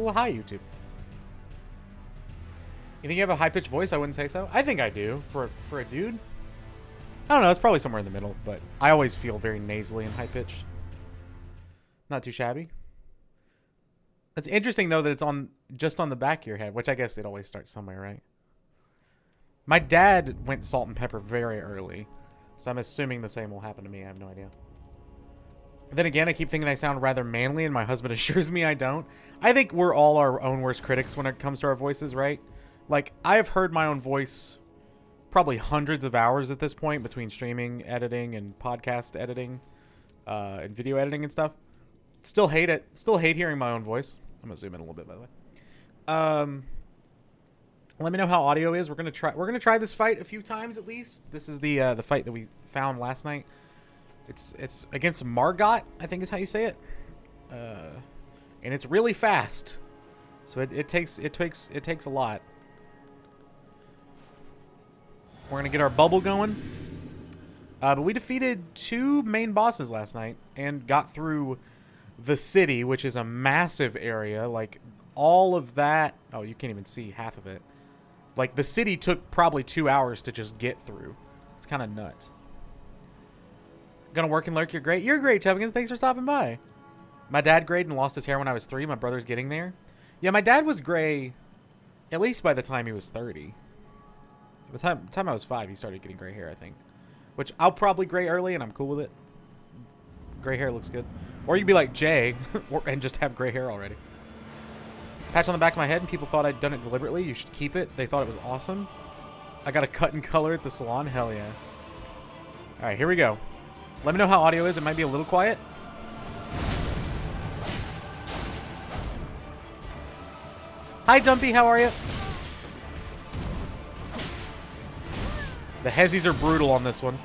Oh, hi, YouTube. You think you have a high-pitched voice? I wouldn't say so. I think I do. For a dude? I don't know. It's probably somewhere in the middle, but I always feel very nasally and high-pitched. Not too shabby. It's interesting, though, that it's just on the back of your head, which I guess it always starts somewhere, right? My dad went salt and pepper very early, so I'm assuming the same will happen to me. I have no idea. Then again, I keep thinking I sound rather manly, and my husband assures me I don't. I think we're all our own worst critics when it comes to our voices, right? Like, I have heard my own voice probably hundreds of hours at this point between streaming, editing, and podcast editing, and video editing and stuff. Still hate it. Still hate hearing my own voice. I'm gonna zoom in a little bit, by the way. Let me know how audio is. We're gonna try this fight a few times at least. This is the fight that we found last night. It's against Margot, I think is how you say it. And it's really fast, so it takes a lot. We're gonna get our bubble going. But we defeated 2 main bosses last night and got through the city, which is a massive area. Like all of that. Oh, you can't even see half of it. Like the city took probably 2 hours to just get through. It's kind of nuts. Gonna work and lurk. You're great. You're great, Chubbingans. Thanks for stopping by. My dad grayed and lost his hair when I was 3. My brother's getting there. Yeah, my dad was gray at least by the time he was 30. By the time I was 5, he started getting gray hair, I think. Which I'll probably gray early, and I'm cool with it. Gray hair looks good. Or you could be like Jay and just have gray hair already. Patch on the back of my head, and people thought I'd done it deliberately. You should keep it. They thought it was awesome. I got a cut and color at the salon. Hell yeah. All right, here we go. Let me know how audio is. It might be a little quiet. Hi, Dumpy. How are you? The Hezzies are brutal on this one.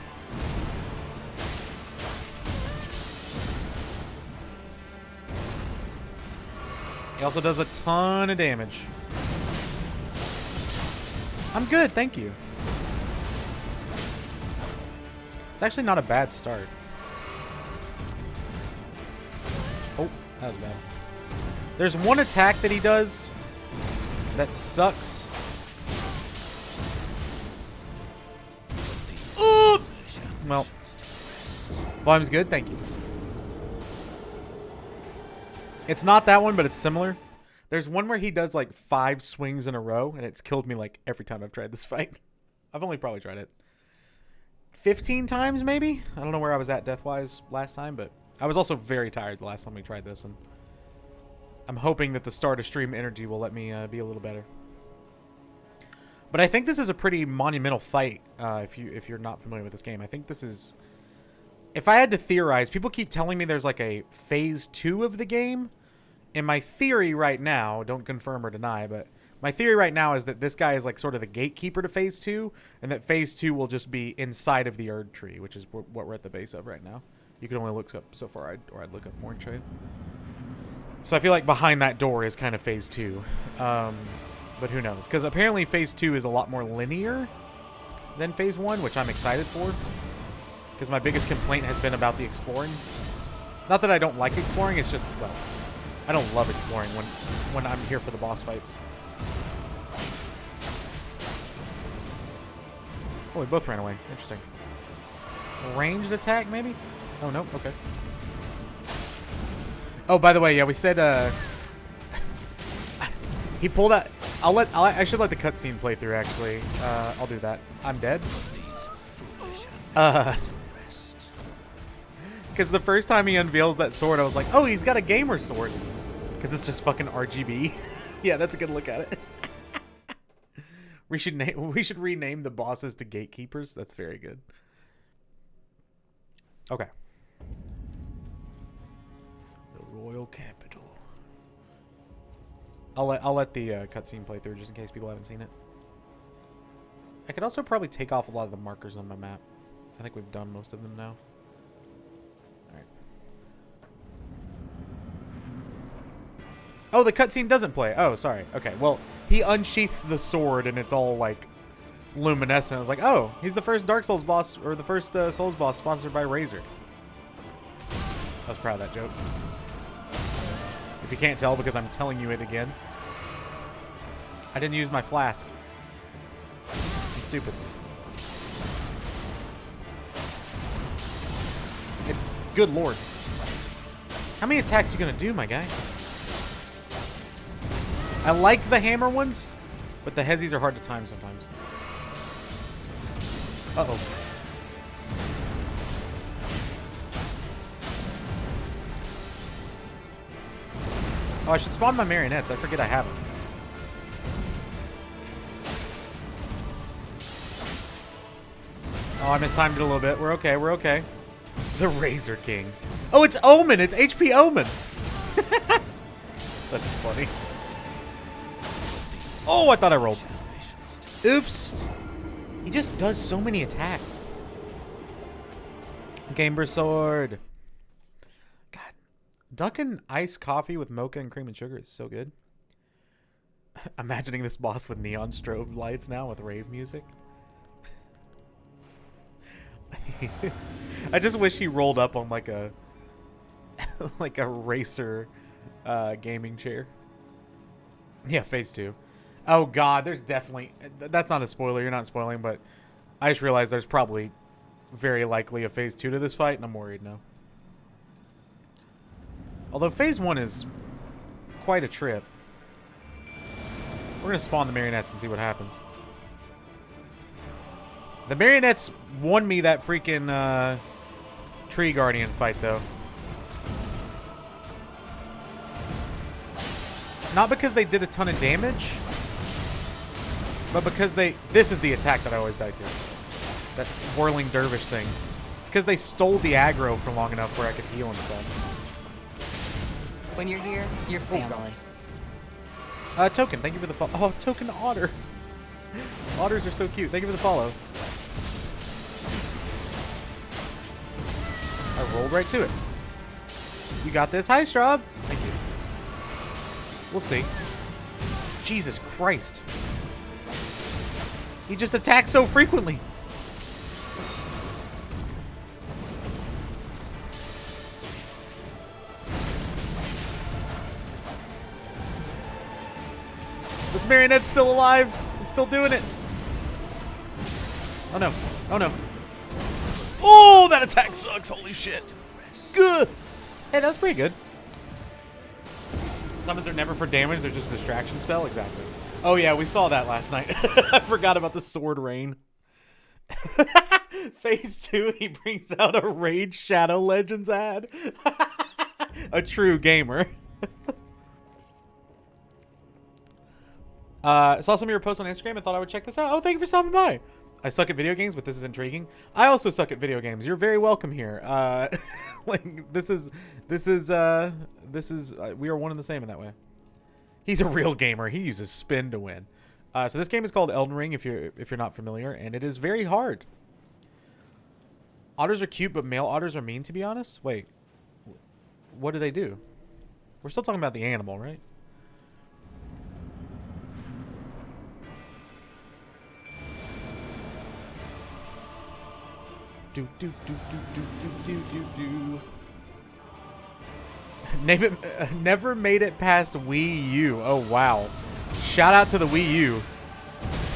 He also does a ton of damage. I'm good, thank you. It's actually not a bad start. Oh, that was bad. There's one attack that he does that sucks. Ooh! Well, volume's good, thank you. It's not that one, but it's similar. There's one where he does like 5 swings in a row, and it's killed me like every time I've tried this fight. I've only probably tried it 15 times, maybe? I don't know where I was at death-wise last time, but I was also very tired the last time we tried this, and I'm hoping that the start of stream energy will let me be a little better. But I think this is a pretty monumental fight, if you're not familiar with this game. I think this is... If I had to theorize, people keep telling me there's like a phase 2 of the game. And my theory right now, don't confirm or deny, but my theory right now is that this guy is like sort of the gatekeeper to phase 2, and that phase 2 will just be inside of the Erd tree, which is what we're at the base of right now. You can only look up so far, or I'd look up more and show you. So I feel like behind that door is kind of phase 2. But who knows? Because apparently phase 2 is a lot more linear than phase 1, which I'm excited for. Because my biggest complaint has been about the exploring. Not that I don't like exploring, it's just, well, I don't love exploring when I'm here for the boss fights. Oh, we both ran away. Interesting. Ranged attack, maybe? Oh, no. Okay. Oh, by the way, yeah, we said, he pulled out... I should let the cutscene play through, actually. I'll do that. I'm dead. Because the first time he unveils that sword, I was like, oh, he's got a gamer sword. Because it's just fucking RGB. Yeah, that's a good look at it. We should rename the bosses to gatekeepers. That's very good. Okay. The Royal Capital. I'll let the cutscene play through just in case people haven't seen it. I could also probably take off a lot of the markers on my map. I think we've done most of them now. Alright. Oh, the cutscene doesn't play. Oh, sorry. Okay, well, he unsheaths the sword and it's all, like, luminescent. I was like, oh, he's the first Dark Souls boss, or the first Souls boss sponsored by Razer. I was proud of that joke. If you can't tell because I'm telling you it again. I didn't use my flask. I'm stupid. It's good lord. How many attacks are you gonna do, my guy? I like the hammer ones, but the hezzies are hard to time sometimes. Uh-oh. Oh, I should spawn my marionettes. I forget I have them. Oh, I mistimed it a little bit. We're okay. We're okay. The Razor King. Oh, it's Omen. It's HP Omen. That's funny. Oh, I thought I rolled. Oops. He just does so many attacks. Gamer Sword. God. Dunkin' iced coffee with mocha and cream and sugar is so good. Imagining this boss with neon strobe lights now with rave music. I just wish he rolled up on like a like a racer gaming chair. Yeah, phase 2. Oh god, there's definitely, that's not a spoiler, you're not spoiling, but I just realized there's probably very likely a phase 2 to this fight, and I'm worried now. Although phase 1 is quite a trip. We're gonna spawn the marionettes and see what happens. The marionettes won me that freaking tree guardian fight, though. Not because they did a ton of damage, but because they... This is the attack that I always die to. That whirling dervish thing. It's because they stole the aggro for long enough where I could heal and stuff. When you're here, you're family. Token, thank you for the follow. Oh, Token Otter. Otters are so cute. Thank you for the follow. I rolled right to it. You got this. Hi, Straub. Thank you. We'll see. Jesus Christ. He just attacks so frequently. This marionette's still alive. It's still doing it. Oh no. Oh no. Oh, that attack sucks. Holy shit. Good. Hey, that was pretty good. Summons are never for damage. They're just a distraction spell. Exactly. Oh yeah, we saw that last night. I forgot about the sword rain. Phase 2, he brings out a Raid Shadow Legends ad. A true gamer. Saw some of your posts on Instagram and thought I would check this out. Oh, thank you for stopping by. I suck at video games, but this is intriguing. I also suck at video games. You're very welcome here. Like we are one and the same in that way. He's a real gamer. He uses spin to win. So this game is called Elden Ring if you're not familiar, and it is very hard. Otters are cute, but male otters are mean, to be honest. Wait. What do they do? We're still talking about the animal, right? Do do do do do do do do do. Never made it past Wii U. Oh wow! Shout out to the Wii U.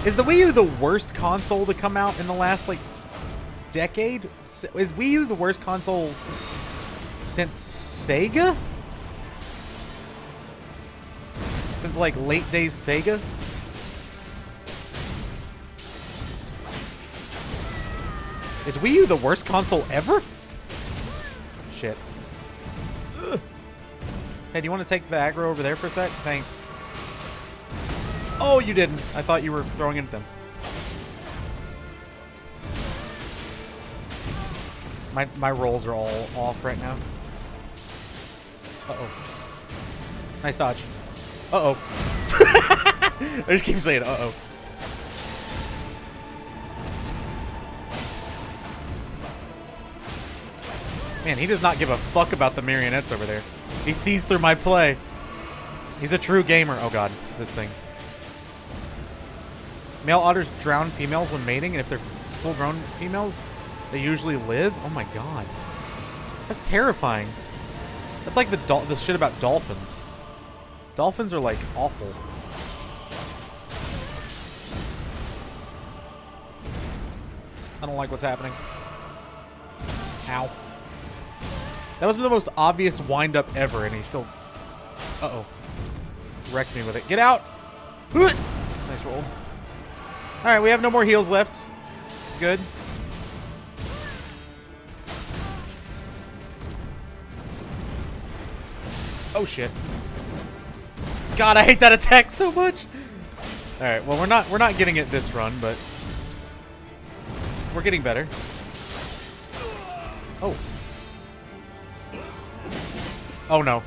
Is the Wii U the worst console to come out in the last like decade? Is Wii U the worst console since Sega? Since like late days Sega? Is Wii U the worst console ever? Shit. Ugh. Hey, do you want to take the aggro over there for a sec? Thanks. Oh, you didn't. I thought you were throwing it at them. My rolls are all off right now. Uh-oh. Nice dodge. Uh-oh. I just keep saying uh-oh. Man, he does not give a fuck about the marionettes over there. He sees through my play. He's a true gamer. Oh god, this thing. Male otters drown females when mating, and if they're full-grown females, they usually live. Oh my god. That's terrifying. That's like the shit about dolphins. Dolphins are like awful. I don't like what's happening. Ow. That was the most obvious wind-up ever, and he still... Uh-oh. Wrecked me with it. Get out! Nice roll. Alright, we have no more heals left. Good. Oh, shit. God, I hate that attack so much! Alright, well, we're not getting it this run, but... we're getting better. Oh. Oh no.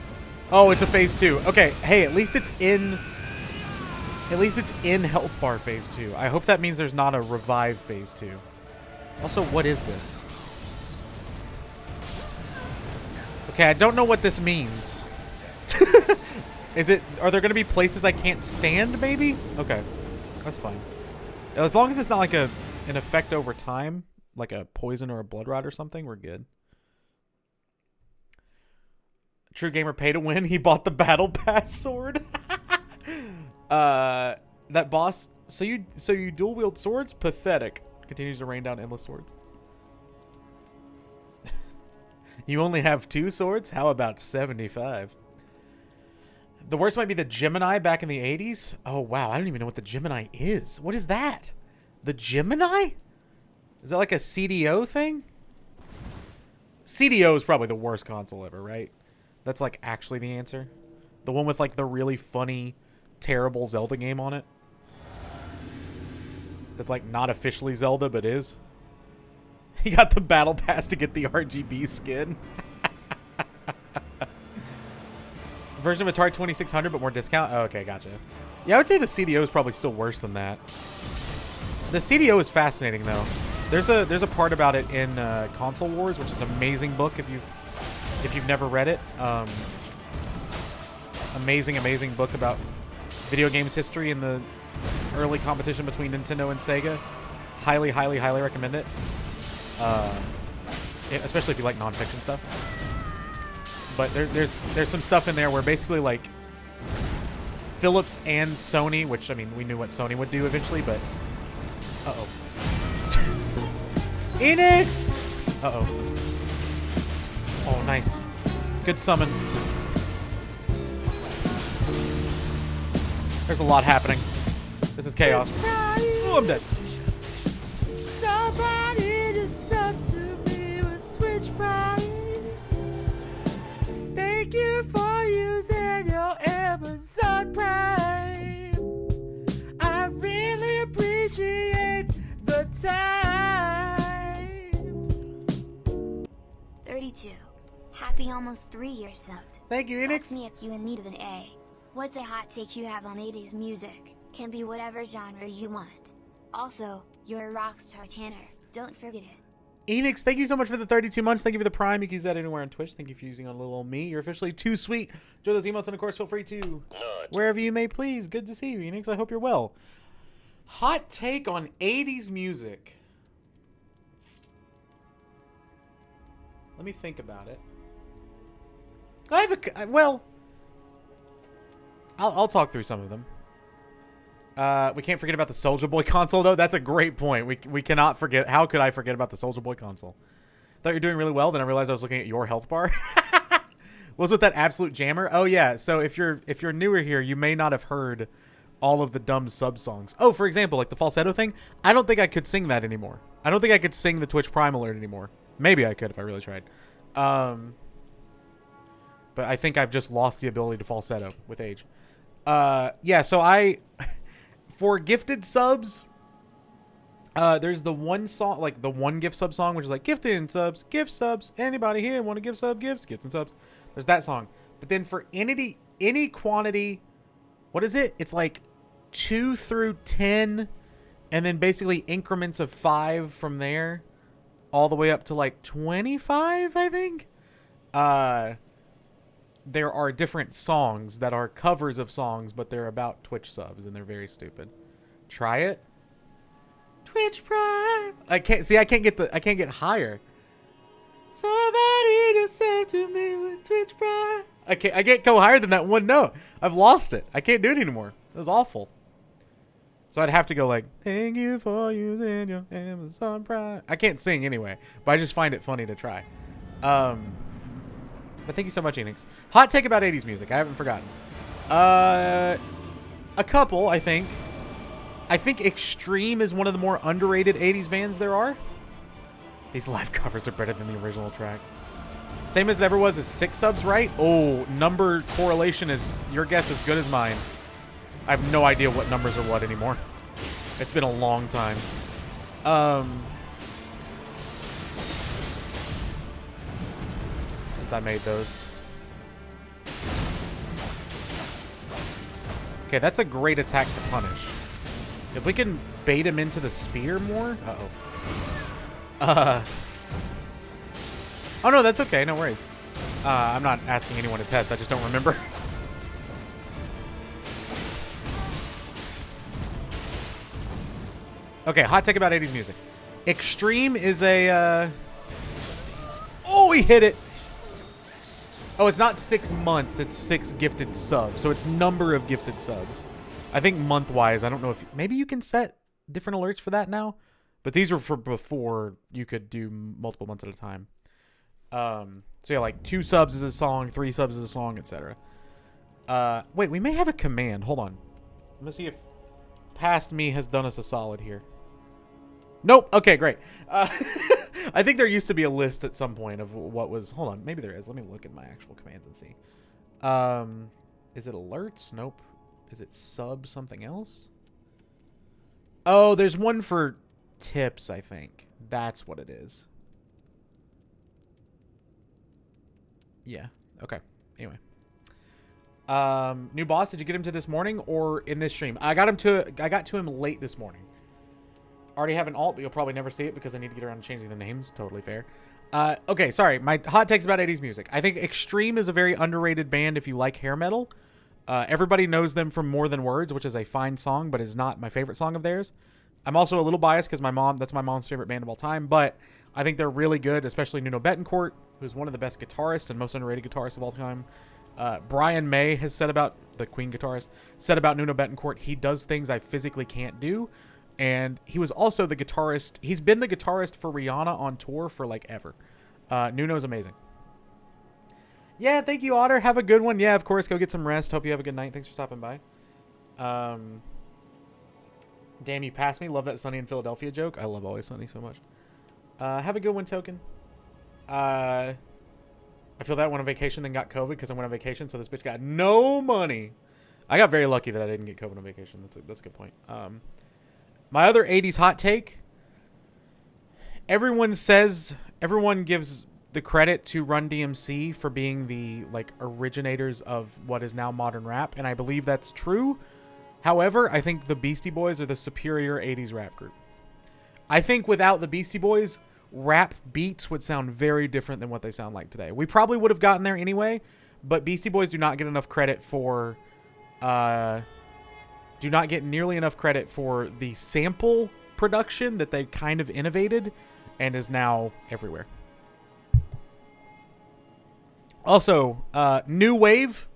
Oh, it's a phase 2. Okay, hey, at least it's in health bar phase 2. I hope that means there's not a revive phase 2. Also, what is this? Okay, I don't know what this means. Are there going to be places I can't stand, maybe? Okay, that's fine. As long as it's not like an effect over time, like a poison or a blood rot or something, we're good. True gamer pay to win. He bought the battle pass sword. That boss. So you dual wield swords? Pathetic. Continues to rain down endless swords. You only have 2 swords? How about 75? The worst might be the Gemini back in the 80s. Oh wow, I don't even know what the Gemini is. What is that? The Gemini? Is that like a CDO thing? CDO is probably the worst console ever, right? That's like actually the answer. The one with like the really funny, terrible Zelda game on it. That's like not officially Zelda, but is. He got the battle pass to get the RGB skin. Version of Atari 2600, but more discount? Oh, okay, gotcha. Yeah, I would say the CDO is probably still worse than that. The CDO is fascinating, though. There's a part about it in Console Wars, which is an amazing book if you've never read it. Amazing book about video games history and the early competition between Nintendo and Sega. Highly recommend it. Especially if you like nonfiction stuff. But there's some stuff in there where basically like Philips and Sony, which I mean we knew what Sony would do eventually, but uh-oh. Enix! Uh-oh. Oh, nice. Good summon. There's a lot happening. This is chaos. Oh, I'm dead. Somebody just up to me with Twitch Prime. Thank you for using your Amazon Prime. I really appreciate the time. 32. Happy almost 3 years subbed. Thank you, That's Enix. me you in need of an A. What's a hot take you have on 80s music? Can be whatever genre you want. Also, you're a rock star Tanner. Don't forget it. Enix, thank you so much for the 32 months. Thank you for the Prime. You can use that anywhere on Twitch. Thank you for using on little old me. You're officially too sweet. Enjoy those emotes, and of course, feel free to wherever you may please. Good to see you, Enix. I hope you're well. Hot take on 80s music. Let me think about it. I have well, I'll talk through some of them. We can't forget about the Soulja Boy console, though. That's a great point. We cannot forget. How could I forget about the Soulja Boy console? Thought you're doing really well. Then I realized I was looking at your health bar. Was with that absolute jammer? Oh yeah. So if you're newer here, you may not have heard all of the dumb sub songs. Oh, for example, like the falsetto thing. I don't think I could sing that anymore. I don't think I could sing the Twitch Prime Alert anymore. Maybe I could if I really tried. But I think I've just lost the ability to falsetto with age. Yeah. So for gifted subs, there's the one song, like the one gift sub song, which is like gifted and subs, gift subs. Anybody here want to give sub gifts, gifts and subs? There's that song. But then for any quantity, what is it? It's like 2 through 10, and then basically increments of 5 from there, all the way up to like 25, I think. There are different songs that are covers of songs, but they're about Twitch subs, and they're very stupid. Try it. Twitch Prime. I can't get higher. Somebody just said to me with Twitch Prime. I can't go higher than that one note. I've lost it. I can't do it anymore. It was awful. So I'd have to go like, thank you for using your Amazon Prime. I can't sing anyway, but I just find it funny to try. But thank you so much, Enix. Hot take about 80s music. I haven't forgotten. A couple, I think. I think Extreme is one of the more underrated 80s bands there are. These live covers are better than the original tracks. Same as it ever was is 6 subs, right? Oh, number correlation is your guess as good as mine. I have no idea what numbers are what anymore. It's been a long time. Since I made those. Okay, that's a great attack to punish. If we can bait him into the spear more. Oh no, that's okay. No worries. I'm not asking anyone to test. I just don't remember. Okay, hot take about 80s music. Extreme is a... Oh, he hit it. Oh, it's not 6 months. It's 6 gifted subs. So it's number of gifted subs. I think month-wise. I don't know if... Maybe you can set different alerts for that now. But these were for before you could do multiple months at a time. So yeah, like 2 subs is a song, 3 subs is a song, etc. Wait, we may have a command. Hold on. Let me see if past me has done us a solid here. Nope. Okay, great. I think there used to be a list at some point of what was... Hold on. Maybe there is. Let me look at my actual commands and see. Is it alerts? Nope. Is it sub something else? Oh, there's one for tips, I think. That's what it is. Yeah. Okay. Anyway. New boss, did you get him to this morning or in this stream? I got to him late this morning. Already have an alt, but you'll probably never see it because I need to get around to changing the names. Totally fair. Okay, sorry. My hot takes about 80s music. I think Extreme is a very underrated band if you like hair metal. Everybody knows them from More Than Words, which is a fine song, but is not my favorite song of theirs. I'm also a little biased because that's my mom's favorite band of all time, but I think they're really good, especially Nuno Bettencourt, who's one of the best guitarists and most underrated guitarists of all time. Brian May has said about, the Queen guitarist, said about Nuno Bettencourt, he does things I physically can't do. And he was also the guitarist. He's been the guitarist for Rihanna on tour for like ever. Nuno's amazing. Yeah, thank you, Otter. Have a good one. Yeah, of course. Go get some rest. Hope you have a good night. Thanks for stopping by. Damn, you passed me. Love that Sunny in Philadelphia joke. I love Always Sunny so much. Have a good one, Token. I feel that I went on vacation, then got COVID because I went on vacation, so this bitch got no money. I got very lucky that I didn't get COVID on vacation. That's a good point. My other 80s hot take. Everyone gives the credit to Run DMC for being the like originators of what is now modern rap, and I believe that's true. However, I think the Beastie Boys are the superior 80s rap group. I think without the Beastie Boys, rap beats would sound very different than what they sound like today. We probably would have gotten there anyway, but Beastie Boys do not get enough credit for do not get nearly enough credit for the sample production that they kind of innovated and is now everywhere. Also, new wave,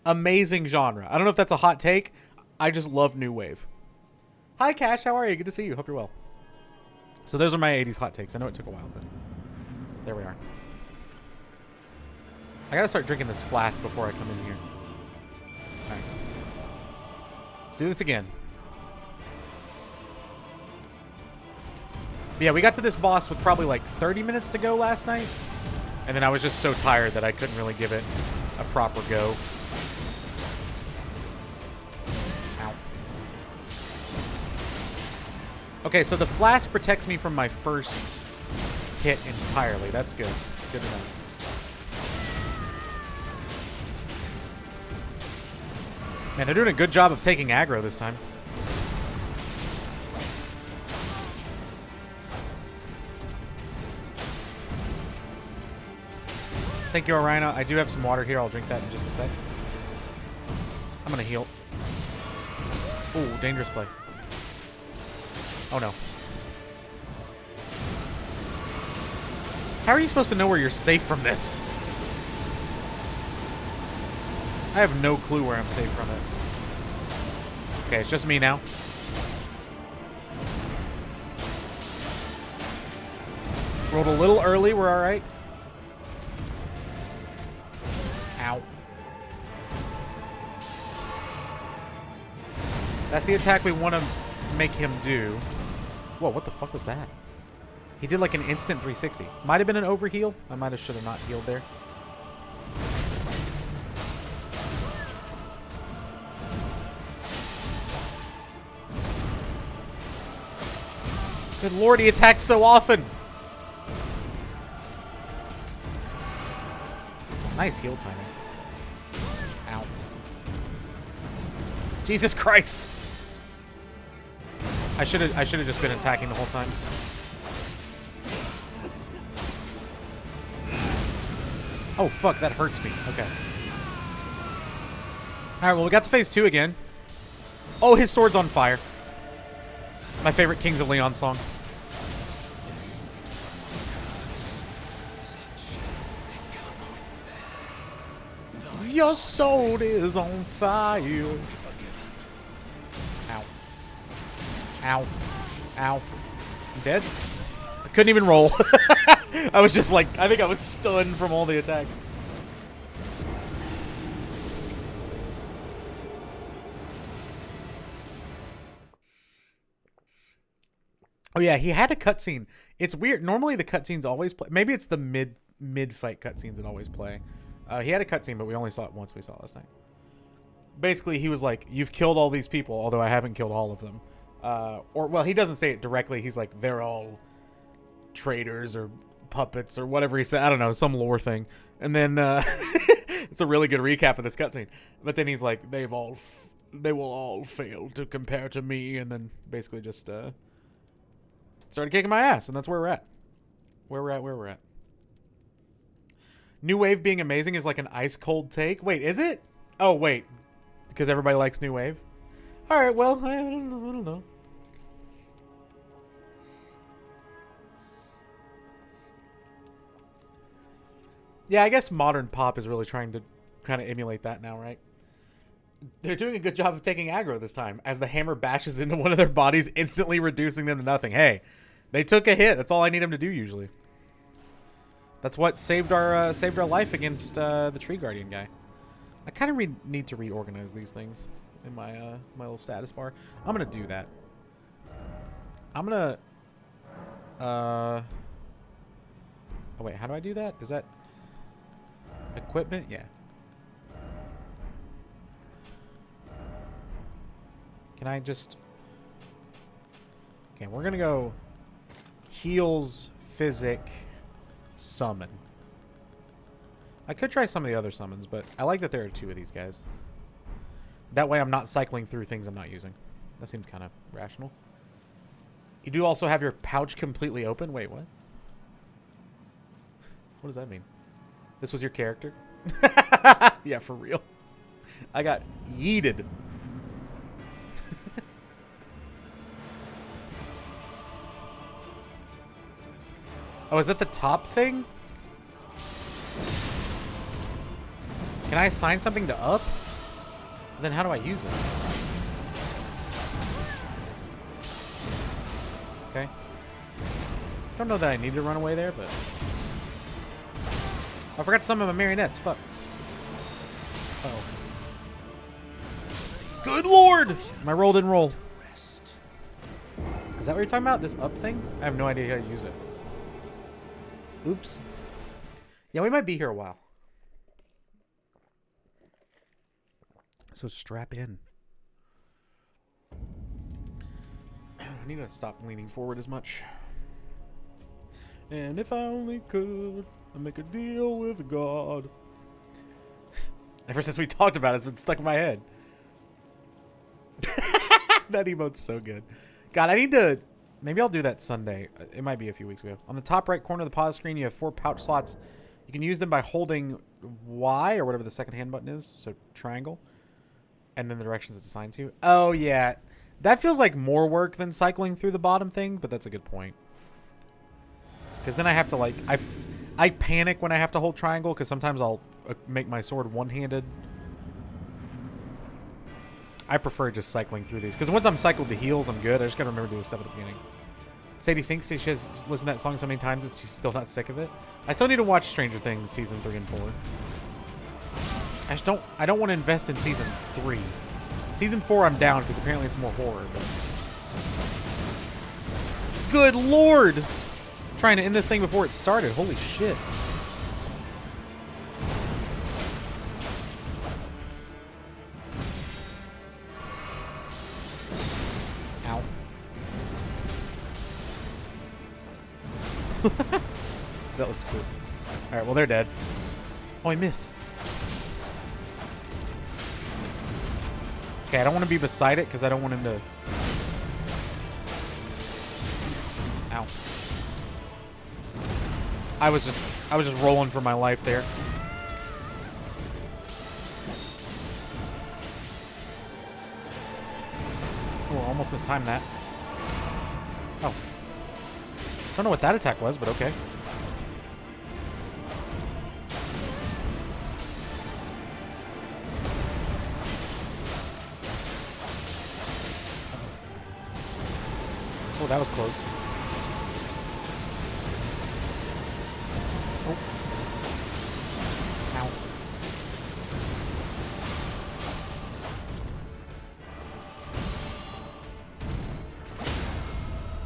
amazing genre. I don't know if that's a hot take. I just love new wave. Hi, Cash. How are you? Good to see you. Hope you're well. So those are my 80s hot takes. I know it took a while, but there we are. I gotta start drinking this flask before I come in here. All right. Let's do this again. But yeah, we got to this boss with probably like 30 minutes to go last night. And then I was just so tired that I couldn't really give it a proper go. Ow. Okay, so the flask protects me from my first hit entirely. That's good. Good to know. Man, they're doing a good job of taking aggro this time. Thank you, Oriana. I do have some water here. I'll drink that in just a sec. I'm going to heal. Ooh, dangerous play. Oh, no. How are you supposed to know where you're safe from this? I have no clue where I'm safe from it. Okay, it's just me now. Rolled a little early. We're all right. Ow. That's the attack we want to make him do. Whoa, what the fuck was that? He did like an instant 360. Might have been an overheal. I might have should have not healed there. Good lord, he attacked so often. Nice heal timing. Ow. Jesus Christ. I should have just been attacking the whole time. Oh fuck, that hurts me. Okay. Alright, well we got to phase 2 again. Oh, his sword's on fire. My favorite Kings of Leon song. Your sword is on fire. Ow. Ow. Ow. You dead? I couldn't even roll. I was just like, I think I was stunned from all the attacks. Oh yeah, he had a cutscene. It's weird. Normally the cutscenes always play. Maybe it's the mid fight cutscenes that always play. He had a cutscene, but we only saw it once. We saw it last night. Basically, he was like, "You've killed all these people, although I haven't killed all of them." Or well, he doesn't say it directly. He's like, "They're all traitors or puppets or whatever he said." I don't know, some lore thing. And then it's a really good recap of this cutscene. But then he's like, "They will all fail to compare to me," and then basically just started kicking my ass, and that's where we're at. Where we're at. New Wave being amazing is like an ice cold take. Wait, is it? Oh wait, because everybody likes New Wave. All right, well, I don't know. Yeah, I guess modern pop is really trying to kind of emulate that now, right? They're doing a good job of taking aggro this time, as the hammer bashes into one of their bodies, instantly reducing them to nothing. Hey, they took a hit. That's all I need them to do usually. That's what saved our life against the Tree Guardian guy. I kind of need to reorganize these things in my my little status bar. I'm gonna do that. I'm gonna. Oh wait, how do I do that? Is that equipment? Yeah. Can I just? Okay, we're gonna go heals, physic, summon. I could try some of the other summons, but I like that there are 2 of these guys. That way I'm not cycling through things I'm not using. That seems kind of rational. You do also have your pouch completely open? Wait, what? What does that mean? This was your character? Yeah, for real. I got yeeted. Oh, is that the top thing? Can I assign something to up? Then how do I use it? Okay. Don't know that I need to run away there, but... I forgot to summon my marionettes. Fuck. Uh-oh. Good lord! My roll didn't roll. Is that what you're talking about? This up thing? I have no idea how to use it. Oops. Yeah, we might be here a while. So strap in. I need to stop leaning forward as much. And if I only could, I'd make a deal with God. Ever since we talked about it, it's been stuck in my head. That emote's so good. God, I need to... Maybe I'll do that Sunday. It might be a few weeks ago. On the top right corner of the pause screen, you have 4 pouch slots. You can use them by holding Y or whatever the second hand button is. So triangle. And then the directions it's assigned to. Oh, yeah. That feels like more work than cycling through the bottom thing, but that's a good point. Because then I have to, like... I panic when I have to hold triangle, because sometimes I'll make my sword one-handed. I prefer just cycling through these. Because once I'm cycled the heals, I'm good. I just gotta remember doing stuff at the beginning. Sadie Sinks says she has listened to that song so many times that she's still not sick of it. I still need to watch Stranger Things season 3 and 4. I don't want to invest in season 3. Season 4 I'm down because apparently it's more horror. But... Good lord! I'm trying to end this thing before it started. Holy shit. Ow. That looks cool. Alright, well they're dead. Oh, I missed. Okay, I don't want to be beside it because I don't want him to... Ow. I was just rolling for my life there. Oh, almost mistimed that. Oh. Don't know what that attack was, but okay. Oh, that was close. Oh. Ow.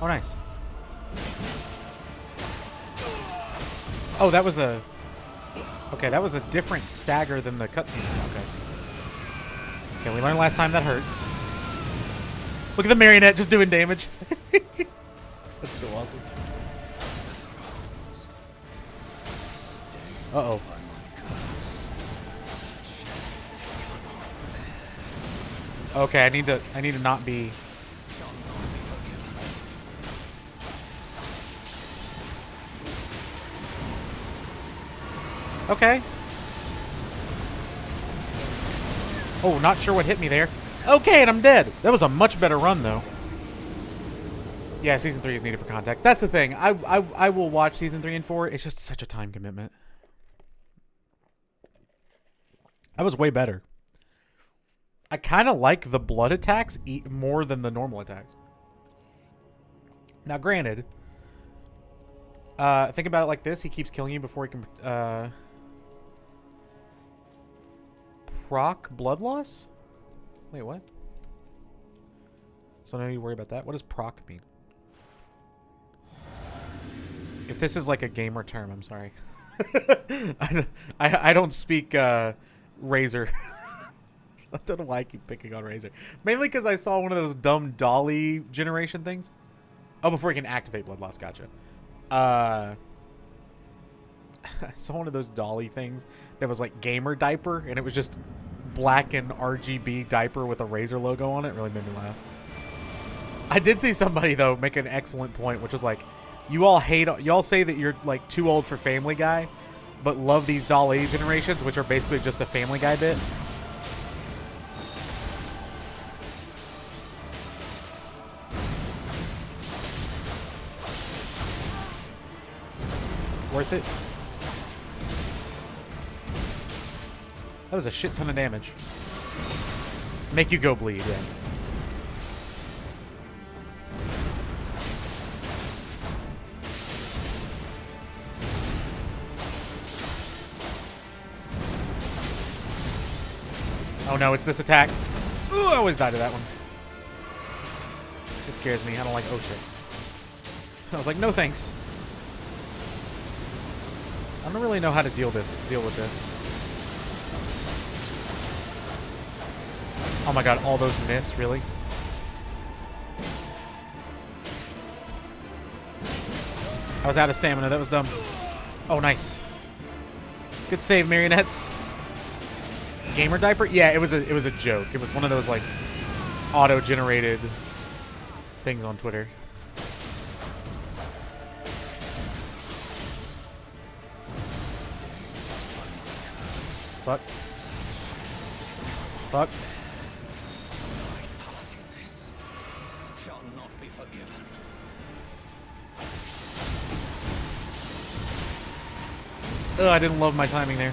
Oh, nice. Oh, that was a... Okay, that was a different stagger than the cutscene. Okay. Okay, we learned last time that hurts. Look at the marionette just doing damage. That's so awesome. Uh-oh. Okay, I need to not be... Okay. Oh, not sure what hit me there. Okay, and I'm dead. That was a much better run, though. Yeah, Season 3 is needed for context. That's the thing. I will watch Season 3 and 4. It's just such a time commitment. That was way better. I kind of like the blood attacks more than the normal attacks. Now, granted, think about it like this. He keeps killing you before he can proc blood loss? Wait, what? So now you worry about that? What does proc mean? If this is like a gamer term, I'm sorry. I don't speak Razor. I don't know why I keep picking on Razor. Mainly because I saw one of those dumb dolly generation things. Oh, before you can activate blood loss. Gotcha. I saw one of those dolly things that was like gamer diaper, and it was just black and RGB diaper with a Razor logo on it. It really made me laugh. I did see somebody though make an excellent point, which was like, y'all say that you're like too old for Family Guy, but love these dolly generations, which are basically just a Family Guy bit. Worth it. That was a shit ton of damage. Make you go bleed, yeah. Oh no, it's this attack. Ooh, I always die to that one. It scares me. I don't like, oh shit. I was like, no thanks. I don't really know how to deal with this. Oh my god, all those miss, really? I was out of stamina, that was dumb. Oh, nice. Good save, marionettes. Gamer diaper? Yeah, it was a joke. It was one of those like auto-generated things on Twitter. Fuck. Fuck. Ugh, I didn't love my timing there.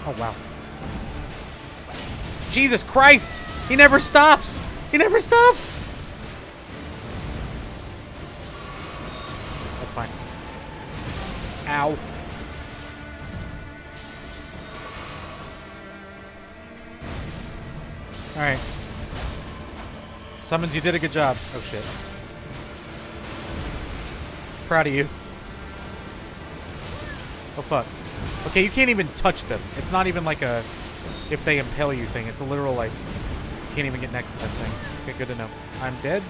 Oh, wow. Jesus Christ! He never stops! He never stops! That's fine. Ow. Alright. Summons, you did a good job. Oh shit. Proud of you. Oh fuck. Okay, you can't even touch them. It's not even like a if they impale you thing. It's a literal like you can't even get next to that thing. Okay, good to know. I'm dead.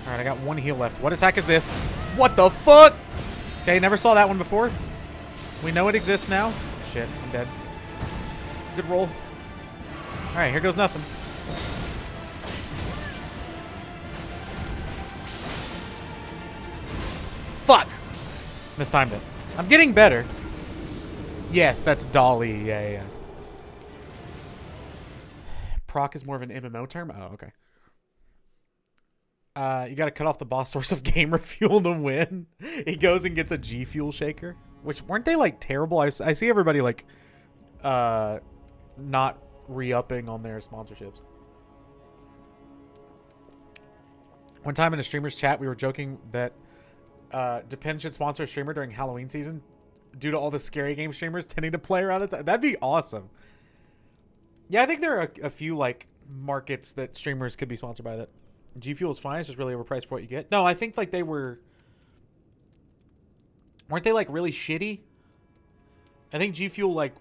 Alright, I got one heal left. What attack is this? What the fuck? Okay, never saw that one before. We know it exists now. Shit, I'm dead. Good roll. Alright, here goes nothing. Fuck! Mistimed it. I'm getting better. Yes, that's Dolly. Yeah. Proc is more of an MMO term? Oh, okay. You gotta cut off the boss source of gamer fuel to win. He goes and gets a G Fuel shaker. Which, weren't they, like, terrible? I see everybody, like, not re-upping on their sponsorships. One time in a streamer's chat, we were joking that Depend should sponsor a streamer during Halloween season due to all the scary game streamers tending to play around the time. That'd be awesome. Yeah, I think there are a few, like, markets that streamers could be sponsored by that. G Fuel is fine. It's just really overpriced for what you get. No, I think, like, they were... Weren't they, like, really shitty? I think G Fuel, like,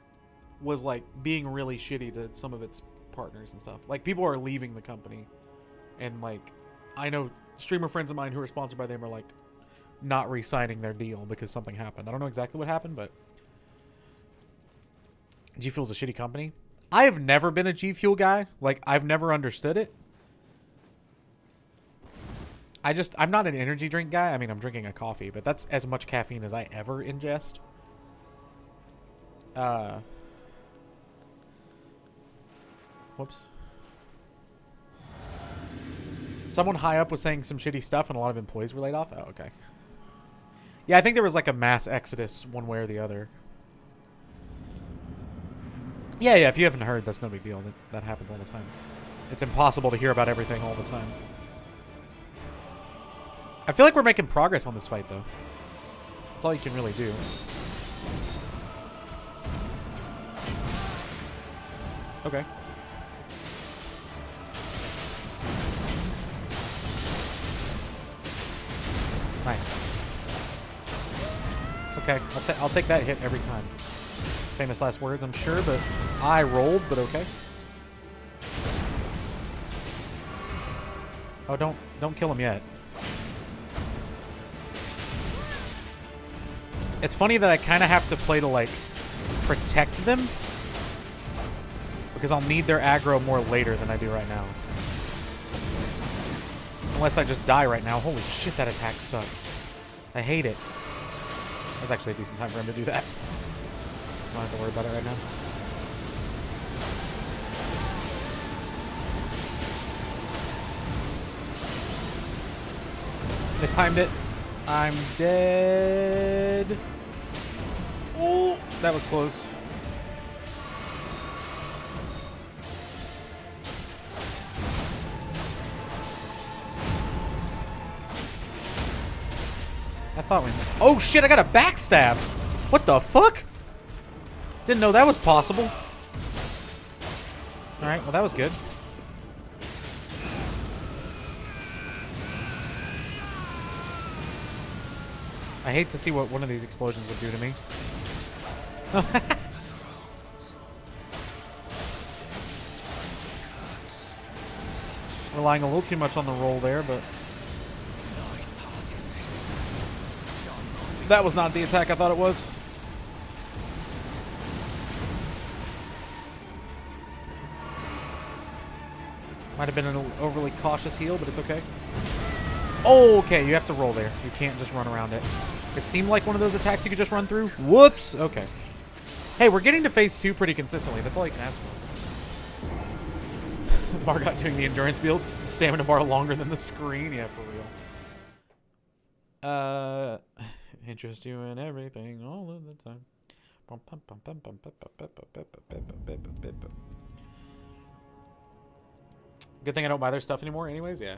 was, like, being really shitty to some of its partners and stuff. Like, people are leaving the company. And, like, I know streamer friends of mine who are sponsored by them are, like, not re-signing their deal because something happened. I don't know exactly what happened, but... G Fuel's a shitty company. I have never been a G Fuel guy. Like, I've never understood it. I'm not an energy drink guy. I mean, I'm drinking a coffee, but that's as much caffeine as I ever ingest. Whoops. Someone high up was saying some shitty stuff and a lot of employees were laid off. Oh, okay. Yeah, I think there was like a mass exodus one way or the other. Yeah, if you haven't heard, that's no big deal. That happens all the time. It's impossible to hear about everything all the time. I feel like we're making progress on this fight, though. That's all you can really do. Okay. Nice. It's okay. I'll take that hit every time. Famous last words, I'm sure, but I rolled, but okay. Oh, don't kill him yet. It's funny that I kind of have to play to, like, protect them. Because I'll need their aggro more later than I do right now. Unless I just die right now. Holy shit, that attack sucks. I hate it. That's actually a decent time for him to do that. I don't have to worry about it right now. Mistimed it. I'm dead. Oh, that was close. I thought we... Oh shit, I got a backstab! What the fuck? Didn't know that was possible. Alright, well that was good. I hate to see what one of these explosions would do to me. Relying a little too much on the roll there, but... That was not the attack I thought it was. Might have been an overly cautious heal, but it's okay. Oh, okay, you have to roll there. You can't just run around it. It seemed like one of those attacks you could just run through. Whoops! Okay. Hey, we're getting to phase 2 pretty consistently. That's all you can ask for. Margot doing the endurance build. Stamina bar longer than the screen. Yeah, for real. Interest you in everything all of the time. Good thing I don't buy their stuff anymore anyways, yeah.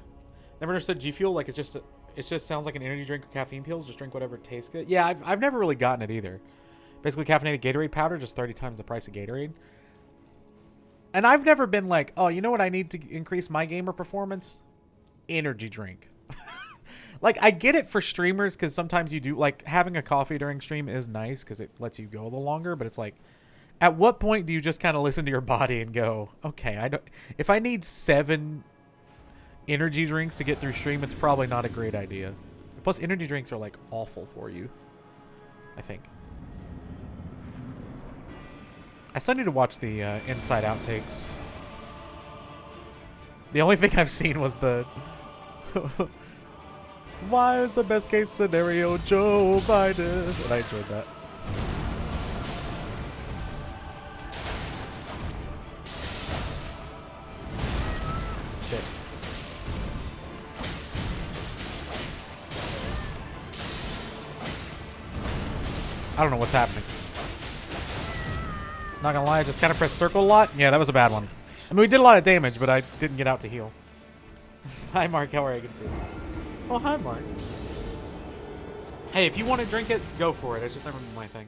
Never understood G Fuel, like it just sounds like an energy drink with caffeine pills. Just drink whatever tastes good. Yeah, I've never really gotten it either. Basically caffeinated Gatorade powder, just 30 times the price of Gatorade. And I've never been like, oh, you know what I need to increase my gamer performance? Energy drink. Like, I get it for streamers because sometimes you do, like, having a coffee during stream is nice because it lets you go a little longer. But it's like, at what point do you just kind of listen to your body and go, okay, if I need 7 energy drinks to get through stream, it's probably not a great idea. Plus, energy drinks are, like, awful for you, I think. I still need to watch the Inside outtakes. The only thing I've seen was the... Why is the best case scenario Joe Biden? And I enjoyed that. Shit. I don't know what's happening. Not gonna lie, I just kind of pressed circle a lot. Yeah, that was a bad one. I mean, we did a lot of damage, but I didn't get out to heal. Hi, Mark. How are you? Good to see you. Oh, hi, Mark. Hey, if you want to drink it, go for it. It's just never been my thing.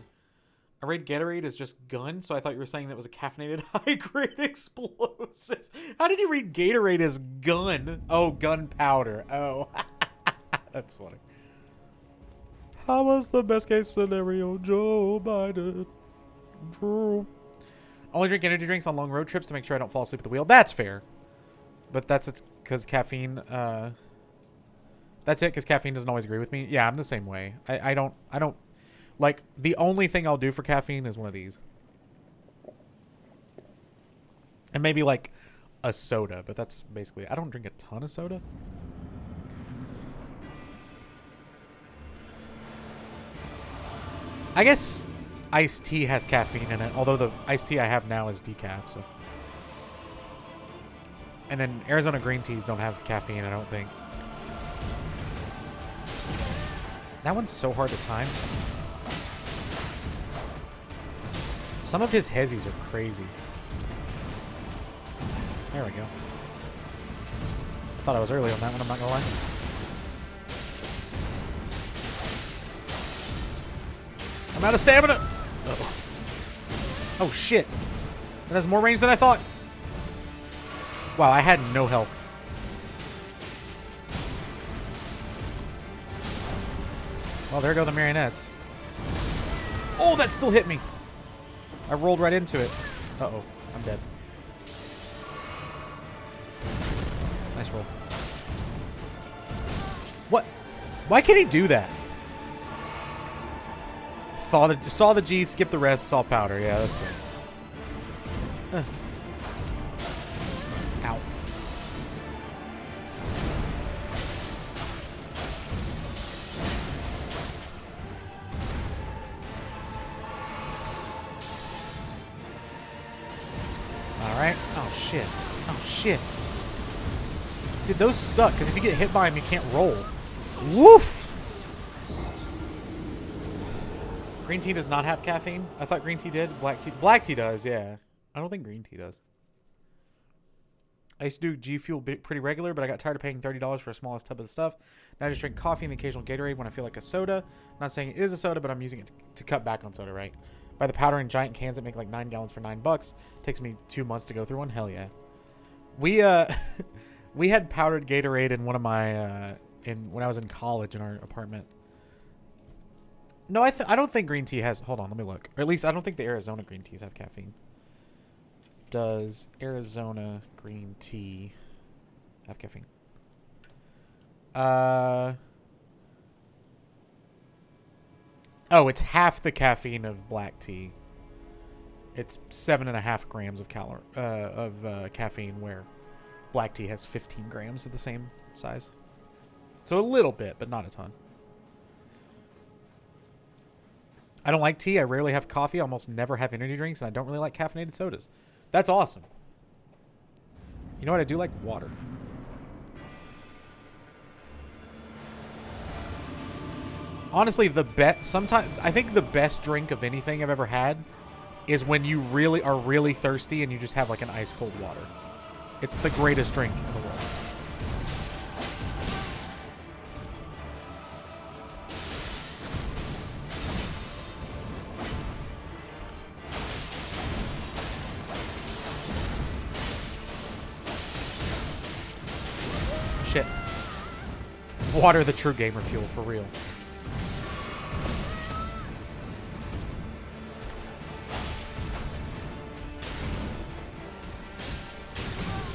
I read Gatorade as just gun, so I thought you were saying that was a caffeinated high-grade explosive. How did you read Gatorade as gun? Oh, gunpowder. Oh. That's funny. How was the best case scenario, Joe Biden? True. Only drink energy drinks on long road trips to make sure I don't fall asleep at the wheel. That's fair. But it's because caffeine, that's it, because caffeine doesn't always agree with me. Yeah, I'm the same way. I don't, like, the only thing I'll do for caffeine is one of these. And maybe, like, a soda, but that's basically, I don't drink a ton of soda. I guess iced tea has caffeine in it, although the iced tea I have now is decaf, so. And then Arizona green teas don't have caffeine, I don't think. That one's so hard to time. Some of his hezzies are crazy. There we go. Thought I was early on that one, I'm not gonna lie. I'm out of stamina! Uh-oh. Oh shit. That has more range than I thought. Wow, I had no health. Well, there go the marionettes. Oh, that still hit me. I rolled right into it. Uh-oh, I'm dead. Nice roll. What? Why can't he do that? Saw the G, skip the rest, saw powder. Yeah, that's good. Ow. Alright. Oh, shit. Oh, shit. Dude, those suck, because if you get hit by them, you can't roll. Woof! Green tea does not have caffeine? I thought green tea did. Black tea does, yeah. I don't think green tea does. I used to do G Fuel pretty regular, but I got tired of paying $30 for a smallest tub of the stuff. Now I just drink coffee and the occasional Gatorade when I feel like a soda. I'm not saying it is a soda, but I'm using it to cut back on soda, right? Buy the powder in giant cans that make like 9 gallons for $9. Takes me 2 months to go through one. Hell yeah. We we had powdered Gatorade in one of my when I was in college in our apartment. No, I don't think green tea has... Hold on, let me look. Or at least I don't think the Arizona green teas have caffeine. Does Arizona green tea have caffeine? Oh, it's half the caffeine of black tea. It's 7.5 grams of caffeine, where black tea has 15 grams of the same size. So a little bit, but not a ton. I don't like tea. I rarely have coffee. I almost never have energy drinks, and I don't really like caffeinated sodas. That's awesome. You know what? I do like water. Honestly, sometimes I think the best drink of anything I've ever had is when you really are really thirsty and you just have like an ice cold water. It's the greatest drink in the world. Shit. Water, the true gamer fuel, for real.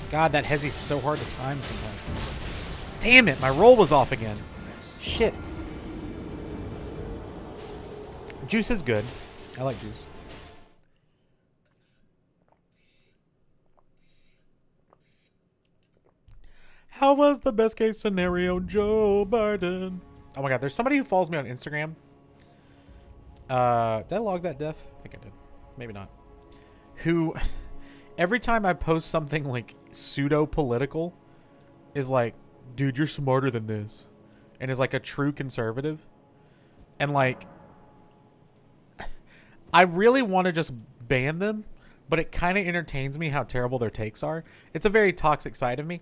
God, that Hezzy's so hard to time sometimes. Damn it, my roll was off again. Shit. Juice is good. I like juice. How was the best case scenario, Joe Biden? Oh my god, there's somebody who follows me on Instagram. Did I log that death? I think I did. Maybe not. Who, every time I post something like pseudo-political, is like, dude, you're smarter than this. And is like a true conservative. And like, I really want to just ban them, but it kind of entertains me how terrible their takes are. It's a very toxic side of me.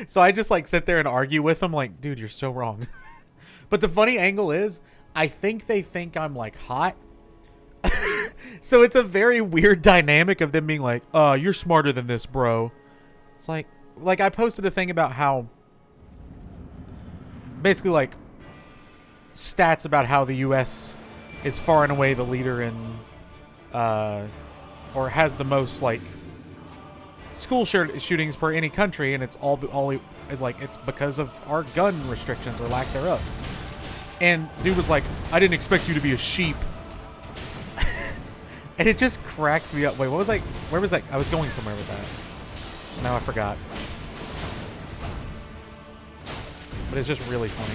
So I just like sit there and argue with them like, dude, you're so wrong. But the funny angle is, I think they think I'm like hot. So it's a very weird dynamic of them being like, you're smarter than this, bro. It's like I posted a thing about how basically like stats about how the US is far and away the leader in or has the most like school shootings per any country, and it's all like it's because of our gun restrictions or lack thereof. And dude was like, I didn't expect you to be a sheep. And it just cracks me up. Wait, what was like, where was that? I was going somewhere with that. Now I forgot. But it's just really funny.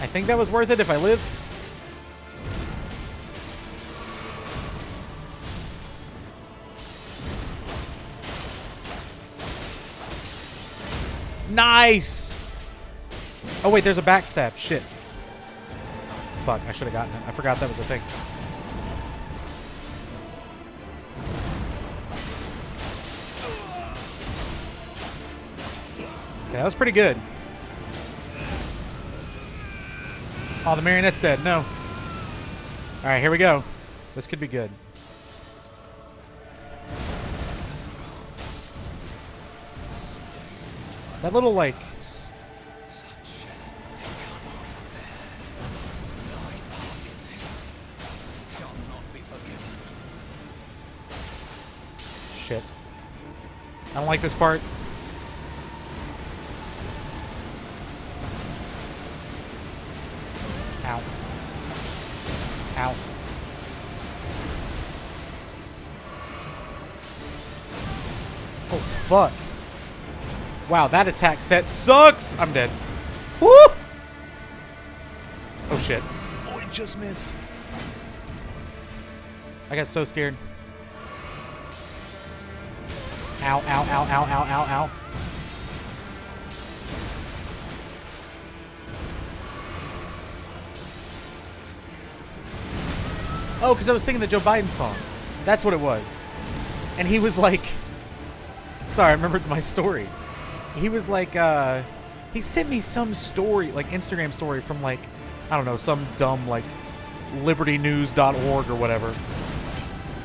I think that was worth it if I live. Nice! Oh wait, there's a backstab. Shit. Fuck, I should have gotten it. I forgot that was a thing. Okay, that was pretty good. Oh, the marionette's dead. No. Alright, here we go. This could be good. That little, like... Shit. I don't like this part. Ow. Ow. Oh, fuck. Wow, that attack set sucks! I'm dead. Woo! Oh, shit. Oh, it just missed. I got so scared. Ow, ow, ow, ow, ow, ow, ow. Oh, because I was singing the Joe Biden song. That's what it was. And he was like... Sorry, I remembered my story. He was like, he sent me some story, like Instagram story from like, I don't know, some dumb like libertynews.org or whatever.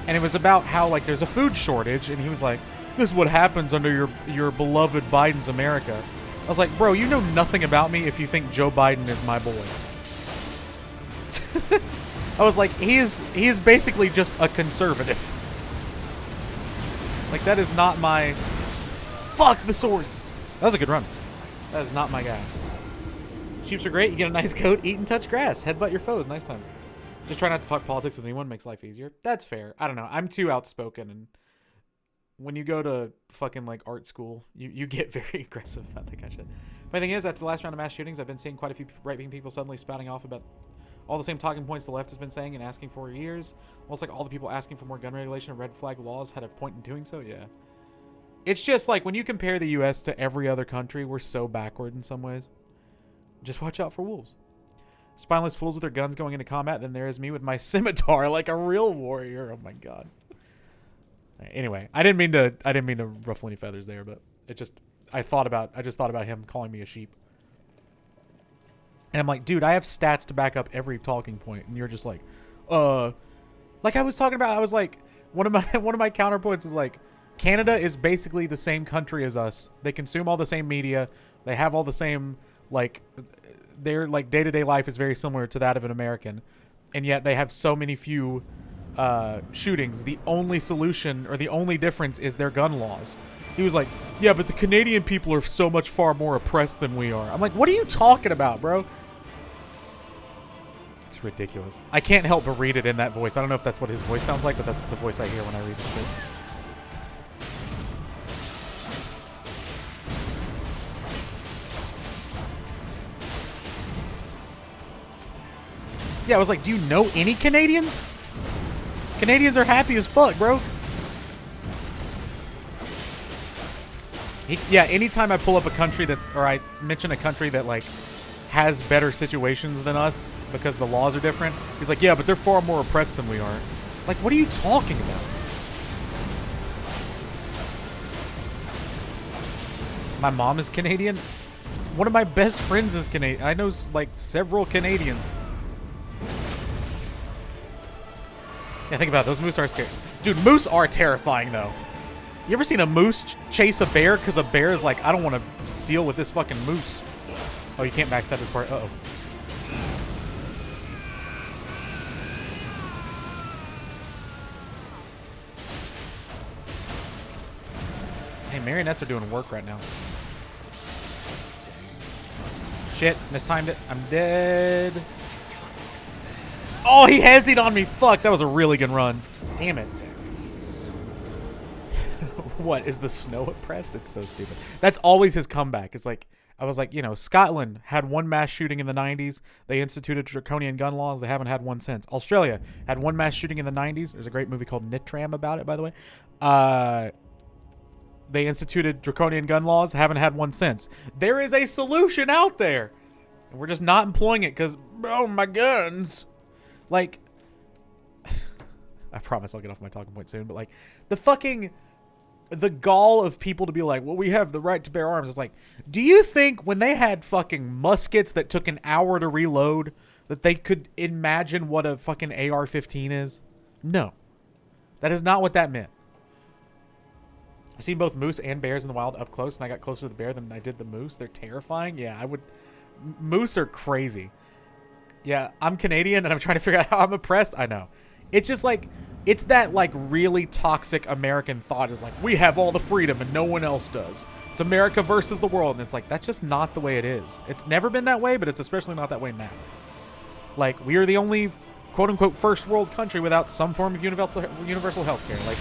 And it was about how like there's a food shortage, and he was like, this is what happens under your beloved Biden's America. I was like, bro, you know nothing about me if you think Joe Biden is my boy. I was like, he is basically just a conservative. Like, that is not my... Fuck the swords! That was a good run. That is not my guy. Sheeps are great. You get a nice coat, eat and touch grass. Headbutt your foes. Nice times. Just try not to talk politics with anyone. Makes life easier. That's fair. I don't know. I'm too outspoken, and when you go to fucking like art school, you get very aggressive about that kind of shit. My thing is, after the last round of mass shootings, I've been seeing quite a few right-wing people suddenly spouting off about all the same talking points the left has been saying and asking for years. Almost like all the people asking for more gun regulation and red flag laws had a point in doing so. Yeah. It's just like when you compare the U.S. to every other country, we're so backward in some ways. Just watch out for wolves. Spineless fools with their guns going into combat, then there is me with my scimitar like a real warrior. Oh my god. Anyway, I didn't mean to ruffle any feathers there, but it just I just thought about him calling me a sheep. And I'm like, dude, I have stats to back up every talking point, and you're just like I was talking about, I was like, one of my counterpoints is like, Canada is basically the same country as us. They consume all the same media. They have all the same, like, their like day-to-day life is very similar to that of an American, and yet they have so many few shootings. The only solution or the only difference is their gun laws. He was like, yeah, but the Canadian people are so much far more oppressed than we are. I'm like, what are you talking about, bro? It's ridiculous. I can't help but read it in that voice. I don't know if that's what his voice sounds like, but that's the voice I hear when I read this shit. Yeah, I was like, do you know any Canadians? Canadians are happy as fuck, bro. Yeah, anytime I pull up a country or I mention a country that, like, has better situations than us because the laws are different, he's like, yeah, but they're far more oppressed than we are. Like, what are you talking about? My mom is Canadian. One of my best friends is Canadian. I know, like, several Canadians. Yeah, think about it. Those moose are scary. Dude, moose are terrifying, though. You ever seen a moose chase a bear? Because a bear is like, I don't want to deal with this fucking moose. Oh, you can't backstab this part. Uh-oh. Hey, marionettes are doing work right now. Shit, mistimed it. I'm dead. Oh, he hesied on me. Fuck, that was a really good run. Damn it. What, is the snow oppressed? It's so stupid. That's always his comeback. It's like, I was like, you know, Scotland had one mass shooting in the 90s. They instituted draconian gun laws. They haven't had one since. Australia had one mass shooting in the 90s. There's a great movie called Nitram about it, by the way. They instituted draconian gun laws. Haven't had one since. There is a solution out there. And we're just not employing it because, oh, my guns. Like, I promise I'll get off my talking point soon, but like, the gall of people to be like, well, we have the right to bear arms. It's like, do you think when they had fucking muskets that took an hour to reload that they could imagine what a fucking AR-15 is? No. That is not what that meant. I've seen both moose and bears in the wild up close, and I got closer to the bear than I did the moose. They're terrifying. Yeah, moose are crazy. Yeah, I'm Canadian, and I'm trying to figure out how I'm oppressed. I know. It's just like, it's that, like, really toxic American thought is like, we have all the freedom and no one else does. It's America versus the world. And it's like, that's just not the way it is. It's never been that way, but it's especially not that way now. Like, we are the only, quote-unquote, first world country without some form of universal health care. Like,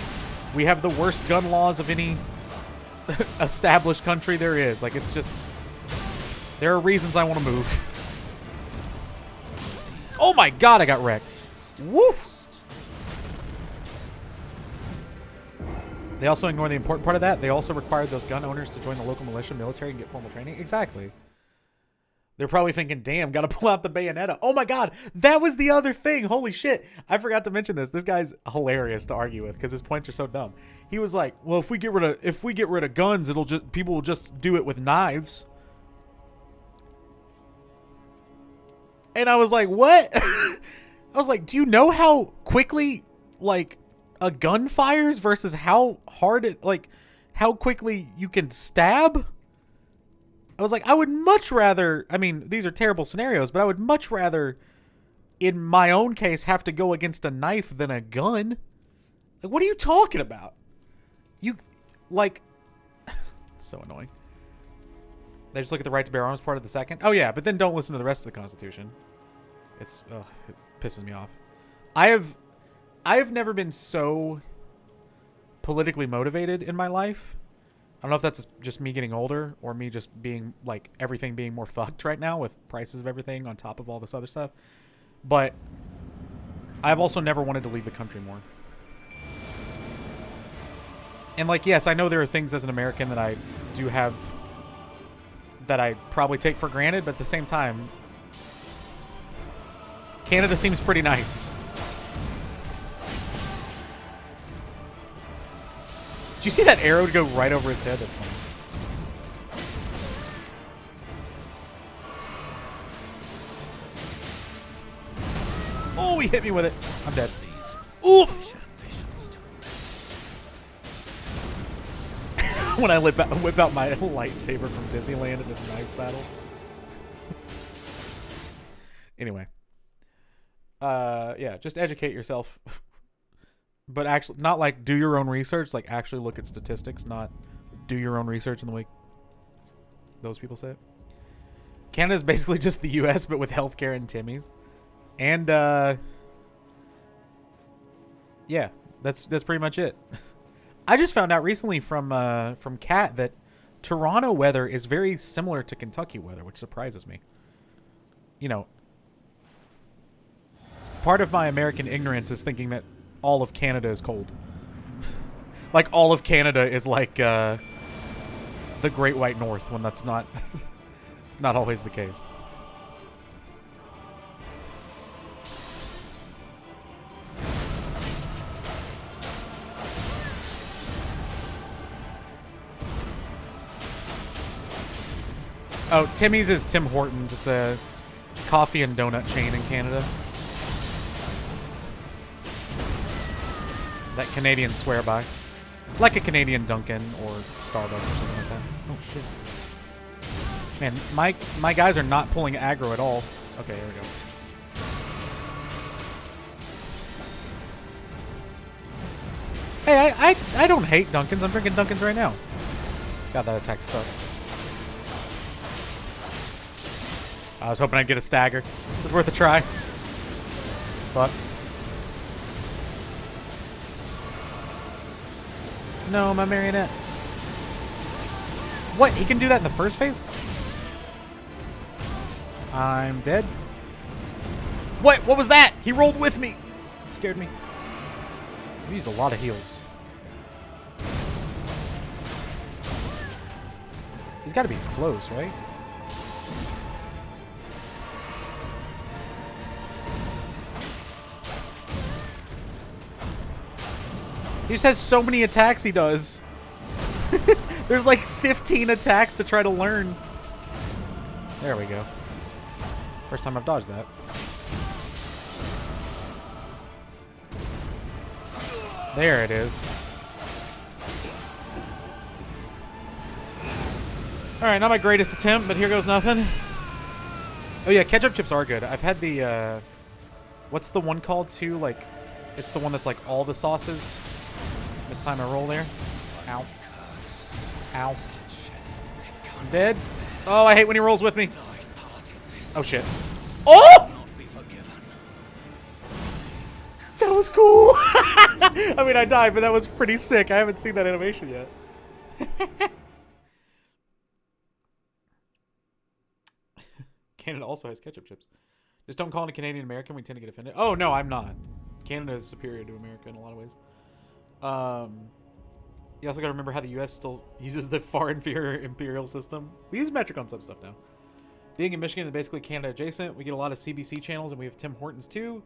we have the worst gun laws of any established country there is. Like, it's just, there are reasons I want to move. Oh my god, I got wrecked. Woof! They also ignore the important part of that. They also required those gun owners to join the local militia, military, and get formal training. Exactly. They're probably thinking, damn, gotta pull out the bayonetta. Oh my god, that was the other thing. Holy shit. I forgot to mention this. This guy's hilarious to argue with because his points are so dumb. He was like, well, if we get rid of guns, people will just do it with knives. And I was like, what? I was like, do you know how quickly, like, a gun fires versus how hard it, like, how quickly you can stab? I was like, I would much rather, I mean, these are terrible scenarios, but I would much rather, in my own case, have to go against a knife than a gun. Like, what are you talking about? You, like, it's so annoying. They just look at the right to bear arms part of the second. Oh yeah, but then don't listen to the rest of the Constitution. It pisses me off. I have never been so politically motivated in my life. I don't know if that's just me getting older or me just being like everything being more fucked right now with prices of everything on top of all this other stuff. But I've also never wanted to leave the country more. And like, yes, I know there are things as an American that I do have that I probably take for granted, but at the same time, Canada seems pretty nice. Did you see that arrow go right over his head? That's funny. Oh, he hit me with it. I'm dead. Oof! When I whip out my lightsaber from Disneyland in this knife battle. Anyway. Yeah, just educate yourself. But actually, not like do your own research, like actually look at statistics, not do your own research in the way those people say it. Canada's basically just the US, but with healthcare and Timmy's. And, yeah, that's pretty much it. I just found out recently from Kat that Toronto weather is very similar to Kentucky weather, which surprises me. You know, part of my American ignorance is thinking that all of Canada is cold. Like all of Canada is like the Great White North, when that's not not always the case. Oh, Timmy's is Tim Hortons. It's a coffee and donut chain in Canada. That Canadians swear by. Like a Canadian Dunkin' or Starbucks or something like that. Oh, shit. Man, my guys are not pulling aggro at all. Okay, here we go. Hey, I don't hate Dunkin's. I'm drinking Dunkin's right now. God, that attack sucks. I was hoping I'd get a stagger. It was worth a try. But no, my marionette. What? He can do that in the first phase? I'm dead. What? What was that? He rolled with me. It scared me. I used a lot of heals. He's got to be close, right? He just has so many attacks he does. There's like 15 attacks to try to learn. There we go. First time I've dodged that. There it is. Alright, not my greatest attempt, but here goes nothing. Oh yeah, ketchup chips are good. I've had the, what's the one called too? Like, it's the one that's like all the sauces. This time I roll there. Ow. Ow. I'm dead. Oh, I hate when he rolls with me. Oh, shit. Oh! That was cool. I mean, I died, but that was pretty sick. I haven't seen that animation yet. Canada also has ketchup chips. Just don't call it a Canadian American. We tend to get offended. Oh, no, I'm not. Canada is superior to America in a lot of ways. You also got to remember how the U.S. still uses the far inferior imperial system. We use metric on some stuff now. Being in Michigan is basically Canada adjacent. We get a lot of CBC channels, and we have Tim Hortons too.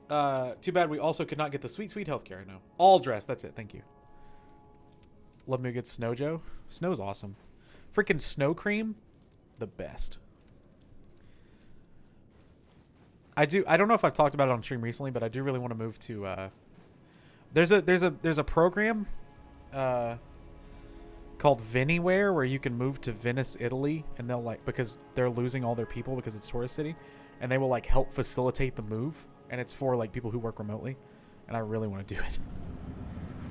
Too bad we also could not get the sweet healthcare right now. All dressed. That's it. Thank you. Love me a good Snow Joe. Snow's awesome. Freaking snow cream, the best. I don't know if I've talked about it on stream recently, but I do really want to move to. There's a program called Vinyware where you can move to Venice, Italy, and they'll like, because they're losing all their people because it's tourist city, and they will like help facilitate the move, and it's for like people who work remotely, and I really want to do it.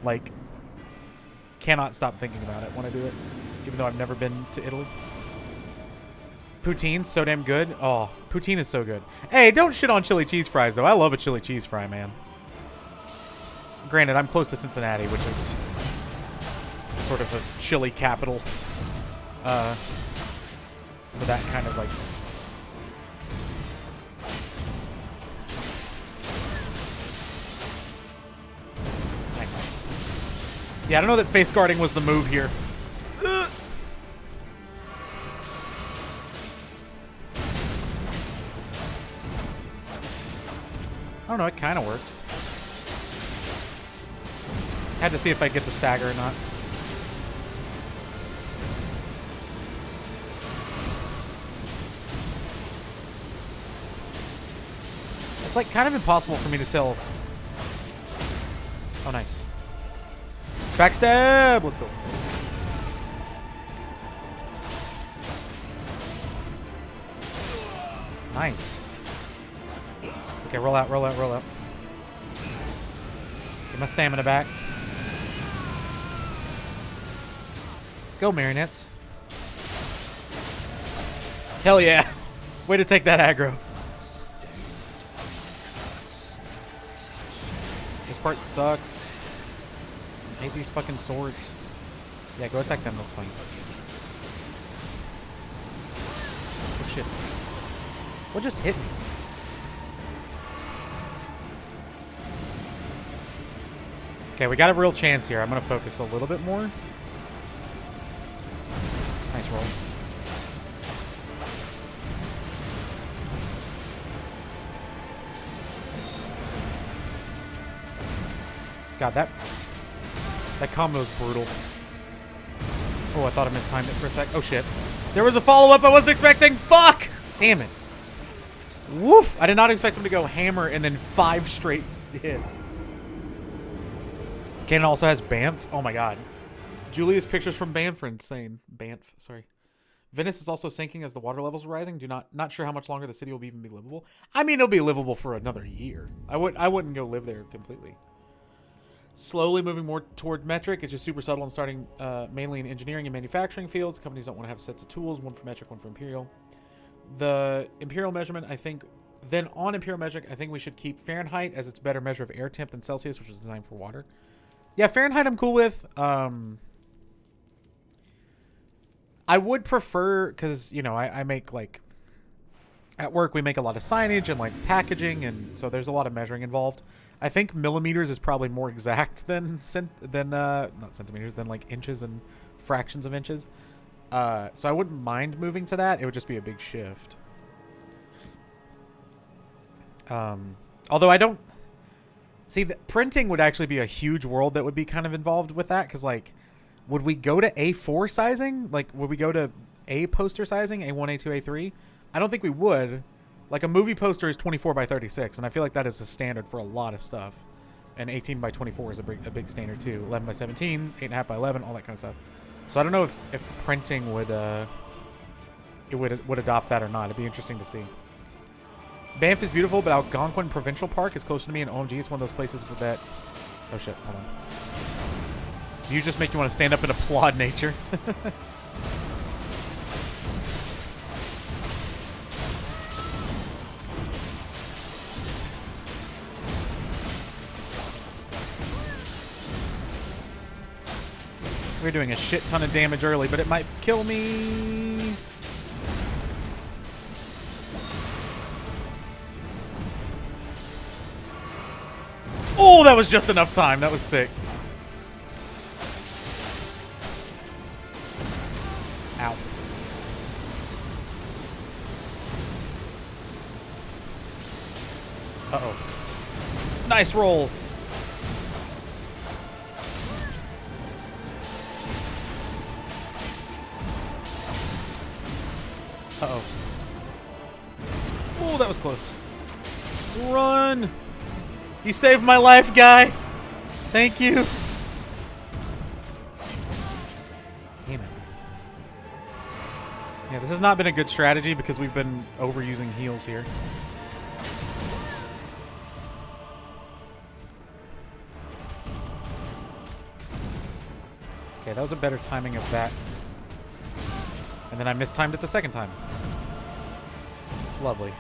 Like, cannot stop thinking about it. Want to do it, even though I've never been to Italy. Poutine's so damn good. Oh, poutine is so good. Hey, don't shit on chili cheese fries though. I love a chili cheese fry, man. Granted, I'm close to Cincinnati, which is sort of a chilly capital for that kind of like. Nice. Yeah, I don't know that face guarding was the move here. I don't know, it kind of worked. Had to see if I get the stagger or not. It's like kind of impossible for me to tell. Oh, nice. Backstab! Let's go. Nice. Okay, roll out, roll out, roll out. Get my stamina back. Go, marionettes. Hell yeah. Way to take that aggro. This part sucks. I hate these fucking swords. Yeah, go attack them, that's fine. Oh shit. What just hit me? Okay, we got a real chance here. I'm gonna focus a little bit more. Nice roll. God, that combo is brutal. Oh, I thought I mistimed it for a sec. Oh shit. There was a follow-up I wasn't expecting! Fuck! Damn it. Woof! I did not expect him to go hammer and then 5 straight hits. Cannon also has Banff. Oh my god. Julia's pictures from Banff are insane. Banff, sorry. Venice is also sinking as the water levels are rising. Not sure how much longer the city will even be livable. I mean, it'll be livable for another year. I wouldn't go live there completely. Slowly moving more toward metric. It's just super subtle and starting mainly in engineering and manufacturing fields. Companies don't want to have sets of tools, one for metric, one for imperial. The imperial measurement, I think, then on imperial metric, I think we should keep Fahrenheit as its better measure of air temp than Celsius, which is designed for water. Yeah, Fahrenheit I'm cool with. I would prefer, because, you know, I make, like, at work we make a lot of signage and, like, packaging, and so there's a lot of measuring involved. I think millimeters is probably more exact than not centimeters, than, like, inches and fractions of inches. So I wouldn't mind moving to that. It would just be a big shift. Although I don't... See, the printing would actually be a huge world that would be kind of involved with that, because, like, would we go to A4 sizing? Like, would we go to A poster sizing, A1, A2, A3? I don't think we would. Like, a movie poster is 24 by 36, and I feel like that is a standard for a lot of stuff. And 18 by 24 is a big standard, too. 11 by 17, 8.5 by 11, all that kind of stuff. So I don't know if printing would adopt that or not. It'd be interesting to see. Banff is beautiful, but Algonquin Provincial Park is closer to me, and OMG, it's one of those places with that... Oh shit, hold on. You just make you want to stand up and applaud nature. We're doing a shit ton of damage early, but it might kill me. Oh, that was just enough time. That was sick. Ow. Uh-oh. Nice roll. Uh-oh. Oh, that was close. Run! You saved my life, guy! Thank you! Damn it. Yeah, this has not been a good strategy because we've been overusing heals here. Okay, that was a better timing of that. And then I mistimed it the second time. Lovely.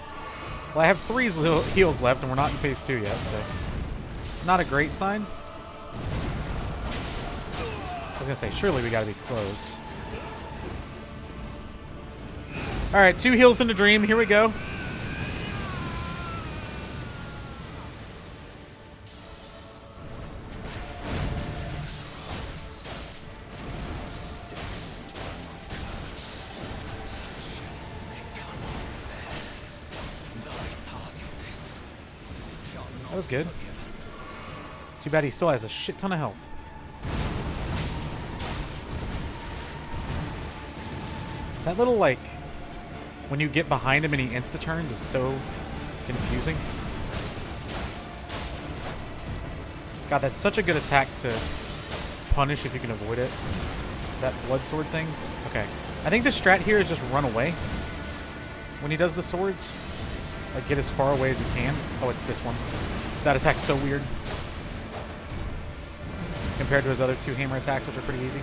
Well, I have 3 heals left, and we're not in phase 2 yet, so... Not a great sign. I was gonna say, surely we gotta be close. Alright, 2 heals in the dream. Here we go. That was good. Too bad he still has a shit ton of health. That little, like, when you get behind him and he insta-turns is so confusing. God, that's such a good attack to punish if you can avoid it. That blood sword thing. Okay. I think the strat here is just run away when he does the swords. Like, get as far away as you can. Oh, it's this one. That attack's so weird. Compared to his other 2 hammer attacks, which are pretty easy.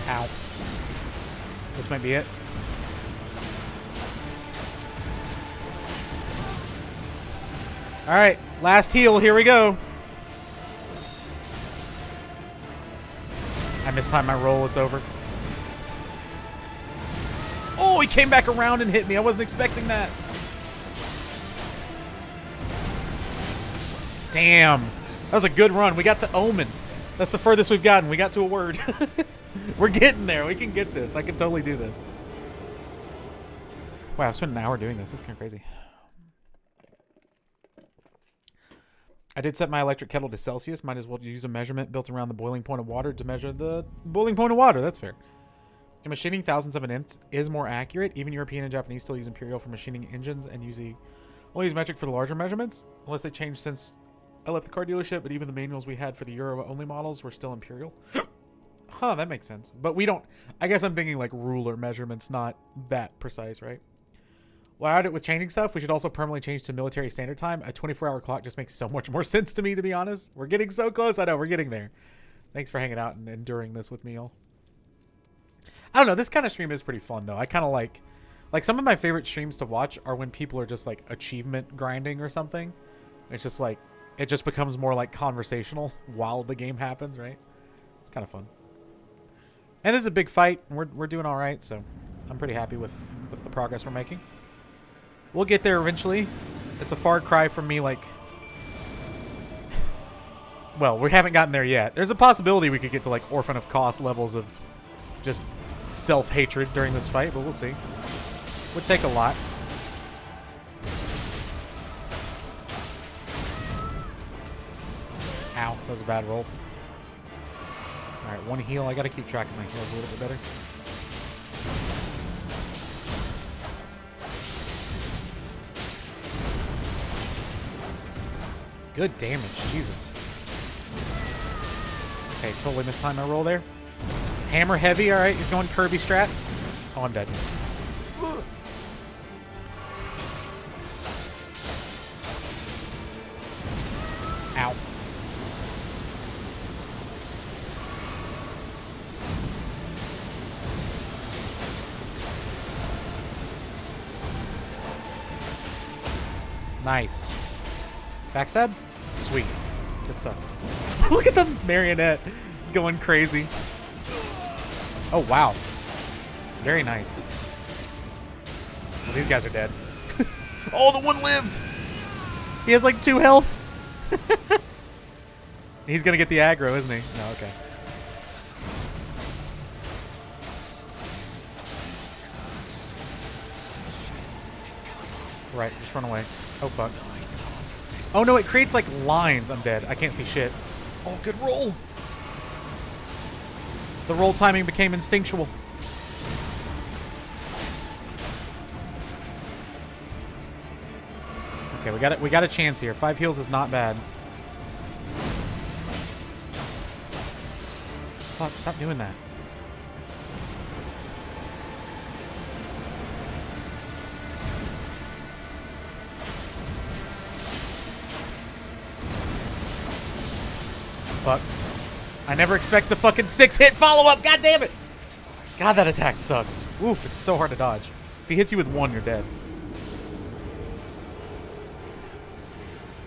Ow. This might be it. Alright, last heal, here we go. I mistimed my roll, it's over. Oh, he came back around and hit me. I wasn't expecting that. Damn. That was a good run. We got to Omen. That's the furthest we've gotten. We got to a word. We're getting there. We can get this. I can totally do this. Wow, I've spent an hour doing this. That's kind of crazy. I did set my electric kettle to Celsius. Might as well use a measurement built around the boiling point of water to measure the boiling point of water. That's fair. And machining thousandths of an inch is more accurate. Even European and Japanese still use imperial for machining engines and only use metric for the larger measurements. Unless they changed since I left the car dealership, but even the manuals we had for the Euro-only models were still imperial. Huh, that makes sense. But we don't... I guess I'm thinking like ruler measurements, not that precise, right? While I had it with changing stuff, we should also permanently change to military standard time. A 24-hour clock just makes so much more sense to me, to be honest. We're getting so close. I know, we're getting there. Thanks for hanging out and enduring this with me, all. I don't know, this kind of stream is pretty fun, though. I kind of like some of my favorite streams to watch are when people are just, like, achievement grinding or something. It's just, like, it just becomes more, like, conversational while the game happens, right? It's kind of fun. And this is a big fight, and we're doing all right, so I'm pretty happy with the progress we're making. We'll get there eventually. It's a far cry from me, like... Well, we haven't gotten there yet. There's a possibility we could get to, like, Orphan of Kos levels of just self-hatred during this fight, but we'll see. Would take a lot. Ow, that was a bad roll. Alright, 1 heal. I gotta keep track of my heals a little bit better. Good damage, Jesus. Okay, totally mistimed my roll there. Hammer heavy, alright, he's going Kirby strats. Oh, I'm dead. Ow. Nice. Backstab? Sweet. Good stuff. Look at the marionette going crazy. Oh, wow. Very nice. Well, these guys are dead. Oh, the one lived! He has like 2 health. He's gonna get the aggro, isn't he? No, okay. Right, just run away. Oh, fuck. Oh, no, it creates, like, lines. I'm dead. I can't see shit. Oh, good roll. The roll timing became instinctual. Okay, we got a chance here. 5 heals is not bad. Fuck, stop doing that. Fuck. I never expect the fucking 6-hit follow-up. God damn it. God, that attack sucks. Oof, it's so hard to dodge. If he hits you with 1, you're dead.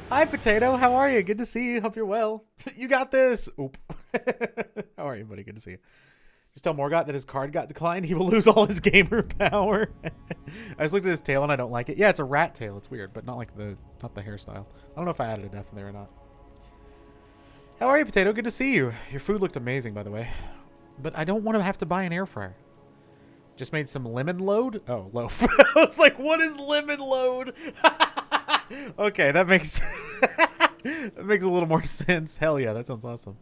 Hi, Potato. How are you? Good to see you. Hope you're well. You got this. Oop. How are you, buddy? Good to see you. Just tell Morgott that his card got declined. He will lose all his gamer power. I just looked at his tail and I don't like it. Yeah, it's a rat tail. It's weird, but not the hairstyle. I don't know if I added a death in there or not. How are you, Potato? Good to see you. Your food looked amazing, by the way. But I don't want to have to buy an air fryer. Just made some lemon load. Oh, loaf. I was like, what is lemon load? Okay, that makes that makes a little more sense. Hell yeah, that sounds awesome.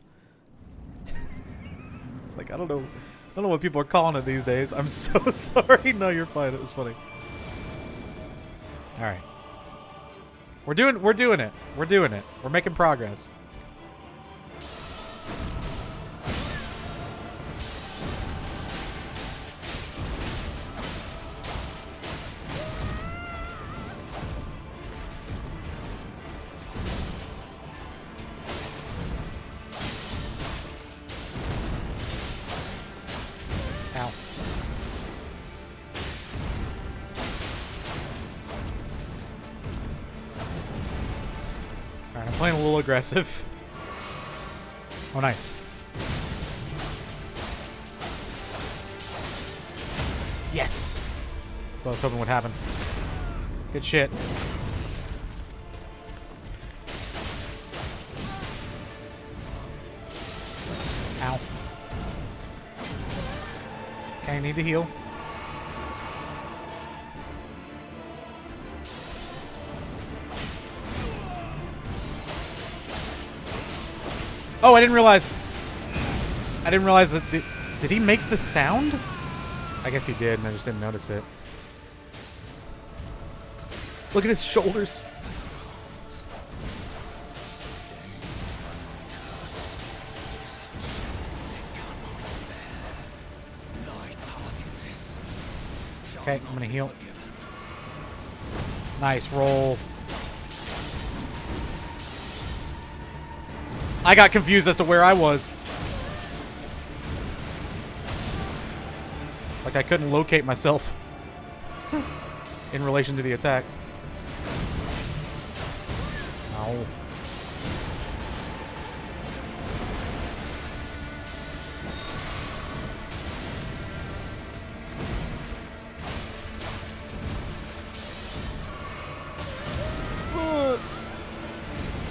It's like I don't know what people are calling it these days. I'm so sorry. No, you're fine. It was funny. All right, we're doing it. We're doing it. We're making progress. Ow. Alright, I'm playing a little aggressive. Oh, nice. Yes! That's what I was hoping would happen. Good shit. Ow. Okay, I need to heal. Oh, I didn't realize that did he make the sound? I guess he did, and I just didn't notice it. Look at his shoulders. Okay, I'm gonna heal. Nice roll. I got confused as to where I was. Like I couldn't locate myself in relation to the attack. Ow.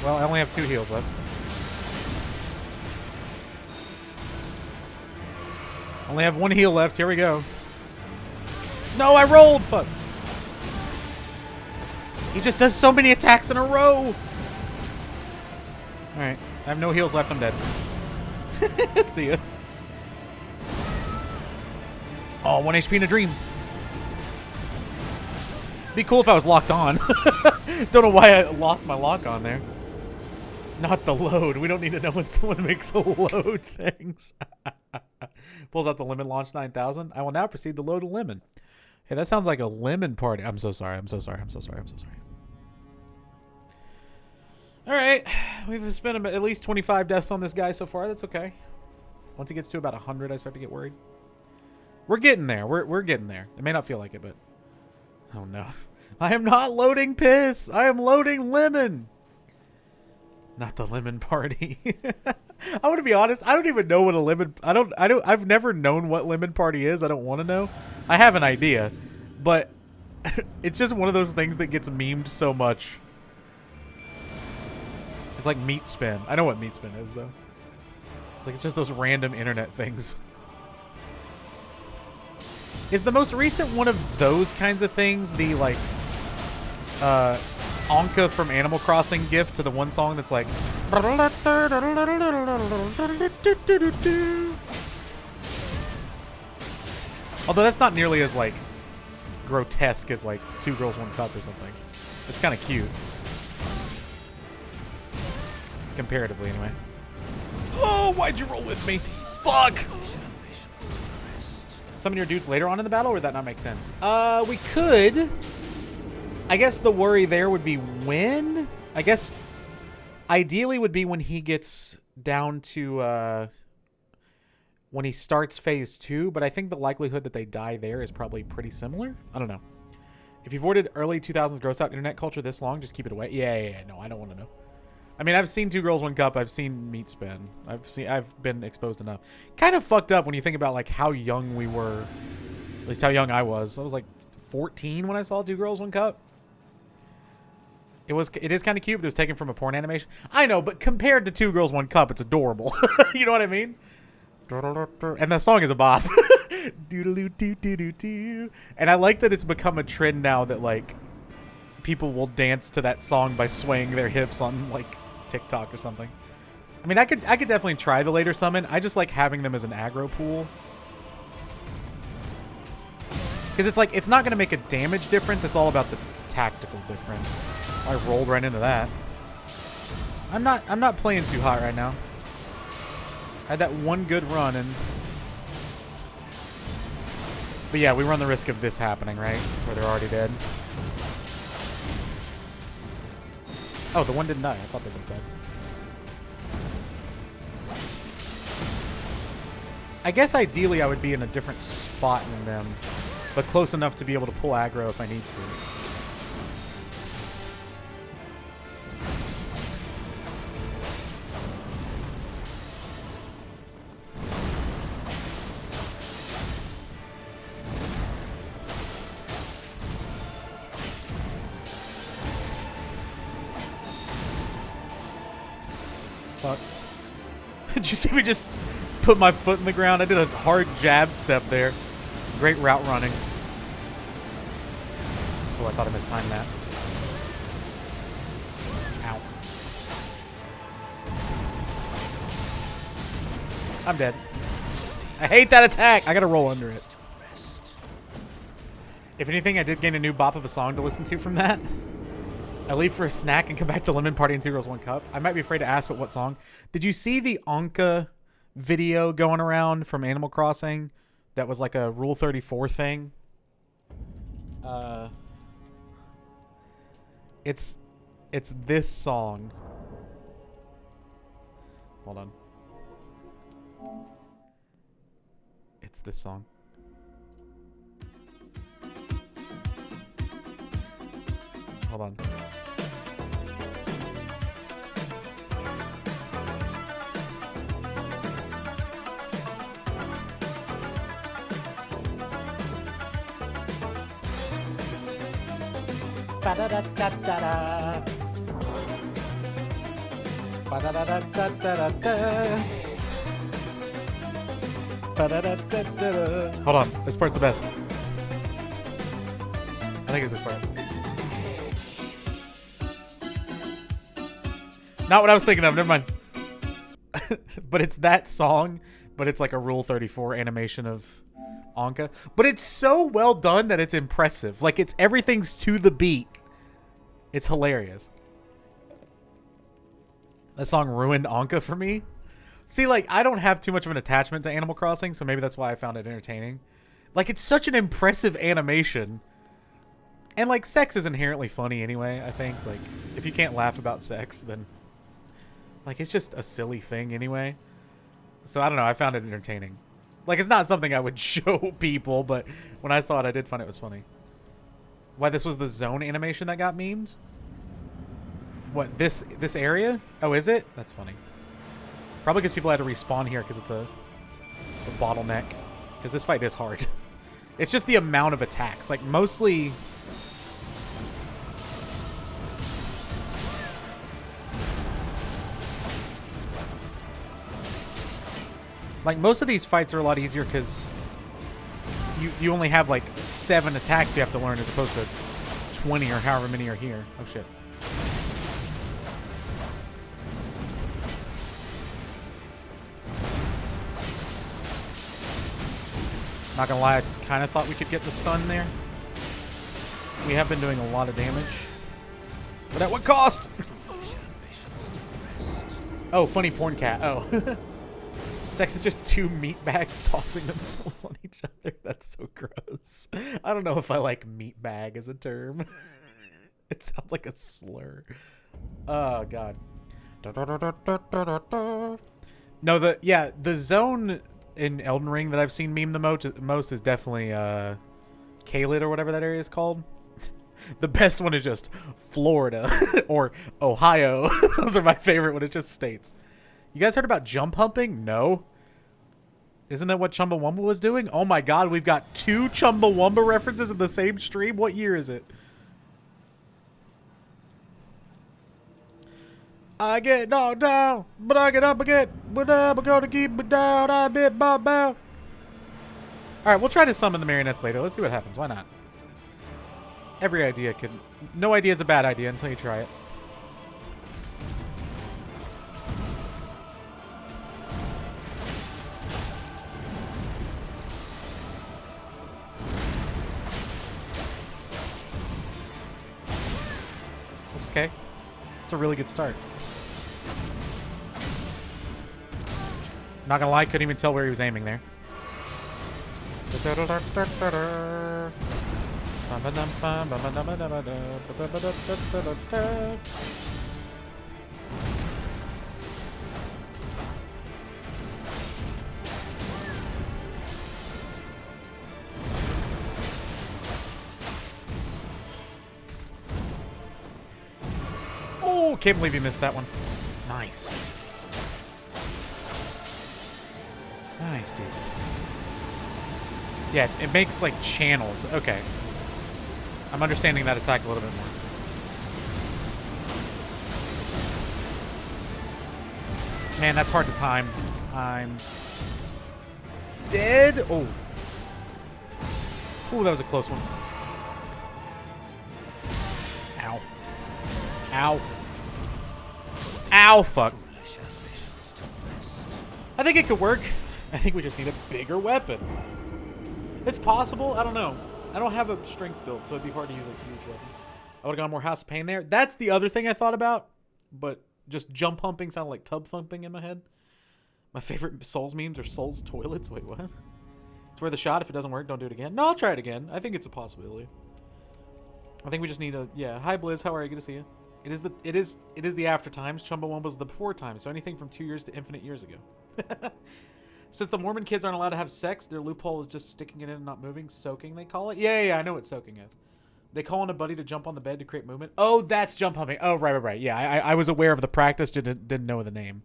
Well, I only have 2 heals left. Only have 1 heal left. Here we go. No, I rolled! Fuck. He just does so many attacks in a row! Alright. I have no heals left. I'm dead. See ya. Oh, 1 HP in a dream. Be cool if I was locked on. Don't know why I lost my lock on there. Not the load. We don't need to know when someone makes a load things. Pulls out the lemon launch 9000. I will now proceed to load a lemon. Hey, that sounds like a lemon party. I'm so sorry. I'm so sorry. I'm so sorry. I'm so sorry. All right. We've spent at least 25 deaths on this guy so far. That's okay. Once he gets to about 100, I start to get worried. We're getting there. We're getting there. It may not feel like it, but... Oh, no. I am not loading piss. I am loading lemon. Not the lemon party. I want to be honest. I don't even know what a lemon... I've never known what lemon party is. I don't want to know. I have an idea. But it's just one of those things that gets memed so much. It's like meat spin. I know what meat spin is, though. It's like it's just those random internet things. Is the most recent one of those kinds of things the, like... Anka from Animal Crossing gift to the one song that's like... Although that's not nearly as, like, grotesque as, like, 2 Girls, 1 Cup or something. It's kind of cute. Comparatively, anyway. Oh, why'd you roll with me? Fuck! Summon your dudes later on in the battle, or would that not make sense? We could... I guess the worry there would be when? I guess ideally would be when he gets down to when he starts phase 2, but I think the likelihood that they die there is probably pretty similar. I don't know. If you've avoided early 2000s gross out internet culture this long, just keep it away. Yeah. No, I don't want to know. I mean, I've seen Two Girls, One Cup. I've seen Meat Spin. I've been exposed enough. Kind of fucked up when you think about like how young we were. At least how young I was. I was like 14 when I saw Two Girls, One Cup. It is kind of cute, but it was taken from a porn animation. I know, but compared to Two Girls, One Cup, it's adorable. You know what I mean? And the song is a bop. And I like that it's become a trend now that like people will dance to that song by swaying their hips on like TikTok or something. I mean, I could definitely try the later summon. I just like having them as an aggro pool. Because it's like, it's not going to make a damage difference. It's all about the tactical difference. I rolled right into that. I'm not playing too hot right now. I had that one good run and... But yeah, we run the risk of this happening, right? Where they're already dead. Oh, the one didn't die. I thought they would have died. I guess ideally I would be in a different spot than them, but close enough to be able to pull aggro if I need to. Fuck. Did you see me just put my foot in the ground? I did a hard jab step there. Great route running. Oh, I thought I mistimed that. Ow. I'm dead. I hate that attack. I gotta roll under it. If anything, I did gain a new bop of a song to listen to from that. I leave for a snack and come back to Lemon Party and Two Girls, One Cup. I might be afraid to ask, but what song? Did you see the Anka video going around from Animal Crossing that was like a Rule 34 thing? It's this song. Hold on. It's this song. Hold on. Ba-da-da-da-da-da. Ba-da-da-da-da-da-da. Ba-da-da-da-da-da. Hold on, this part's the best. I think it's this part. Not what I was thinking of, never mind. But it's that song, but it's like a Rule 34 animation of Anka. But it's so well done that it's impressive. Like, it's everything's to the beat. It's hilarious. That song ruined Anka for me. See, like, I don't have too much of an attachment to Animal Crossing, so maybe that's why I found it entertaining. Like, it's such an impressive animation. And, like, sex is inherently funny anyway, I think. Like, if you can't laugh about sex, then... Like, it's just a silly thing anyway. So, I don't know. I found it entertaining. Like, it's not something I would show people, but when I saw it, I did find it was funny. Why, this was the zone animation that got memed? What, this area? Oh, is it? That's funny. Probably because people had to respawn here because it's a bottleneck. Because this fight is hard. It's just the amount of attacks. Like, mostly... Like, most of these fights are a lot easier because you only have, like, 7 attacks you have to learn as opposed to 20 or however many are here. Oh, shit. Not gonna lie, I kind of thought we could get the stun there. We have been doing a lot of damage. But at what cost? Oh, funny porn cat. Oh. Sex is just 2 meat bags tossing themselves on each other. That's so gross. I don't know if I like meat bag as a term. It sounds like a slur. Oh, God. No, the zone in Elden Ring that I've seen meme the most is definitely Kaled or whatever that area is called. The best one is just Florida or Ohio. Those are my favorite when it's just states. You guys heard about jump humping? No. Isn't that what Chumbawamba was doing? Oh my god, we've got 2 Chumbawamba references in the same stream? What year is it? I get knocked down, but I get up again. But I'm gonna keep it down. I bit my bow. Alright, we'll try to summon the marionettes later. Let's see what happens. Why not? Every idea can... No idea is a bad idea until you try it. That's okay. It's a really good start. Not gonna lie, couldn't even tell where he was aiming there. Oh, can't believe you missed that one. Nice. Nice, dude. Yeah, it makes, like, channels. Okay. I'm understanding that attack a little bit more. Man, that's hard to time. I'm dead. Oh. Ooh, that was a close one. Ow. Ow. Ow, fuck. I think it could work. I think we just need a bigger weapon. It's possible. I don't know. I don't have a strength build, so it'd be hard to use a huge weapon. I would have gone more House of Pain there. That's the other thing I thought about, but just jump humping sounded like tub thumping in my head. My favorite Souls memes are Souls toilets. Wait, what? It's worth a shot. If it doesn't work, don't do it again. No, I'll try it again. I think it's a possibility. I think we just need a... Yeah. Hi, Blizz. How are you? Good to see you. It is the after times. Chumbawamba's the before times. So anything from 2 years to infinite years ago. Since the Mormon kids aren't allowed to have sex, their loophole is just sticking it in and not moving. Soaking, they call it. Yeah, I know what soaking is. They call on a buddy to jump on the bed to create movement. Oh, that's jump humping. Oh, right. Yeah, I was aware of the practice, didn't know the name.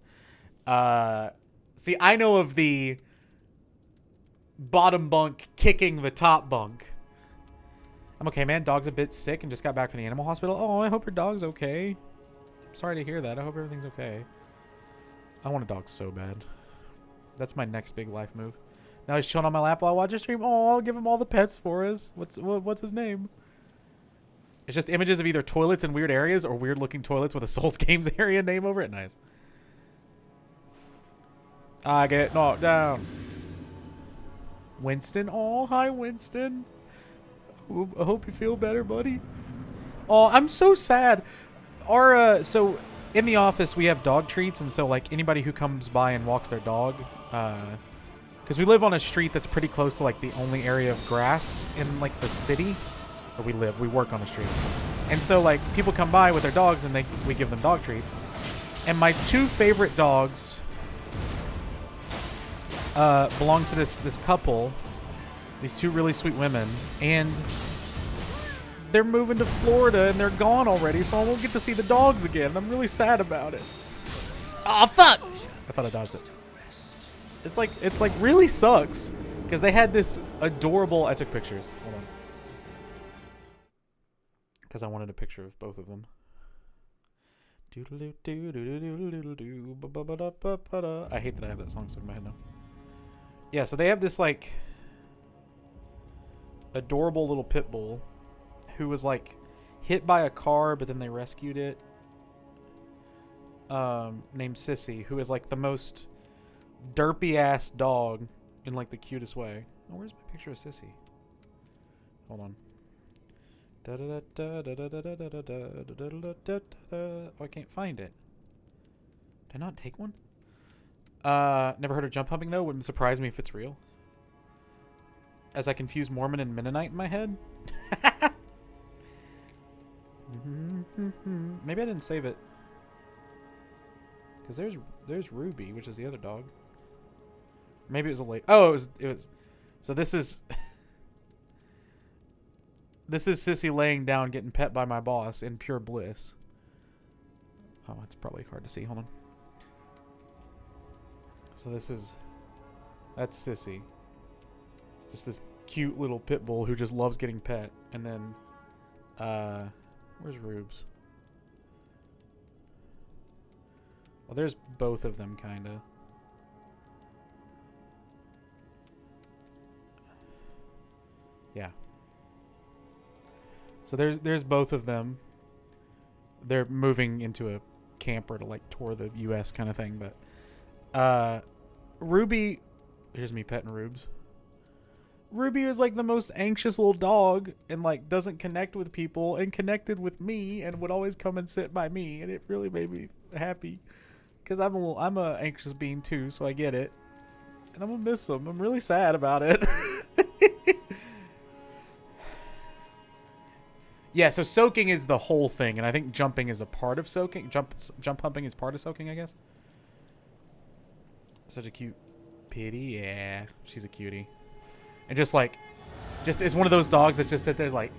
See, I know of the bottom bunk kicking the top bunk. I'm okay, man. Dog's a bit sick and just got back from the animal hospital. Oh, I hope your dog's okay. Sorry to hear that. I hope everything's okay. I want a dog so bad. That's my next big life move. Now he's chilling on my lap while I watch a stream. Oh, I'll give him all the pets for us. What's his name? It's just images of either toilets in weird areas or weird looking toilets with a Souls Games area name over it. Nice. I get knocked down. Winston. Oh, hi, Winston. I hope you feel better, buddy. Oh, I'm so sad. So in the office we have dog treats, and so like anybody who comes by and walks their dog, because we live on a street that's pretty close to like the only area of grass in like the city where we work on the street, and so like people come by with their dogs and we give them dog treats, and my 2 favorite dogs belong to this couple, these 2 really sweet women, and they're moving to Florida and they're gone already, so I won't get to see the dogs again. I'm really sad about it. Oh fuck! I thought I dodged it. It's like really sucks because they had this adorable. I took pictures. Hold on. Because I wanted a picture of both of them. I hate that I have that song stuck in my head now. Yeah, so they have this like adorable little pit bull who was like hit by a car, but then they rescued it. Named Sissy, who is like the most derpy ass dog in like the cutest way. Oh, where's my picture of Sissy? Hold on. Oh, I can't find it. Did I not take one? Never heard of jump humping though. Wouldn't surprise me if it's real. As I confuse Mormon and Mennonite in my head. Maybe I didn't save it. Because there's Ruby, which is the other dog. Maybe it was a late. Oh, it was. So this is. This is Sissy laying down, getting pet by my boss in pure bliss. Oh, it's probably hard to see. Hold on. So that's Sissy. Just this cute little pit bull who just loves getting pet. And then, where's Rubes? Well, there's both of them, kind of. Yeah. So there's both of them. They're moving into a camper to like tour the U.S. kind of thing, but Ruby, here's me petting Rubes. Ruby is like the most anxious little dog and like doesn't connect with people and connected with me and would always come and sit by me, and it really made me happy because I'm a anxious being too, so I get it, and I'm gonna miss him. I'm really sad about it. Yeah, so soaking is the whole thing, and I think jumping is a part of soaking. Jump humping is part of soaking, I guess. Such a cute pitty. Yeah, she's a cutie. And just is one of those dogs that just sit there like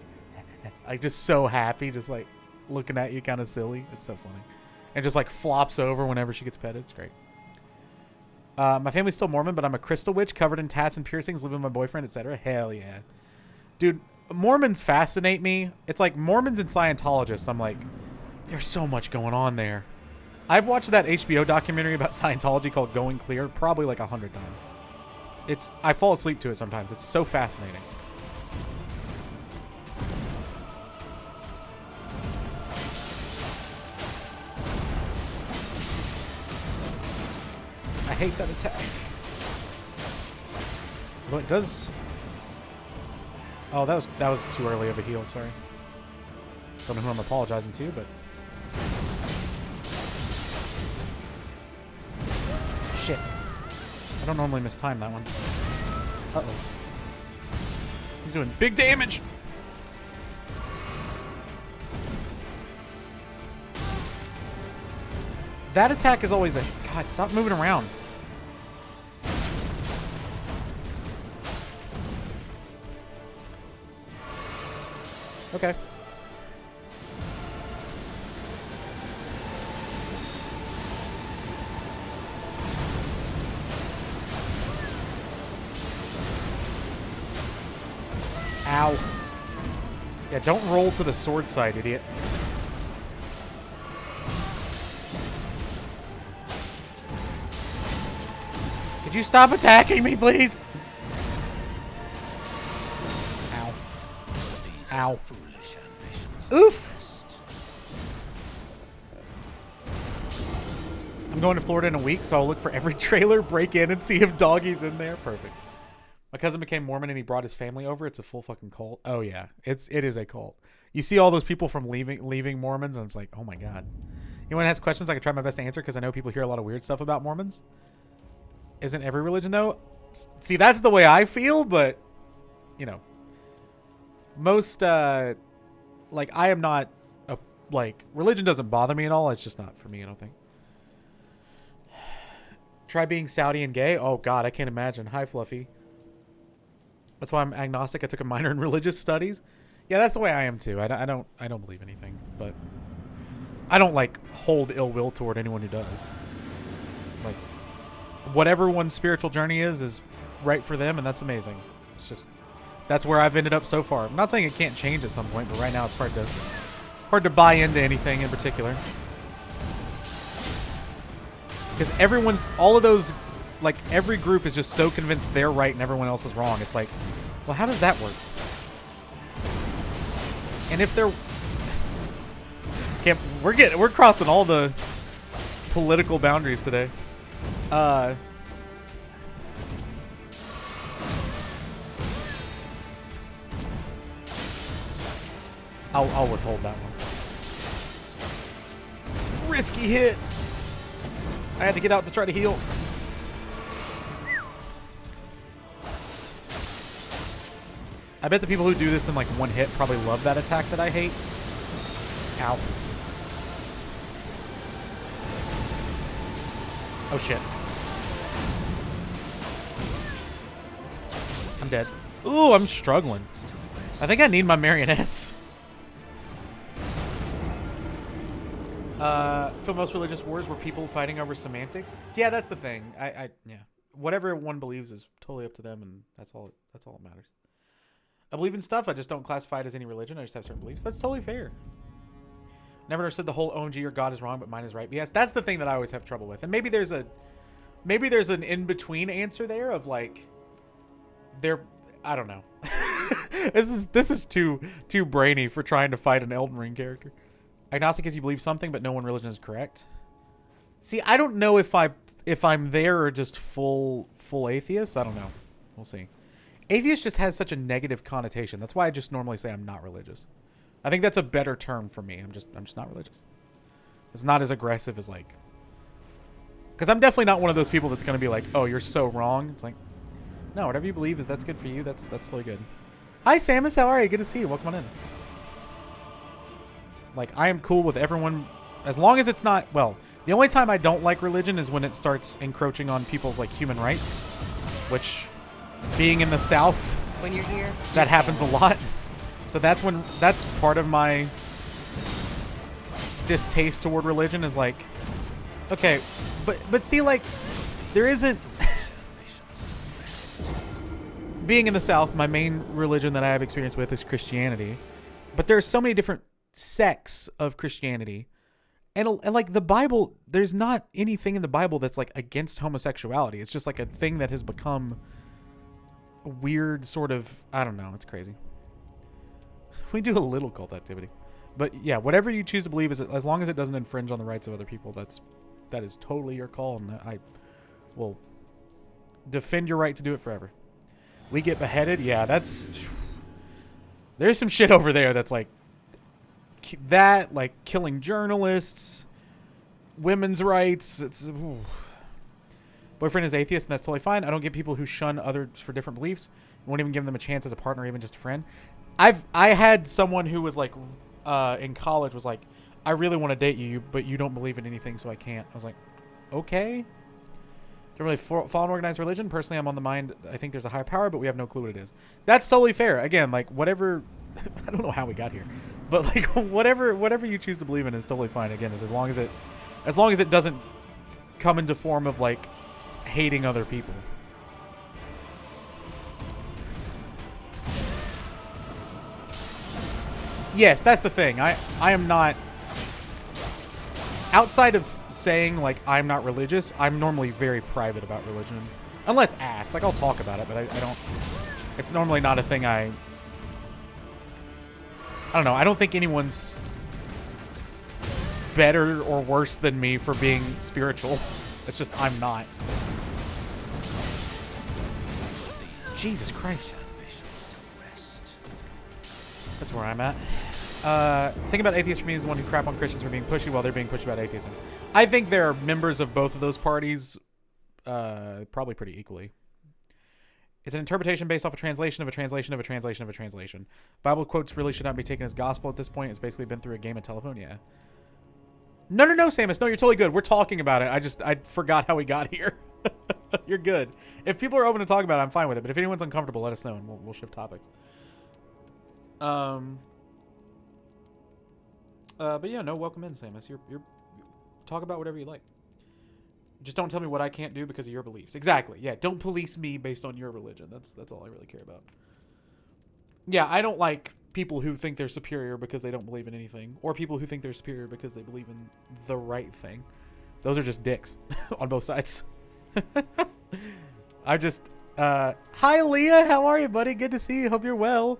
just so happy, just like looking at you kind of silly. It's so funny. And just like flops over whenever she gets petted. It's great. My family's still Mormon, but I'm a crystal witch covered in tats and piercings, living with my boyfriend, etc. Hell yeah. Dude, Mormons fascinate me. It's like Mormons and Scientologists. I'm like, there's so much going on there. I've watched that HBO documentary about Scientology called Going Clear probably like 100 times. I fall asleep to it sometimes. It's so fascinating. I hate that attack. Well, it does. Oh, that was too early of a heal. Sorry. Don't know who I'm apologizing to, but shit. I don't normally mistime that one. Uh-oh. He's doing big damage. That attack is always a... God, stop moving around. Okay. Ow. Yeah, don't roll to the sword side, idiot. Could you stop attacking me, please? Ow. Ow. Oof! I'm going to Florida in a week, so I'll look for every trailer, break in, and see if Doggy's in there. Perfect. My cousin became Mormon and he brought his family over. It's a full fucking cult. Oh yeah, it is a cult. You see all those people from leaving Mormons, and it's like, oh my god. Anyone has questions, I can try my best to answer because I know people hear a lot of weird stuff about Mormons. Isn't every religion though? See, that's the way I feel, but you know, most like I am not like religion doesn't bother me at all. It's just not for me, I don't think. Try being Saudi and gay. Oh god, I can't imagine. Hi, Fluffy. That's why I'm agnostic. I took a minor in religious studies. Yeah, that's the way I am too. I don't believe anything, but I don't like hold ill will toward anyone who does. Like whatever one's spiritual journey is right for them, and that's amazing. It's just that's where I've ended up so far. I'm not saying it can't change at some point, but right now it's hard to buy into anything in particular. Because all of those, like every group is just so convinced they're right and everyone else is wrong. It's like, well, how does that work? And if they're, we're crossing all the political boundaries today. I'll withhold that one. Risky hit. I had to get out to try to heal. I bet the people who do this in like one hit probably love that attack that I hate. Ow. Oh shit. I'm dead. Ooh, I'm struggling. I think I need my marionettes. For most religious wars were people fighting over semantics. Yeah, that's the thing. Yeah. Whatever one believes is totally up to them, and that's all that matters. I believe in stuff. I just don't classify it as any religion. I just have certain beliefs. That's totally fair. Never understood the whole OMG or God is wrong, but mine is right. Yes, that's the thing that I always have trouble with. And maybe there's an in-between answer there of like, I don't know. This is too brainy for trying to fight an Elden Ring character. Agnostic is you believe something, but no one religion is correct. See, I don't know if I'm there or just full atheist. I don't know. We'll see. Atheist just has such a negative connotation. That's why I just normally say I'm not religious. I think that's a better term for me. I'm just not religious. It's not as aggressive as like, because I'm definitely not one of those people that's going to be like, oh, you're so wrong. It's like, no, whatever you believe is that's good for you. That's totally good. Hi, Samus. How are you? Good to see you. Welcome on in. Like, I am cool with everyone as long as it's not, well, the only time I don't like religion is when it starts encroaching on people's like human rights, which being in the South, When you're here, that happens a lot. So that's part of my distaste toward religion is like, okay, but see, like, there isn't being in the South, my main religion that I have experience with is Christianity, but there's so many different sects of Christianity, and like the Bible, there's not anything in the Bible that's like against homosexuality. It's just like a thing that has become a weird sort of, I don't know, it's crazy. We do a little cult activity, but yeah, whatever you choose to believe is, as long as it doesn't infringe on the rights of other people, that is totally your call, and I will defend your right to do it forever. We get beheaded, yeah, there's some shit over there that's like that, like killing journalists, women's rights. Boyfriend is atheist, and that's totally fine. I don't get people who shun others for different beliefs. Won't even give them a chance as a partner, even just a friend. I had someone who was like, in college was like, I really want to date you, but you don't believe in anything, so I can't. I was like, okay. Don't really follow an organized religion. Personally, I'm on the mind. I think there's a higher power, but we have no clue what it is. That's totally fair. Again, like whatever. I don't know how we got here, but like whatever you choose to believe in is totally fine. Again, as long as it doesn't come into form of like hating other people. Yes, that's the thing. I am not, outside of saying like I'm not religious, I'm normally very private about religion, unless asked. Like I'll talk about it, but I don't. It's normally not a thing I don't know. I don't think anyone's better or worse than me for being spiritual. It's just I'm not. Jesus Christ. That's where I'm at. Think about atheists for me is the one who crap on Christians for being pushy while they're being pushy about atheism. I think there are members of both of those parties probably pretty equally. It's an interpretation based off a translation of a translation of a translation of a translation. Bible quotes really should not be taken as gospel at this point. It's basically been through a game of telephone, yeah. No, Samus. No, you're totally good. We're talking about it. I forgot how we got here. You're good. If people are open to talk about it, I'm fine with it. But if anyone's uncomfortable, let us know and we'll shift topics. But yeah, no, welcome in, Samus. You're talk about whatever you like. Just don't tell me what I can't do because of your beliefs. Exactly. Yeah, don't police me based on your religion. That's all I really care about. Yeah, I don't like people who think they're superior because they don't believe in anything, or people who think they're superior because they believe in the right thing. Those are just dicks on both sides. I just hi Leah, how are you, buddy? Good to see you. Hope you're well.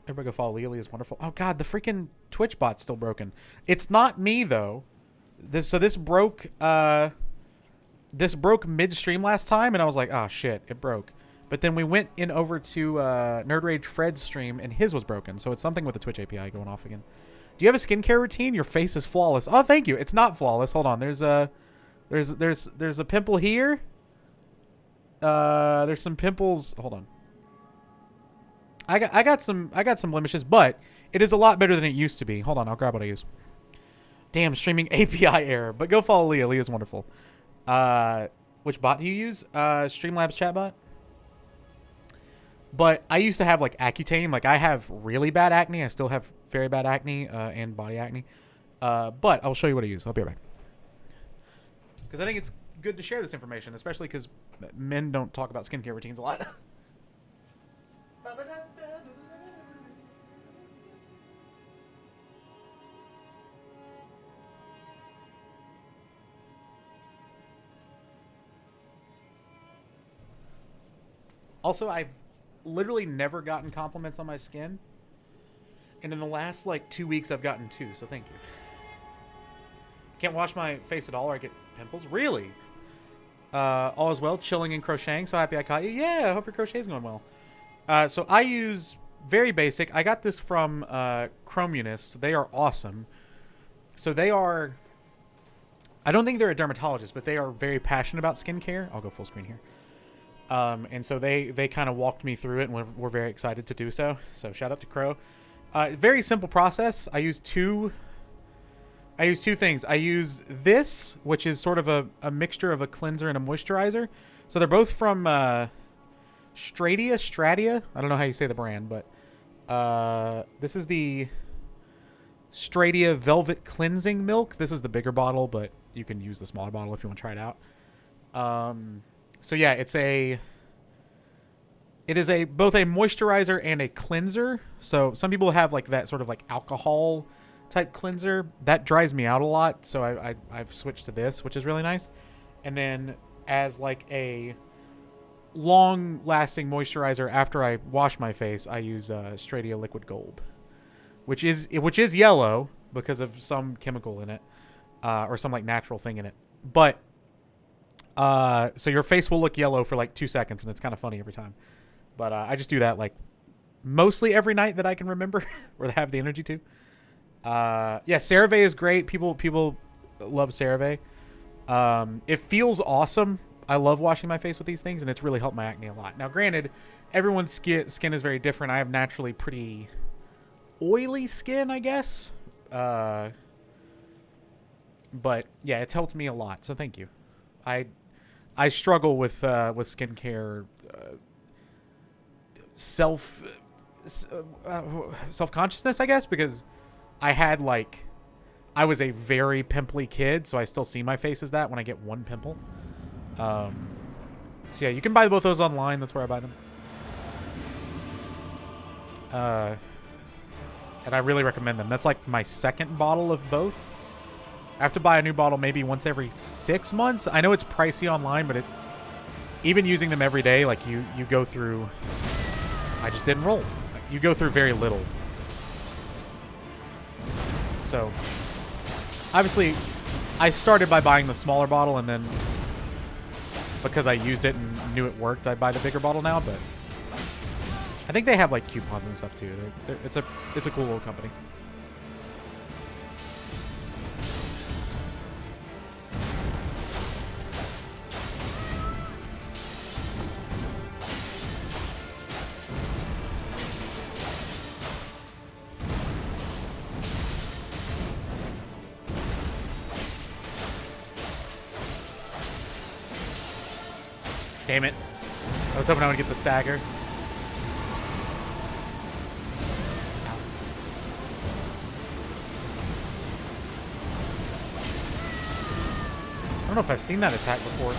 Everybody go follow Leah. Leah's wonderful. Oh god, the freaking Twitch bot's still broken. It's not me though. This broke midstream last time, and I was like, oh shit, it broke. But then we went in over to Nerd Rage Fred's stream, and his was broken. So it's something with the Twitch API going off again. Do you have a skincare routine? Your face is flawless. Oh, thank you. It's not flawless. Hold on. There's a pimple here. There's some pimples. Hold on. I got some blemishes, but it is a lot better than it used to be. Hold on, I'll grab what I use. Damn, streaming API error. But go follow Leah. Leah's wonderful. Which bot do you use? Streamlabs chatbot. But I used to have like Accutane. Like I have really bad acne. I still have very bad acne and body acne. But I'll show you what I use. I'll be right back. Because I think it's good to share this information, especially because men don't talk about skincare routines a lot. Also, I've literally never gotten compliments on my skin. And in the last, like, 2 weeks, I've gotten 2, so thank you. Can't wash my face at all or I get pimples? Really? All is well, chilling and crocheting, so happy I caught you. Yeah, I hope your crochet's going well. So I use very basic. I got this from Chromunist. They are awesome. So they are... I don't think they're a dermatologist, but they are very passionate about skincare. I'll go full screen here. And so they kind of walked me through it, and we're very excited to do so. So shout out to Crow. Very simple process. I use two things. I use this, which is sort of a mixture of a cleanser and a moisturizer. So they're both from Stratia. I don't know how you say the brand, but this is the Stratia Velvet Cleansing Milk. This is the bigger bottle, but you can use the smaller bottle if you want to try it out. So yeah, it is both a moisturizer and a cleanser. So some people have like that sort of like alcohol type cleanser that dries me out a lot. So I've switched to this, which is really nice. And then as like a long lasting moisturizer after I wash my face, I use Stratia Liquid Gold, which is yellow because of some chemical in it, or some like natural thing in it. But so your face will look yellow for like 2 seconds, and it's kind of funny every time. But I just do that like mostly every night that I can remember or have the energy to. Yeah, CeraVe is great. People love CeraVe. It feels awesome. I love washing my face with these things, and it's really helped my acne a lot. Now, granted, everyone's skin is very different. I have naturally pretty oily skin, I guess. But yeah, it's helped me a lot. So thank you. I struggle with skincare, self-consciousness, I guess, because I was a very pimply kid, so I still see my face as that when I get one pimple. So yeah, you can buy both those online. That's where I buy them. And I really recommend them. That's like my second bottle of both. I have to buy a new bottle maybe once every 6 months. I know it's pricey online, but even using them every day, like you go through... I just didn't roll. You go through very little. So, obviously, I started by buying the smaller bottle, and then because I used it and knew it worked, I buy the bigger bottle now, but I think they have like coupons and stuff too. It's a cool little company. Damn it. I was hoping I would get the stagger. I don't know if I've seen that attack before.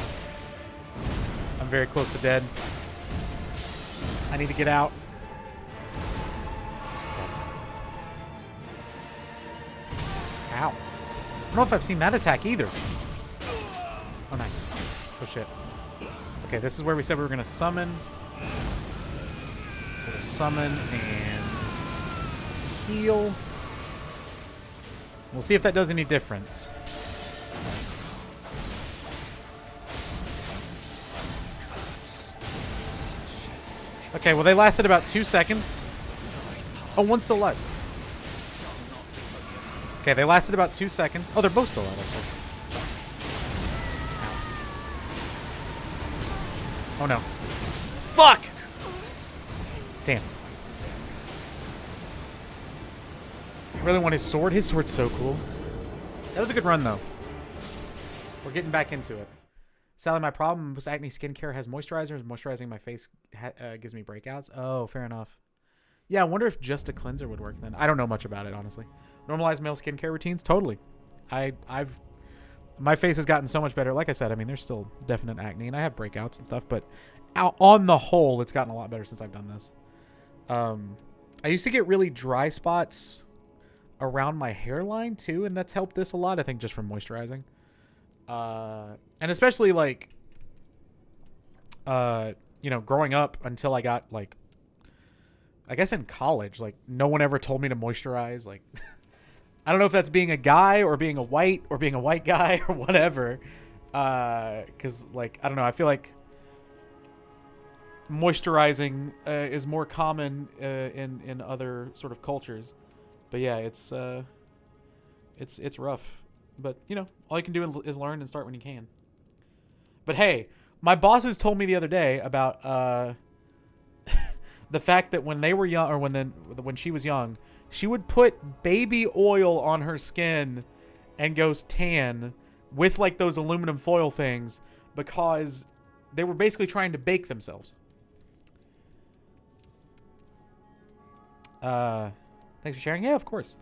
I'm very close to dead. I need to get out. Okay. Ow. I don't know if I've seen that attack either. Oh, nice. Oh, shit. Okay, this is where we said we were going to summon. So summon and heal. We'll see if that does any difference. Okay, well, they lasted about 2 seconds. Oh, one's still alive. Okay, they lasted about 2 seconds. Oh, they're both still alive, actually. Oh, no. Fuck! Damn. I really want his sword. His sword's so cool. That was a good run, though. We're getting back into it. Sally, my problem with acne skincare has moisturizers. Moisturizing my face gives me breakouts. Oh, fair enough. Yeah, I wonder if just a cleanser would work then. I don't know much about it, honestly. Normalized male skincare routines? Totally. My face has gotten so much better. Like I said, I mean, there's still definite acne, and I have breakouts and stuff, but on the whole, it's gotten a lot better since I've done this. I used to get really dry spots around my hairline, too, and that's helped this a lot, I think, just from moisturizing. And especially, like, growing up until I got, like, I guess in college, like, no one ever told me to moisturize. Like, I don't know if that's being a guy or being a white guy or whatever. Because, like, I don't know. I feel like moisturizing is more common in other sort of cultures. But yeah, it's rough. But, all you can do is learn and start when you can. But hey, my bosses told me the other day about the fact that when they were young, or when she was young, she would put baby oil on her skin and go tan with like those aluminum foil things because they were basically trying to bake themselves. Thanks for sharing. Yeah, of course.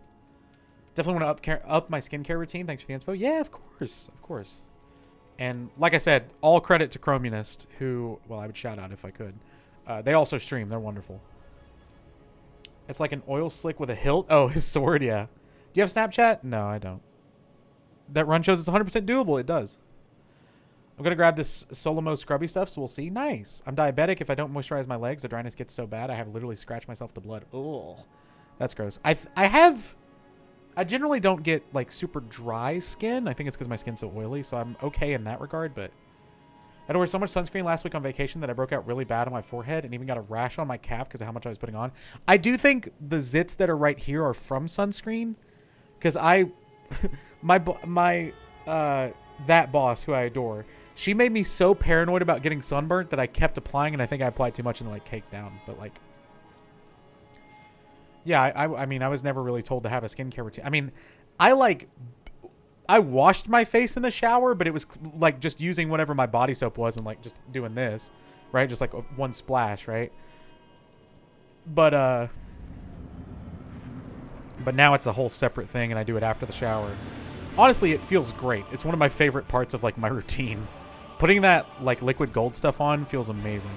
Definitely want to up my skincare routine. Thanks for the inspo. Yeah, of course. And like I said, all credit to Chromunist, who, well, I would shout out if I could. They also stream. They're wonderful. It's like an oil slick with a hilt. Oh, his sword, yeah. Do you have Snapchat? No, I don't. That run shows it's 100% doable. It does. I'm going to grab this Solomo scrubby stuff, so we'll see. Nice. I'm diabetic. If I don't moisturize my legs, the dryness gets so bad, I have literally scratched myself to blood. Ugh. That's gross. I generally don't get, like, super dry skin. I think it's because my skin's so oily, so I'm okay in that regard, but I had to wear so much sunscreen last week on vacation that I broke out really bad on my forehead and even got a rash on my calf because of how much I was putting on. I do think the zits that are right here are from sunscreen because that boss who I adore, she made me so paranoid about getting sunburnt that I kept applying, and I think I applied too much and like caked down. But like, yeah, I mean, I was never really told to have a skincare routine. I mean, I washed my face in the shower, but it was like just using whatever my body soap was and like just doing this, right? Just like one splash, right? But now it's a whole separate thing and I do it after the shower. Honestly, it feels great. It's one of my favorite parts of like my routine. Putting that like liquid gold stuff on feels amazing.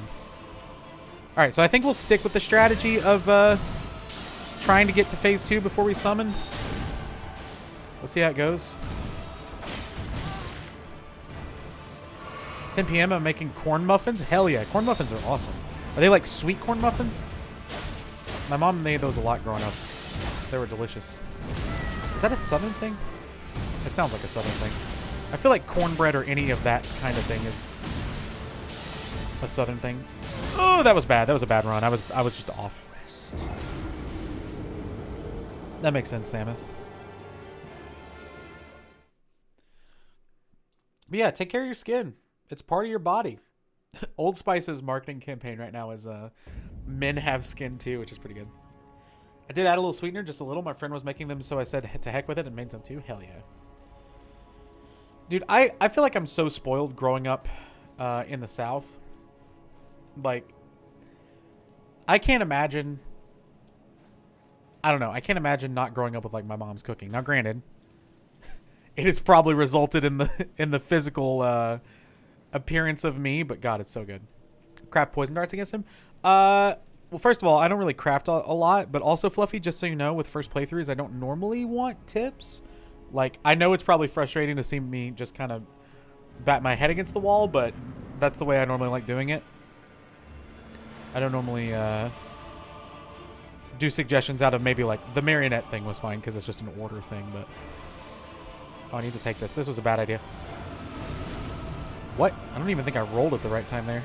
All right, so I think we'll stick with the strategy of trying to get to phase 2 before we summon. Let's see how it goes. 10 p.m. I'm making corn muffins. Hell yeah, corn muffins are awesome. Are they like sweet corn muffins? My mom made those a lot growing up. They were delicious. Is that a southern thing? It sounds like a southern thing. I feel like cornbread or any of that kind of thing is a southern thing. Oh, that was bad. That was a bad run. I was just off. That makes sense, Samus. But yeah, take care of your skin. It's part of your body. Old Spice's marketing campaign right now is men have skin too, which is pretty good. I did add a little sweetener, just a little. My friend was making them, so I said to heck with it and made some too. Hell yeah. Dude, I feel like I'm so spoiled growing up in the South. Like, I can't imagine... I don't know. I can't imagine not growing up with, like, my mom's cooking. Now, granted, it has probably resulted in the physical appearance of me, but God, it's so good. Craft poison darts against him? Well, first of all, I don't really craft a lot, but also, Fluffy, just so you know, with first playthroughs, I don't normally want tips. Like, I know it's probably frustrating to see me just kind of bat my head against the wall, but that's the way I normally like doing it. I don't normally do suggestions out of maybe, like, the marionette thing was fine because it's just an order thing, but... Oh, I need to take this. This was a bad idea. What? I don't even think I rolled at the right time there.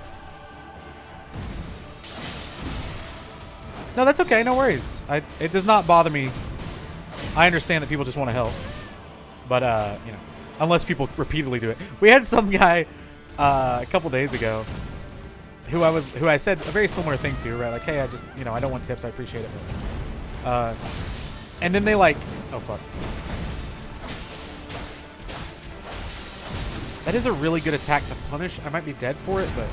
No, that's okay. No worries. It does not bother me. I understand that people just want to help. But, you know, unless people repeatedly do it. We had some guy a couple days ago who I said a very similar thing to, right? Like, hey, I just, you know, I don't want tips. I appreciate it. But, and then they like, oh, fuck. That is a really good attack to punish. I might be dead for it, but...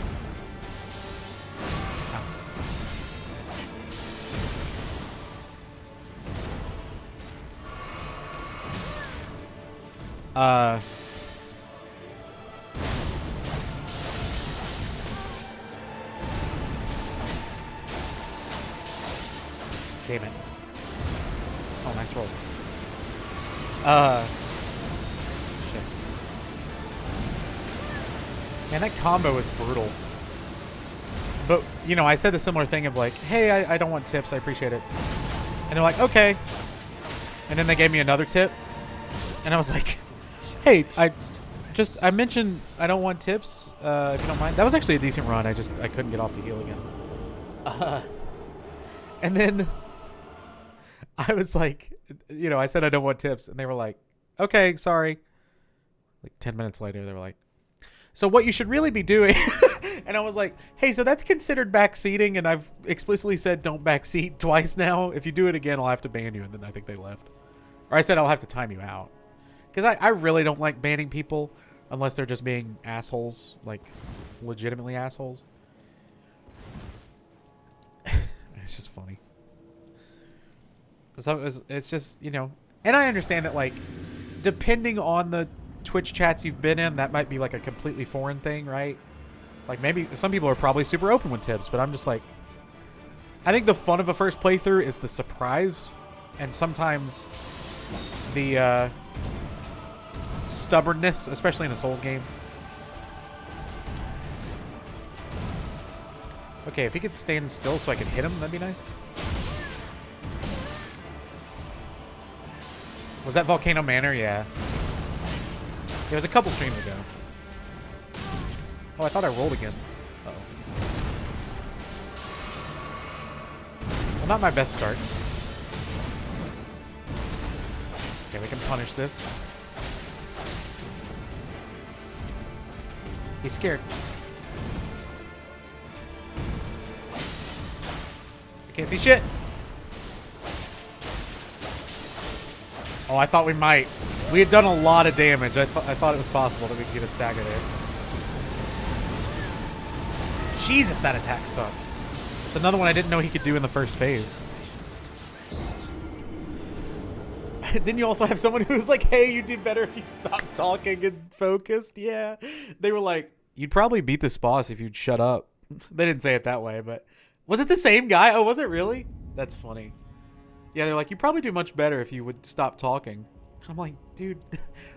Damn it. Oh, nice roll. Shit. Man, that combo is brutal. But, you know, I said the similar thing of like, hey, I don't want tips. I appreciate it. And they're like, okay. And then they gave me another tip. And I was like, hey, I mentioned I don't want tips, if you don't mind. That was actually a decent run. I couldn't get off to heal again. And then I was like, you know, I said I don't want tips. And they were like, okay, sorry. Like 10 minutes later, they were like, so what you should really be doing... And I was like, hey, so that's considered backseating, and I've explicitly said don't backseat twice now. If you do it again, I'll have to ban you. And then I think they left. Or I said I'll have to time you out. Because I really don't like banning people unless they're just being assholes, like legitimately assholes. It's just funny. So it's just, you know, and I understand that, like, depending on the Twitch chats you've been in, that might be like a completely foreign thing, right? Like, maybe some people are probably super open with tips, but I'm just like, I think the fun of a first playthrough is the surprise, and sometimes the stubbornness, especially in a Souls game. Okay, if he could stand still so I could hit him, that'd be nice. Was that Volcano Manor? Yeah. It was a couple streams ago. Oh, I thought I rolled again. Uh-oh. Well, not my best start. Okay, we can punish this. He's scared. I can't see shit. Oh, I thought we might. We had done a lot of damage. I thought it was possible that we could get a stagger there. Jesus, that attack sucks. It's another one I didn't know he could do in the first phase. Then you also have someone who's like, hey, you did better if you stopped talking and focused. Yeah. They were like, you'd probably beat this boss if you'd shut up. They didn't say it that way, but... Was it the same guy? Oh, was it really? That's funny. Yeah, they're like, you probably do much better if you would stop talking. I'm like, dude,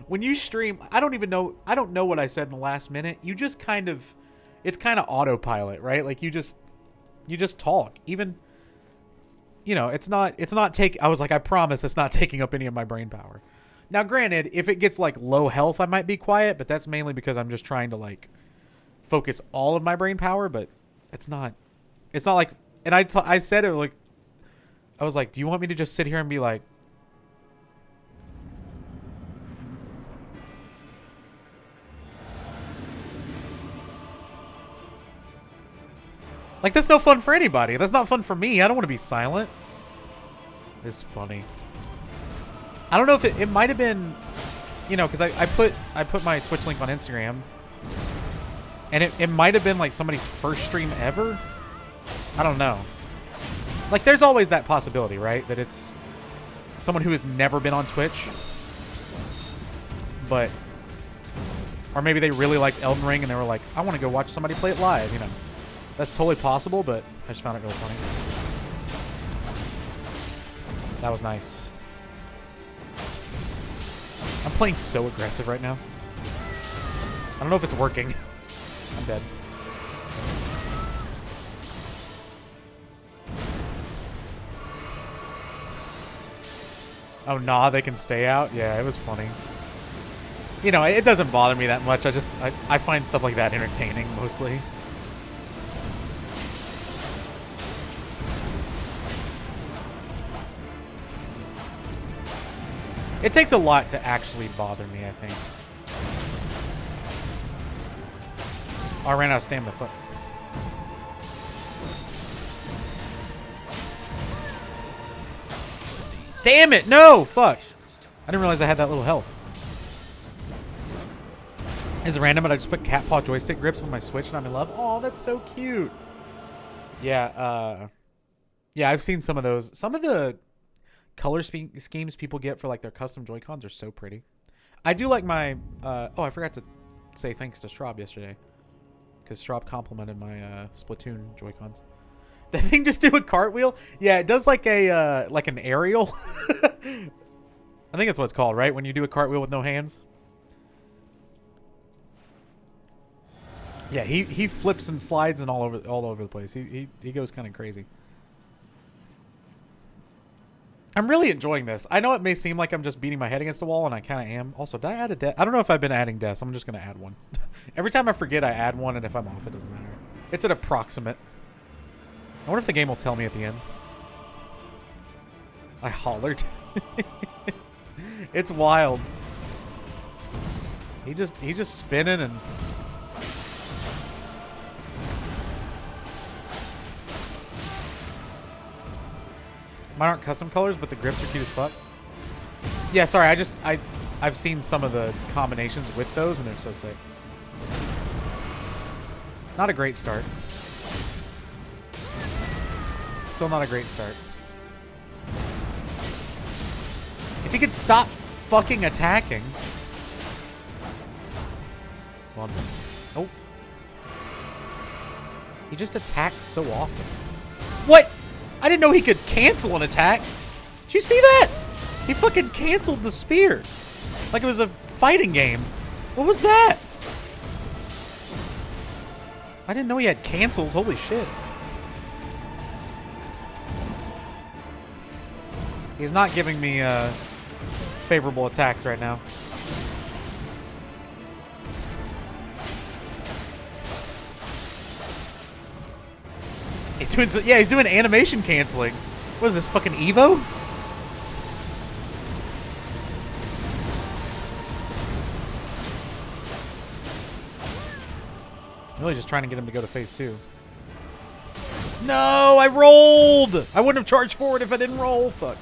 when you stream, I don't know what I said in the last minute. You just kind of... It's kind of autopilot, right? Like you just talk. Even, you know, it's not I was like, I promise it's not taking up any of my brain power. Now, granted, if it gets like low health, I might be quiet, but that's mainly because I'm just trying to like focus all of my brain power, but it's not like, and I said it like, I was like, do you want me to just sit here and be like, like, that's no fun for anybody. That's not fun for me. I don't want to be silent. It's funny. I don't know if it might have been, you know, because I put my Twitch link on Instagram. And it might have been like somebody's first stream ever. I don't know. Like, there's always that possibility, right? That it's someone who has never been on Twitch. But, or maybe they really liked Elden Ring and they were like, I want to go watch somebody play it live, you know. That's totally possible, but I just found it really funny. That was nice. I'm playing so aggressive right now. I don't know if it's working. I'm dead. Oh, nah, they can stay out? Yeah, it was funny. You know, it doesn't bother me that much. I find stuff like that entertaining, mostly. It takes a lot to actually bother me, I think. Oh, I ran out of stamina. Fuck. Damn it! No! Fuck! I didn't realize I had that little health. Is random, but I just put cat paw joystick grips on my Switch and I'm in love. Oh, that's so cute. Yeah, yeah, I've seen some of those. Some of the color schemes people get for like their custom Joy-Cons are so pretty. I do like my oh, I forgot to say thanks to Schraub yesterday, because Schraub complimented my Splatoon Joy-Cons. That thing just do a cartwheel? Yeah, it does like a like an aerial. I think that's what it's called, right? When you do a cartwheel with no hands. Yeah, he flips and slides and all over the place. He goes kind of crazy. I'm really enjoying this. I know it may seem like I'm just beating my head against the wall, and I kind of am. Also, did I add a death? I don't know if I've been adding deaths. I'm just going to add one. Every time I forget, I add one, and if I'm off, it doesn't matter. It's an approximate. I wonder if the game will tell me at the end. I hollered. It's wild. He just spinning and... Mine aren't custom colors, but the grips are cute as fuck. Yeah, sorry, I've seen some of the combinations with those, and they're so sick. Not a great start. Still not a great start. If he could stop fucking attacking. One. Oh. He just attacks so often. What? I didn't know he could cancel an attack. Did you see that? He fucking canceled the spear. Like it was a fighting game. What was that? I didn't know he had cancels. Holy shit. He's not giving me favorable attacks right now. He's doing, yeah, he's doing animation canceling. What is this, fucking Evo? I'm really just trying to get him to go to phase 2. No, I rolled! I wouldn't have charged forward if I didn't roll. Fuck.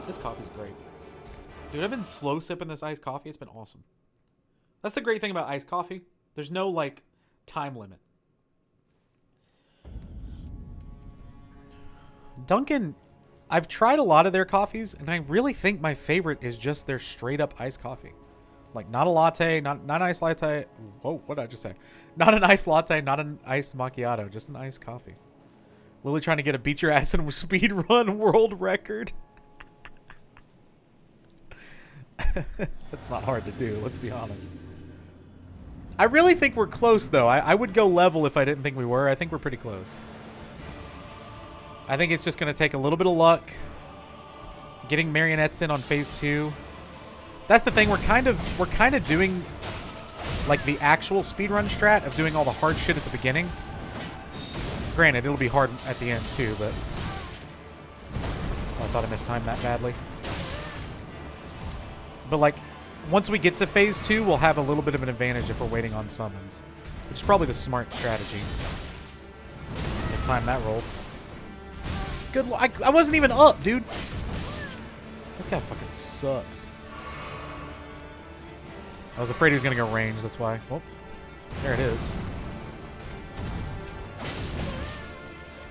This coffee's great. Dude, I've been slow sipping this iced coffee. It's been awesome. That's the great thing about iced coffee. There's no, like, time limit. Dunkin', I've tried a lot of their coffees, and I really think my favorite is just their straight-up iced coffee. Like, not a latte, not an iced latte. Whoa, what did I just say? Not an iced latte, not an iced macchiato, just an iced coffee. Lily trying to get a beat your ass in speed run world record. That's not hard to do, let's be honest. I really think we're close, though. I would go level if I didn't think we were. I think we're pretty close. I think it's just going to take a little bit of luck. Getting marionettes in on phase 2. That's the thing. We're kind of doing like the actual speedrun strat of doing all the hard shit at the beginning. Granted, it'll be hard at the end too, but oh, I thought I mistimed that badly. But like, once we get to phase 2, we'll have a little bit of an advantage if we're waiting on summons, which is probably the smart strategy. Mistime that roll. Good. I wasn't even up, dude. This guy fucking sucks. I was afraid he was gonna go range. That's why. Well, there it is.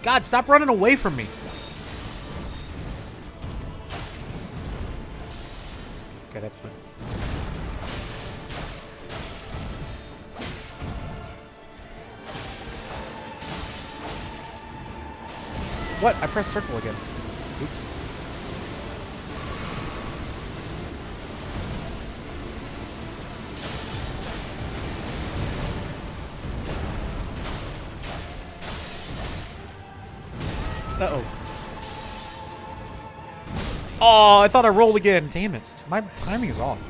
God, stop running away from me. Okay, that's fine. What? I pressed circle again. Oops. Uh-oh. Oh, I thought I rolled again. Damn it. My timing is off.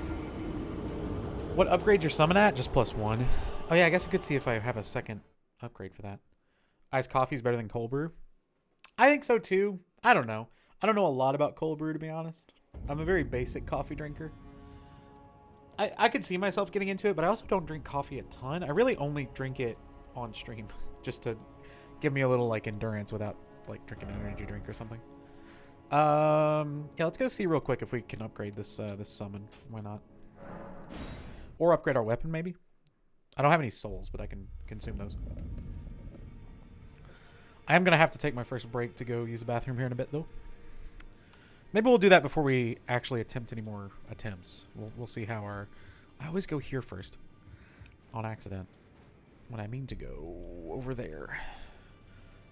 What upgrades your summon at? Just +1. Oh, yeah, I guess I could see if I have a second upgrade for that. Iced coffee is better than cold brew. I think so, too. I don't know. I don't know a lot about cold brew, to be honest. I'm a very basic coffee drinker. I could see myself getting into it, but I also don't drink coffee a ton. I really only drink it on stream just to give me a little, like, endurance without, like, drinking an energy drink or something. Yeah, let's go see real quick if we can upgrade this this summon. Why not? Or upgrade our weapon, maybe. I don't have any souls, but I can consume those. I am gonna have to take my first break to go use the bathroom here in a bit, though. Maybe we'll do that before we actually attempt any more attempts. We'll see how our... I always go here first. On accident. When I mean to go over there.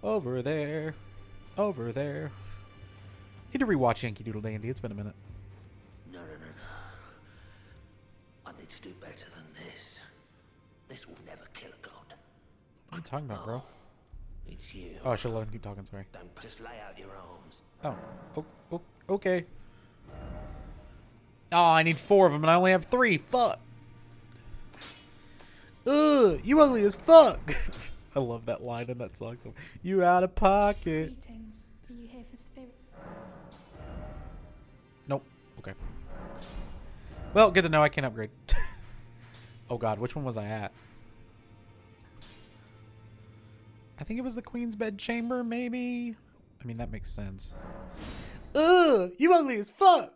Over there. Over there. Need to rewatch Yankee Doodle Dandy. It's been a minute. No, no, no, no. I need to do better than this. This will never kill a god. What are you talking about, bro? It's you. Oh, I should let him keep talking, sorry. Don't just lay out your arms. Oh, okay. Oh, I need 4 of them and I only have 3. Fuck. Ugh, you ugly as fuck. I love that line in that song. So, you out of pocket. Greetings. Are you here for spirit? Nope. Okay. Well, good to know I can't upgrade. Oh god, which one was I at? I think it was the Queen's Bedchamber, maybe? I mean, that makes sense. Ugh, you ugly as fuck!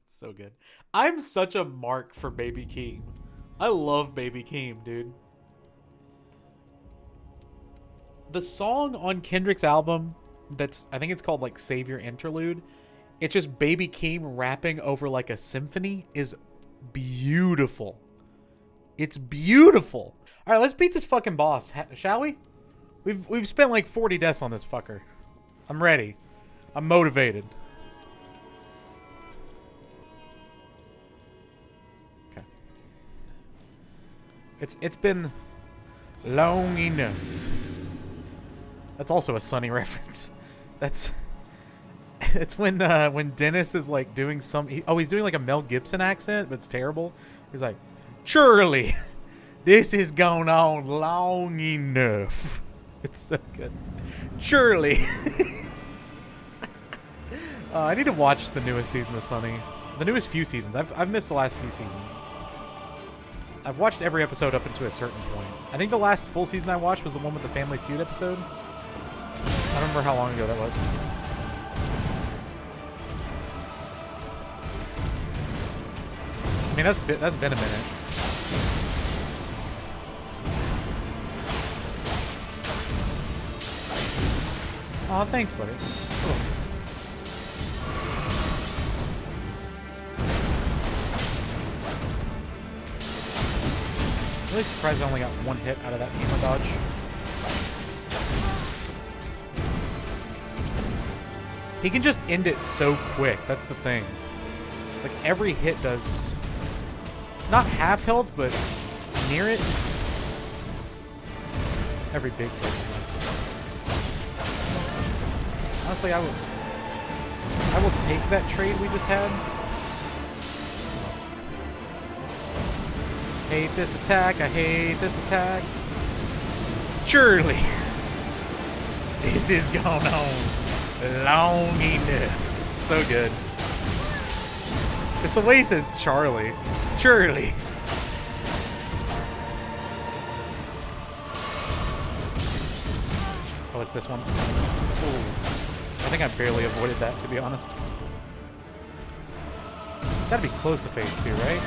So good. I'm such a mark for Baby Keem. I love Baby Keem, dude. The song on Kendrick's album, that's, I think it's called like Savior Interlude, it's just Baby Keem rapping over like a symphony, is beautiful. It's beautiful. All right, let's beat this fucking boss, shall we? We've spent like 40 deaths on this fucker. I'm ready. I'm motivated. Okay. It's been long enough. That's also a Sunny reference. It's when Dennis is like doing he's doing like a Mel Gibson accent, but it's terrible. He's like, surely this has gone on long enough. It's so good. Surely. I need to watch the newest season of Sunny. The newest few seasons. I've missed the last few seasons. I've watched every episode up until a certain point. I think the last full season I watched was the one with the Family Feud episode. I don't remember how long ago that was. I mean, that's been a minute. Aw, thanks, buddy. Cool. I'm really surprised I only got 1 hit out of that gamer dodge. He can just end it so quick. That's the thing. It's like every hit does not half health, but near it. Every big hit. Honestly, I will take that trade we just had. Hate this attack. I hate this attack. Surely. This is going on long enough. So good. It's the way he says Charlie. Surely. Oh, it's this one. Ooh. I think I barely avoided that, to be honest. It's gotta be close to phase 2, right?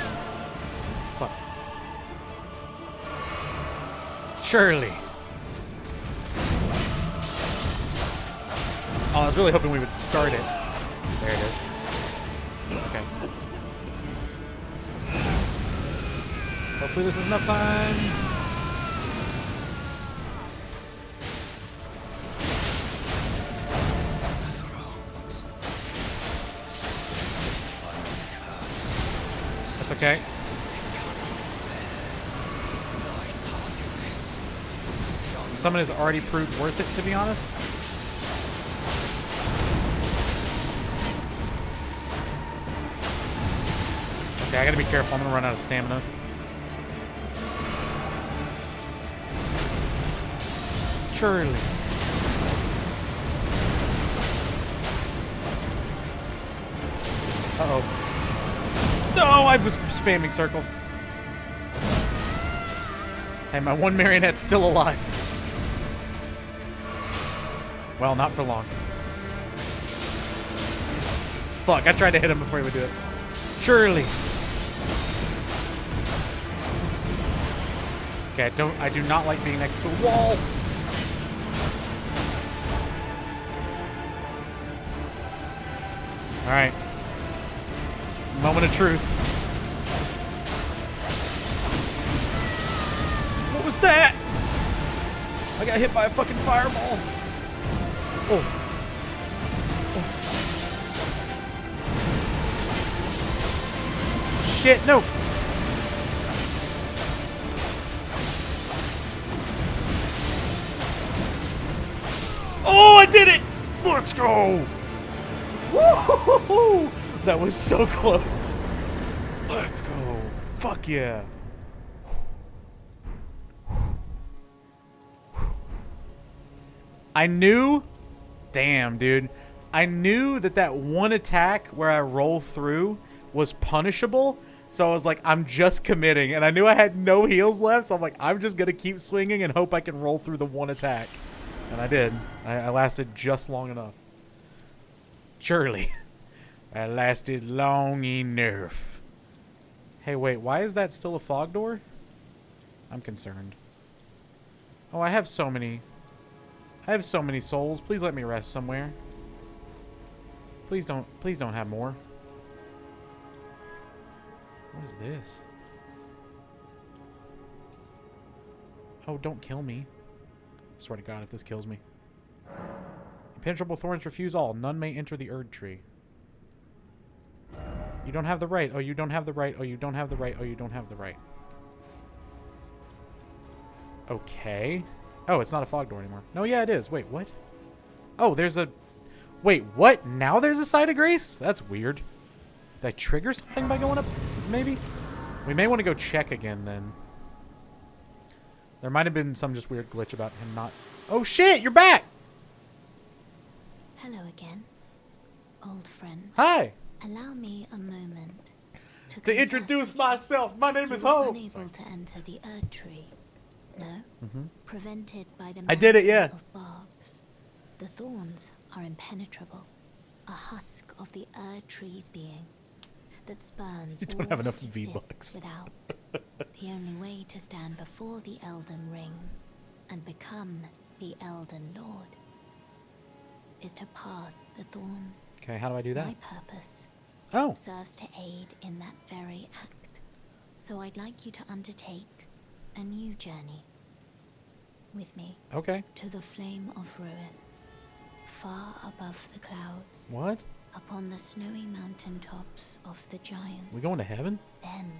Fuck. Surely. Oh, I was really hoping we would start it. There it is. Okay. Hopefully this is enough time. That's okay. Summon has already proved worth it, to be honest. Okay, I gotta be careful. I'm gonna run out of stamina. Surely. Uh-oh. No, I was spamming circle. Hey, my one marionette's still alive. Well, not for long. Fuck, I tried to hit him before he would do it. Surely. Okay, I do not like being next to a wall. All right. Moment of truth. What was that? I got hit by a fucking fireball. Oh. Shit, no. Oh, I did it! Let's go! Woo! That was so close. Let's go. Fuck yeah. I knew, damn, dude. I knew that one attack where I roll through was punishable. So I was like, I'm just committing. And I knew I had no heals left. So I'm like, I'm just going to keep swinging and hope I can roll through the one attack. And I did. I lasted just long enough. Surely. I lasted long enough. Hey, wait. Why is that still a fog door? I'm concerned. Oh, I have so many. I have so many souls. Please let me rest somewhere. Please don't have more. What is this? Oh, don't kill me. I swear to God, if this kills me. Impenetrable thorns refuse all. None may enter the Erd tree. You don't have the right. Oh, you don't have the right. Oh, you don't have the right. Oh, you don't have the right. Okay. Oh, it's not a fog door anymore. No, yeah, it is. Wait, what? Oh, there's a... Wait, what? Now there's a site of grace? That's weird. Did I trigger something by going up? Maybe? We may want to go check again, then. There might have been some just weird glitch about him not... Oh, shit! You're back! Hello again, old friend. Hi! Allow me a moment To introduce myself, my name is you were Ho! unable to enter the Erd tree. No? Prevented by the I did it, mountain yeah. of barbs. The thorns are impenetrable. A husk of the Erd tree's being that spurns You don't all have enough that exists V-Bucks. without. The only way to stand before the Elden Ring and become the Elden Lord is to pass the thorns. Okay, how do I do that? My purpose Oh, serves to aid in that very act. So I'd like you to undertake a new journey with me okay. to the flame of ruin, far above the clouds, What? upon the snowy mountain tops of the giants. We going to heaven? Then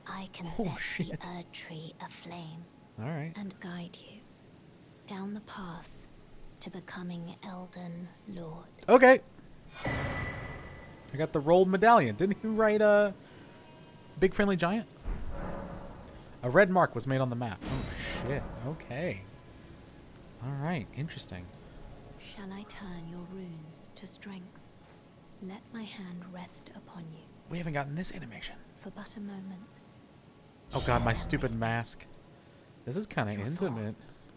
I can Oh, set shit. the Erd tree aflame Alright. and guide you down the path to becoming Elden Lord. Okay. I got the rolled medallion. Didn't he write Big Friendly Giant? A red mark was made on the map. Oh, shit. Okay. Alright, interesting. Shall I turn your runes to strength? Let my hand rest upon you We haven't gotten this animation. for but a moment. Oh Share god, my them stupid with me. mask. This is kind of Your intimate. thoughts,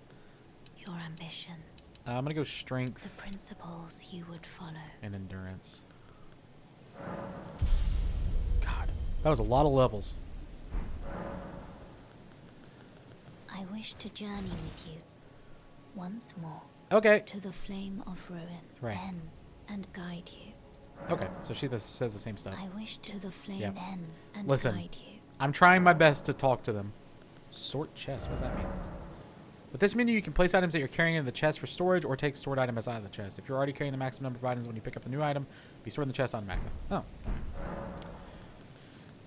your ambitions, I'm gonna go the strength principles you would follow. and endurance. God, that was a lot of levels. I wish to journey with you once more Okay. to the flame of ruin, Right. then and guide you. Okay, so she says the same stuff. I wish to the flame Yeah. then and Listen. guide you. I'm trying my best to talk to them. Sort chest, what does that mean? With this menu, you can place items that you're carrying in the chest for storage or take stored items out of the chest. If you're already carrying the maximum number of items when you pick up the new item, be stored in the chest automatically. Oh, alright.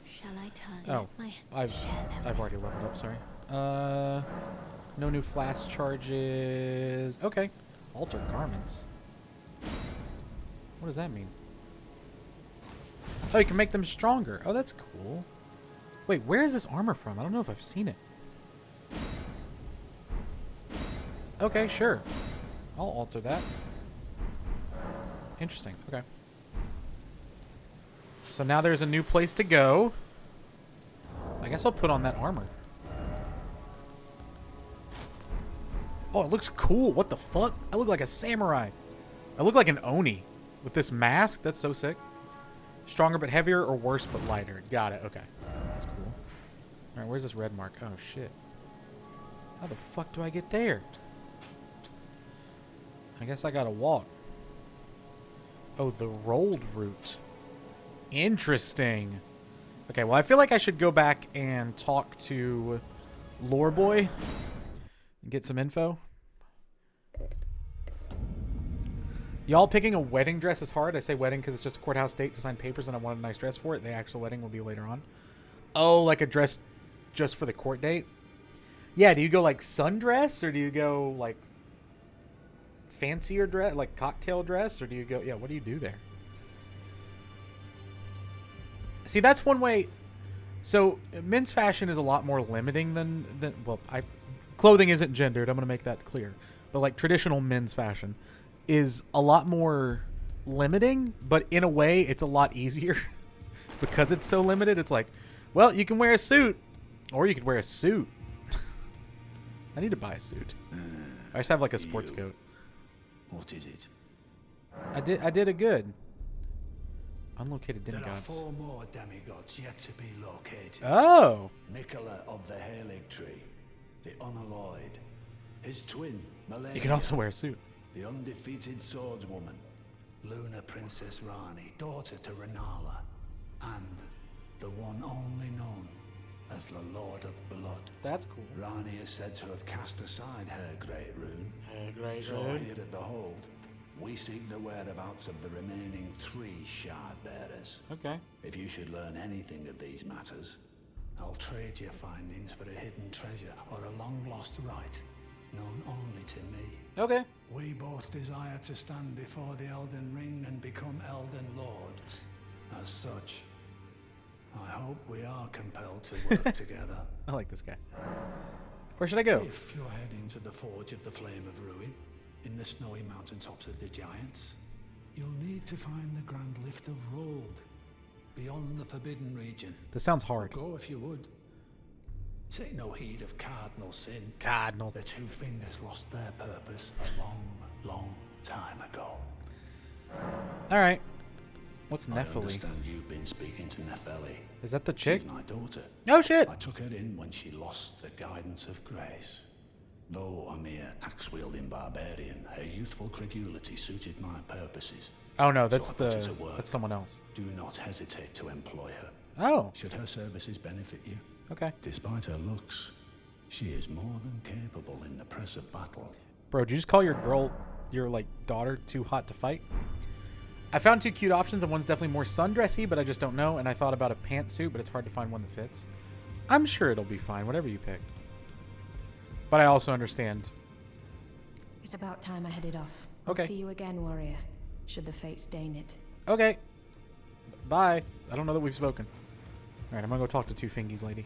Shall I turn? Oh, Let my I've share them I've with already leveled up, sorry. No new flask charges. Okay. Altered garments. What does that mean? Oh, you can make them stronger. Oh, that's cool. Wait, where is this armor from? I don't know if I've seen it. Okay, sure. I'll alter that. Interesting. Okay. So now there's a new place to go. I guess I'll put on that armor. Oh, it looks cool. What the fuck? I look like a samurai. I look like an Oni with this mask. That's so sick. Stronger but heavier or worse but lighter. Got it. Okay. That's cool. All right, where's this red mark? Oh, shit. How the fuck do I get there? I guess I gotta walk. Oh, the rolled route. Interesting. Okay, well, I feel like I should go back and talk to Lore Boy and get some info. Y'all picking a wedding dress is hard. I say wedding because it's just a courthouse date to sign papers and I want a nice dress for it. The actual wedding will be later on. Oh, like a dress just for the court date? Yeah, do you go like sundress or do you go like fancier dress, like cocktail dress, or do you go, yeah, what do you do there? See, that's one way. So men's fashion is a lot more limiting than well, clothing isn't gendered. I'm going to make that clear. But like traditional men's fashion is a lot more limiting, but in a way it's a lot easier because it's so limited. It's like, well, you can wear a suit or you could wear a suit. I need to buy a suit. I just have like a sports coat. What is it? I did a good. Unlocated demigods. There are 4 more demigods yet to be located. Oh. Nicola of the Halig Tree, the Unalloyed, his twin, Malenia. You can also wear a suit. The undefeated swordswoman, Luna Princess Rani, daughter to Renala, and the one only known as the Lord of Blood. That's cool. Rani is said to have cast aside her great rune. Her great So rune. here at the Hold, we seek the whereabouts of the remaining 3 shard bearers. Okay. If you should learn anything of these matters, I'll trade your findings for a hidden treasure or a long-lost right, known only to me. Okay. We both desire to stand before the Elden Ring and become Elden Lord. As such, I hope we are compelled to work together. I like this guy. Where should I go? If you're heading to the Forge of the Flame of Ruin, in the snowy mountaintops of the Giants, you'll need to find the Grand Lift of Rold, beyond the Forbidden Region. This sounds hard. Go if you would. Take no heed of Cardinal Sin. Cardinal. The 2 fingers lost their purpose a long, long time ago. All right. What's I Nephili? understand you've been speaking to Nepheli. Is that the chick? She's my daughter. Oh shit. I took her in when she lost the guidance of grace. Though a mere axe-wielding barbarian, her youthful credulity suited my purposes. Oh no, that's So I put her to work. that's someone else. Do not hesitate to employ her. Oh. Should her services benefit you, Okay. despite her looks, she is more than capable in the press of battle. Bro, did you just call your like daughter too hot to fight? I found 2 cute options, and one's definitely more sundressy, but I just don't know. And I thought about a pantsuit, but it's hard to find one that fits. I'm sure it'll be fine, whatever you pick. But I also understand. It's about time I headed off. Okay. I'll see you again, warrior, should the fates deign it. Okay. Bye. I don't know that we've spoken. All right, I'm gonna go talk to 2 Fingies lady.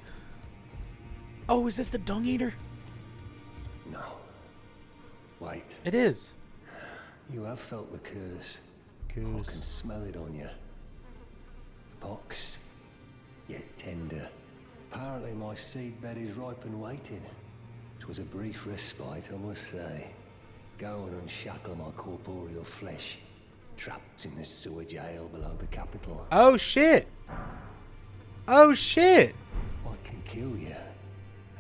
Oh, is this the dung eater? No. Wait. It is. You have felt the curse. I can smell it on you. The pox, yet tender. Apparently my seedbed is ripe and waiting. 'Twas a brief respite, I must say. Go and unshackle my corporeal flesh, trapped in the sewer jail below the capital. Oh shit. Oh shit. I can kill you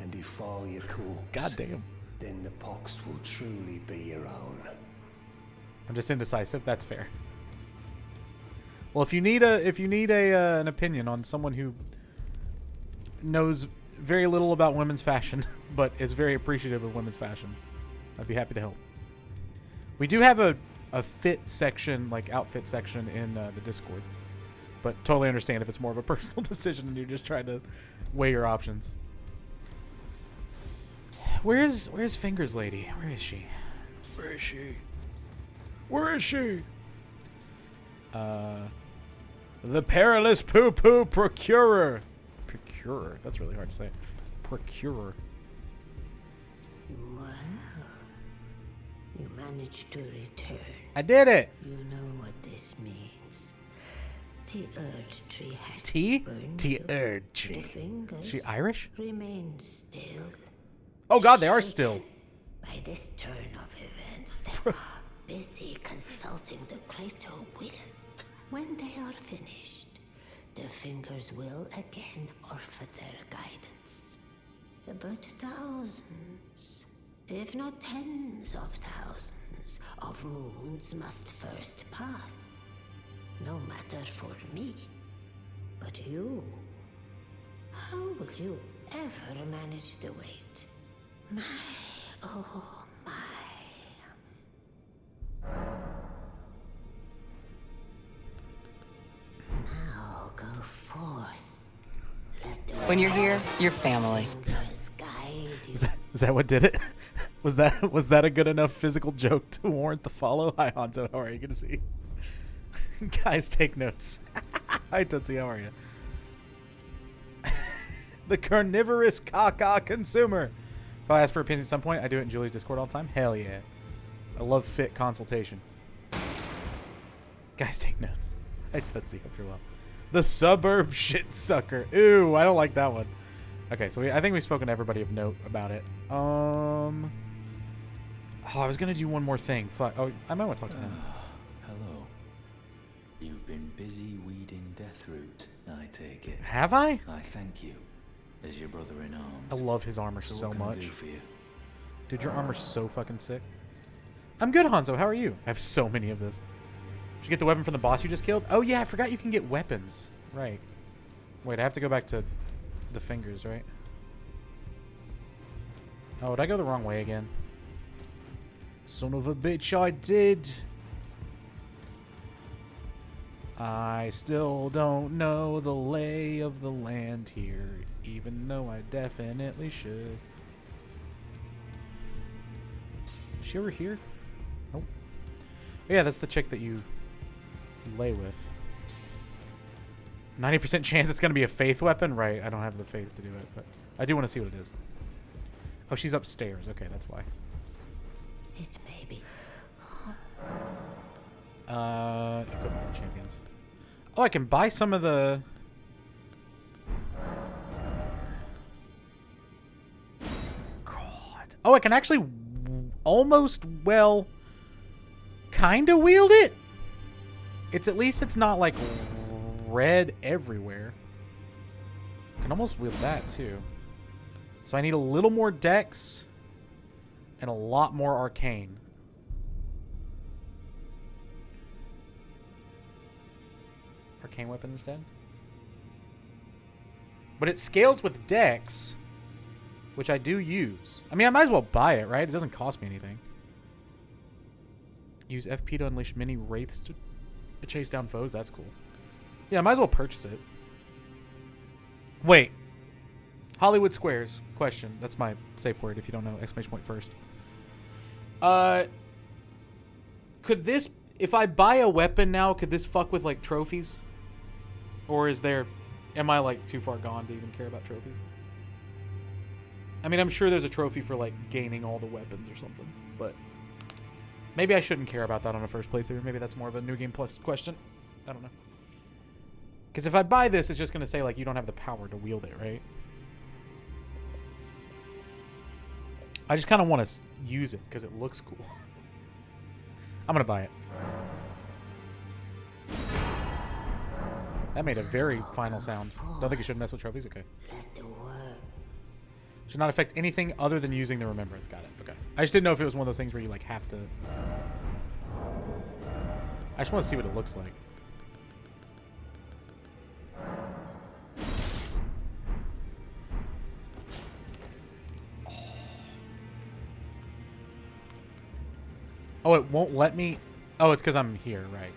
and defile your corpse. Goddamn. Then the pox will truly be your own. I'm just indecisive. That's fair. Well, if you need an opinion on someone who knows very little about women's fashion, but is very appreciative of women's fashion, I'd be happy to help. We do have a fit section, like outfit section in the Discord, but totally understand if it's more of a personal decision and you're just trying to weigh your options. Where's Fingers Lady? Where is she? Where is she? Where is she? The perilous poo-poo procurer. Procurer. That's really hard to say. Procurer. Well, you managed to return. I did it. You know what this means. The Earth Tree has T? burned The you. Earth The Tree. fingers She Irish? remain still. Oh god, they are still. By this turn of events, they are busy consulting the greater will. When they are finished, the fingers will again offer their guidance. But thousands, if not tens of thousands, of moons must first pass. No matter for me. But you, how will you ever manage the weight? My, oh my. Now go forth. Let the When you're here, you're family. fingers guide you. Is that what did it? Was that a good enough physical joke to warrant the follow? Hi Hanzo, how are you? Good to see you. Guys, take notes. Hi Tootsie, how are you? The carnivorous caca consumer. If I ask for opinions at some point, I do it in Julie's Discord all the time. Hell yeah. I love fit consultation. Guys, take notes. Hi Tootsie, hope you're well. The suburb shit sucker. Ooh, I don't like that one. Okay, so I think we've spoken to everybody of note about it. Oh, I was gonna do one more thing. Fuck. Oh, I might want to talk to him. Hello. You've been busy weeding Deathroot, I take it. Have I? I thank you, as your brother in arms. I love his armor So so what can I much. do for you? Dude, your armor's so fucking sick. I'm good, Hanzo. How are you? I have so many of this. Did you get the weapon from the boss you just killed? Oh, yeah, I forgot you can get weapons. Right. Wait, I have to go back to the fingers, right? Oh, did I go the wrong way again? Son of a bitch, I did. I still don't know the lay of the land here, even though I definitely should. Is she over here? Nope. Oh, yeah, that's the chick that you lay with. 90% chance it's going to be a faith weapon? Right, I don't have the faith to do it, but I do want to see what it is. Oh, she's upstairs. Okay, that's why. It may be. Equipment for champions. Oh, I can buy some of the... God. Oh, I can actually almost, well, kind of wield it. It's at least it's not like red everywhere. I can almost wield that too. So I need a little more dex and a lot more arcane. Arcane weapon instead. But it scales with dex, which I do use. I mean, I might as well buy it, right? It doesn't cost me anything. Use FP to unleash many wraiths to chase down foes. That's cool. Yeah, I might as well purchase it. Wait. Hollywood Squares. Question. That's my safe word if you don't know. Exclamation point first. Could this... If I buy a weapon now, could this fuck with, like, trophies? Or is there... Am I, like, too far gone to even care about trophies? I mean, I'm sure there's a trophy for, like, gaining all the weapons or something. But... Maybe I shouldn't care about that on a first playthrough. Maybe that's more of a New Game Plus question. I don't know. Because if I buy this, it's just going to say, like, you don't have the power to wield it, right? I just kind of want to use it because it looks cool. I'm going to buy it. That made a very final sound. Don't think you should mess with trophies? Okay. Should not affect anything other than using the remembrance. Got it. Okay. I just didn't know if it was one of those things where you, like, have to... I just want to see what it looks like. Oh, it won't let me... Oh, it's because I'm here, right.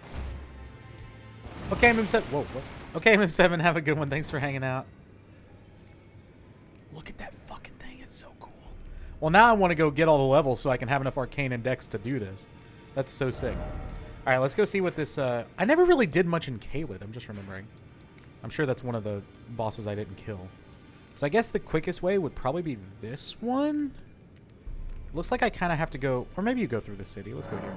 Okay, MM7... Whoa, what? Okay, MM7, have a good one. Thanks for hanging out. Look at that fucking thing. It's so cool. Well, now I want to go get all the levels so I can have enough arcane and dex to do this. That's so sick. All right, let's go see what this... I never really did much in Caelid. I'm just remembering. I'm sure that's one of the bosses I didn't kill. So I guess the quickest way would probably be this one. Looks like I kind of have to go... Or maybe you go through the city. Let's go here.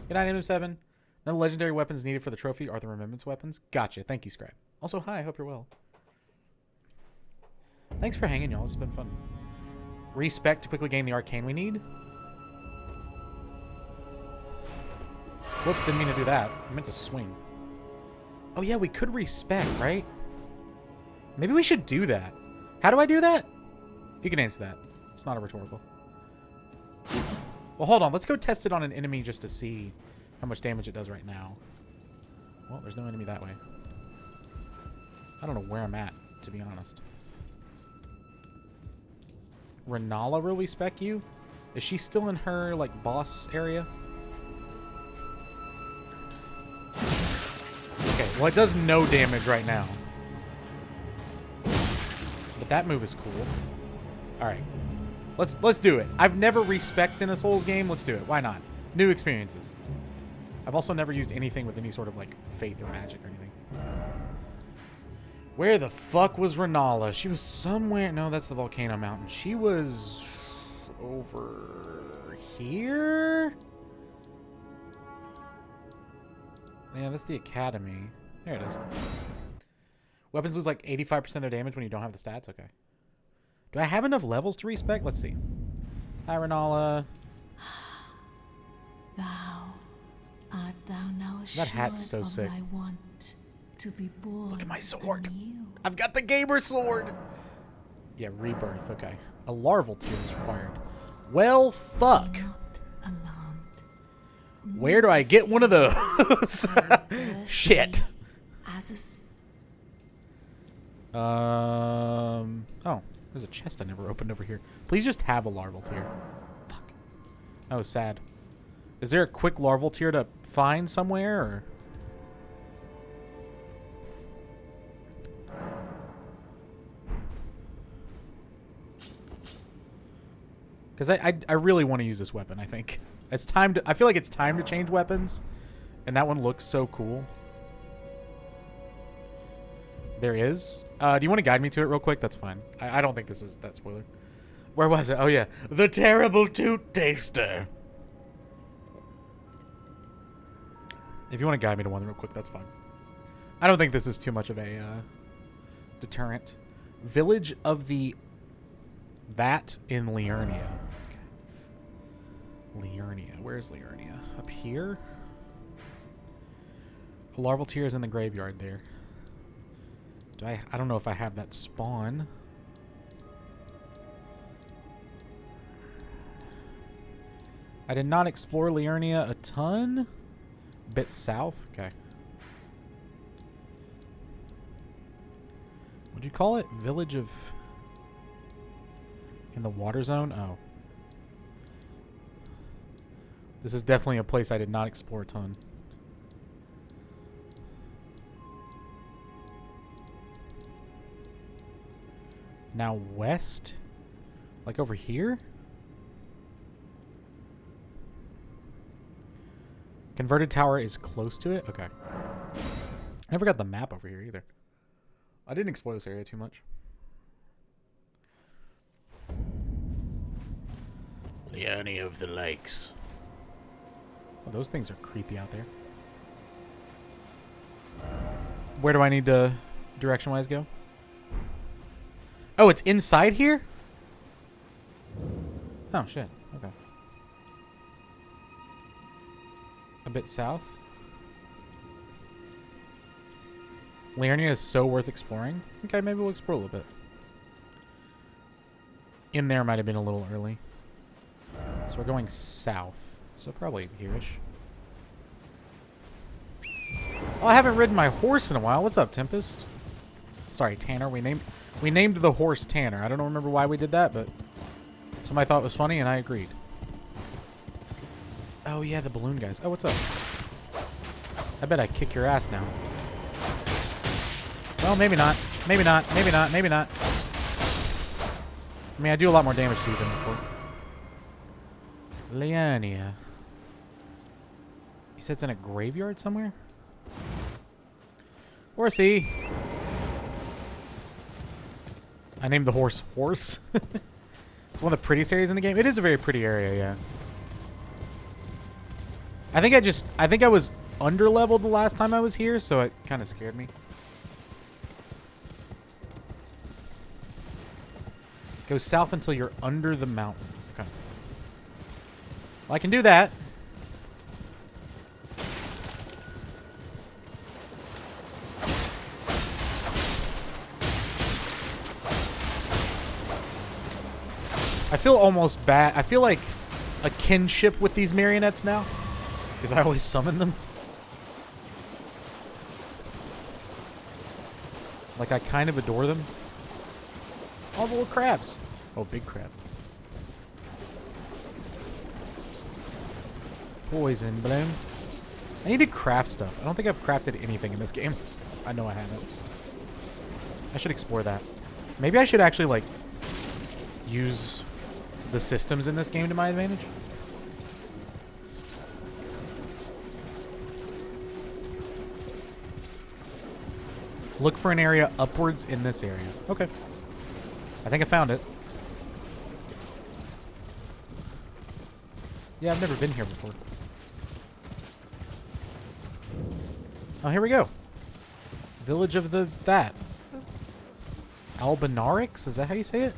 Good night, MM7. None of the legendary weapons needed for the trophy are the remembrance weapons. Gotcha. Thank you, Scribe. Also, hi. I hope you're well. Thanks for hanging, y'all. This has been fun. Respec to quickly gain the arcane we need. Whoops, didn't mean to do that. I meant to swing. Oh yeah, we could respec, right? Maybe we should do that. How do I do that? You can answer that. It's not a rhetorical. Well, hold on. Let's go test it on an enemy just to see how much damage it does right now. Well, there's no enemy that way. I don't know where I'm at, to be honest. Renala really spec you? Is she still in her, like, boss area? Okay, well, it does no damage right now. But that move is cool. Alright. Let's do it. I've never respec'd in a Souls game. Let's do it. Why not? New experiences. I've also never used anything with any sort of, like, faith or magic or anything. Where the fuck was Renala? She was somewhere... No, that's the Volcano Mountain. She was... over... here? Yeah, that's the Academy. There it is. Weapons lose like 85% of their damage when you don't have the stats? Okay. Do I have enough levels to respec? Let's see. Hi, Renala. Thou art thou now That hat's so assured sick. of thy want to be born. Look at my sword. anew. I've got the gamer sword. Yeah, rebirth. Okay. A larval tear is required. Well, fuck. Be not alarmed. Where do I get one of those? Shit. As a s- Oh, there's a chest I never opened over here. Please just have a larval tear. Fuck. That was sad. Is there a quick larval tear to find somewhere, or? Because I really want to use this weapon, I think. It's time to... I feel like it's time to change weapons. And that one looks so cool. There is. Do you want to guide me to it real quick? That's fine. I don't think this is that spoiler. Where was it? Oh, yeah. The Terrible Toot Taster. If you want to guide me to one real quick, that's fine. I don't think this is too much of a deterrent. Village of the... That in Liurnia. Liurnia. Where's Liurnia? Up here? A larval tear is in the graveyard there. Do I don't know if I have that spawn. I did not explore Liurnia a ton. Bit south. Okay. What'd you call it? Village of... In the water zone? Oh. This is definitely a place I did not explore a ton. Now west? Like over here? Converted tower is close to it? Okay. I never got the map over here either. I didn't explore this area too much. Leone of the Lakes. Oh, those things are creepy out there. Where do I need to direction-wise go? Oh, it's inside here? Oh, shit. Okay. A bit south. Liurnia is so worth exploring. Okay, maybe we'll explore a little bit. In there might have been a little early. So we're going south. So probably here-ish. Oh, I haven't ridden my horse in a while. What's up, Tempest? Sorry, Tanner. We named the horse Tanner. I don't remember why we did that, but somebody thought it was funny, and I agreed. Oh, yeah, the balloon guys. Oh, what's up? I bet I kick your ass now. Well, maybe not. Maybe not. Maybe not. Maybe not. I mean, I do a lot more damage to you than before. Liurnia. You said it's in a graveyard somewhere? Horsey. I named the horse Horse. It's one of the prettiest areas in the game. It is a very pretty area, yeah. I think I was under-leveled the last time I was here, so it kind of scared me. Go south until you're under the mountain. Okay. Well, I can do that. I feel almost bad. I feel like a kinship with these marionettes now. Because I always summon them. Like, I kind of adore them. All the little crabs. Oh, big crab. Poison bloom. I need to craft stuff. I don't think I've crafted anything in this game. I know I haven't. I should explore that. Maybe I should actually, like, use the systems in this game to my advantage. Look for an area upwards in this area. Okay. I think I found it. Yeah, I've never been here before. Oh, here we go. Village of that. Albinarix? Is that how you say it?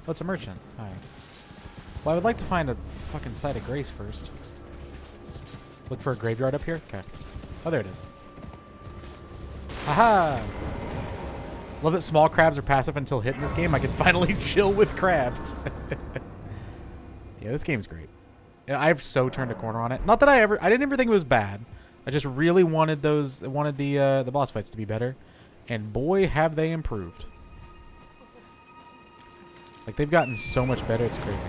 Oh, it's a merchant. Alright. Well, I would like to find a fucking site of grace first. Look for a graveyard up here? Okay. Oh, there it is. Haha! Love that small crabs are passive until hit in this game. I can finally chill with crab. Yeah, this game's great. I've so turned a corner on it. Not that I didn't ever think it was bad. I just really wanted the boss fights to be better. And boy, have they improved. Like, they've gotten so much better, it's crazy.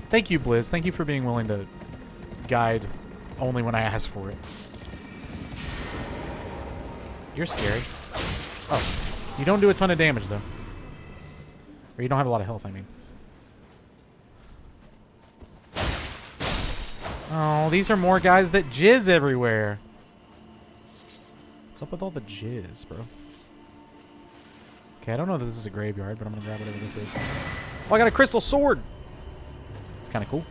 Thank you, Blizz. Thank you for being willing to guide only when I ask for it. You're scary. Oh. You don't do a ton of damage, though. Or you don't have a lot of health, I mean. Oh, these are more guys that jizz everywhere. What's up with all the jizz, bro? Okay, I don't know if this is a graveyard, but I'm gonna grab whatever this is. Oh, I got a crystal sword! It's kind of cool.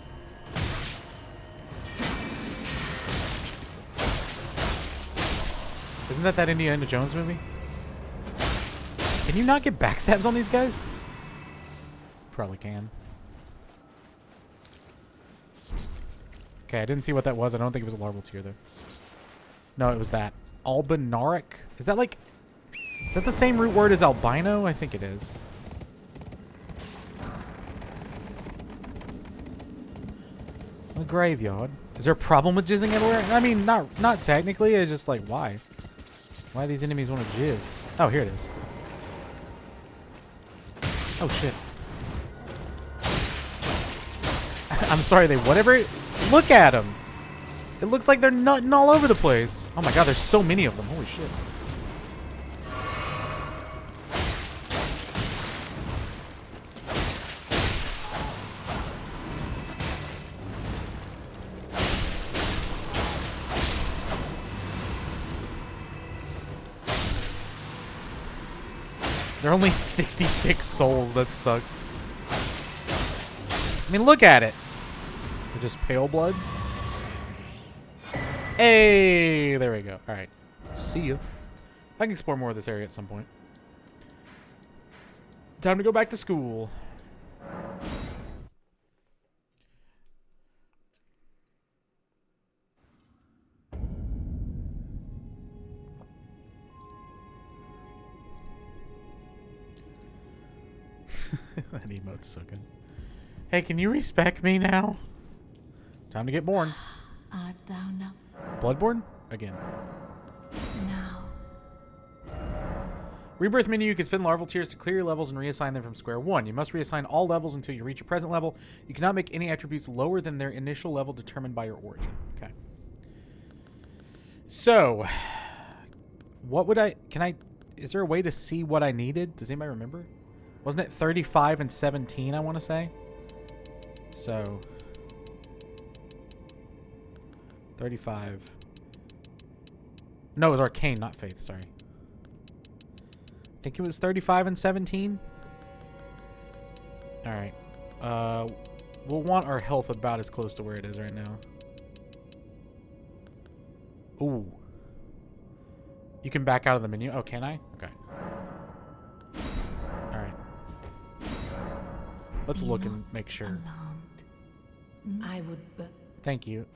Isn't that Indiana Jones movie? Can you not get backstabs on these guys? Probably can. Okay, I didn't see what that was. I don't think it was a larval tear, though. No, it was that. Albinaric? Is that like... Is that the same root word as albino? I think it is. A graveyard. Is there a problem with jizzing everywhere? I mean, not technically. It's just like, why? Why these enemies want to jizz? Oh, here it is. Oh, shit. I'm sorry, they whatever. Look at them. It looks like they're nutting all over the place. Oh my god, there's so many of them. Holy shit. There are only 66 souls. That sucks. I mean, look at it. They're just pale blood. Hey, there we go. All right. See you. I can explore more of this area at some point. Time to go back to school. That emote's so good. Hey, can you respect me now? Time to get born. Art thou not Bloodborne? Again. now? Rebirth menu, you can spend larval tears to clear your levels and reassign them from square one. You must reassign all levels until you reach your present level. You cannot make any attributes lower than their initial level determined by your origin. Okay. So, what would is there a way to see what I needed? Does anybody remember? Wasn't it 35 and 17, I want to say? So, 35. No, it was Arcane, not Faith, sorry. I think it was 35 and 17. Alright. We'll want our health about as close to where it is right now. Ooh. You can back out of the menu. Oh, can I? Okay. Alright. Let's Be look and not make sure. alarmed. I would but Thank you.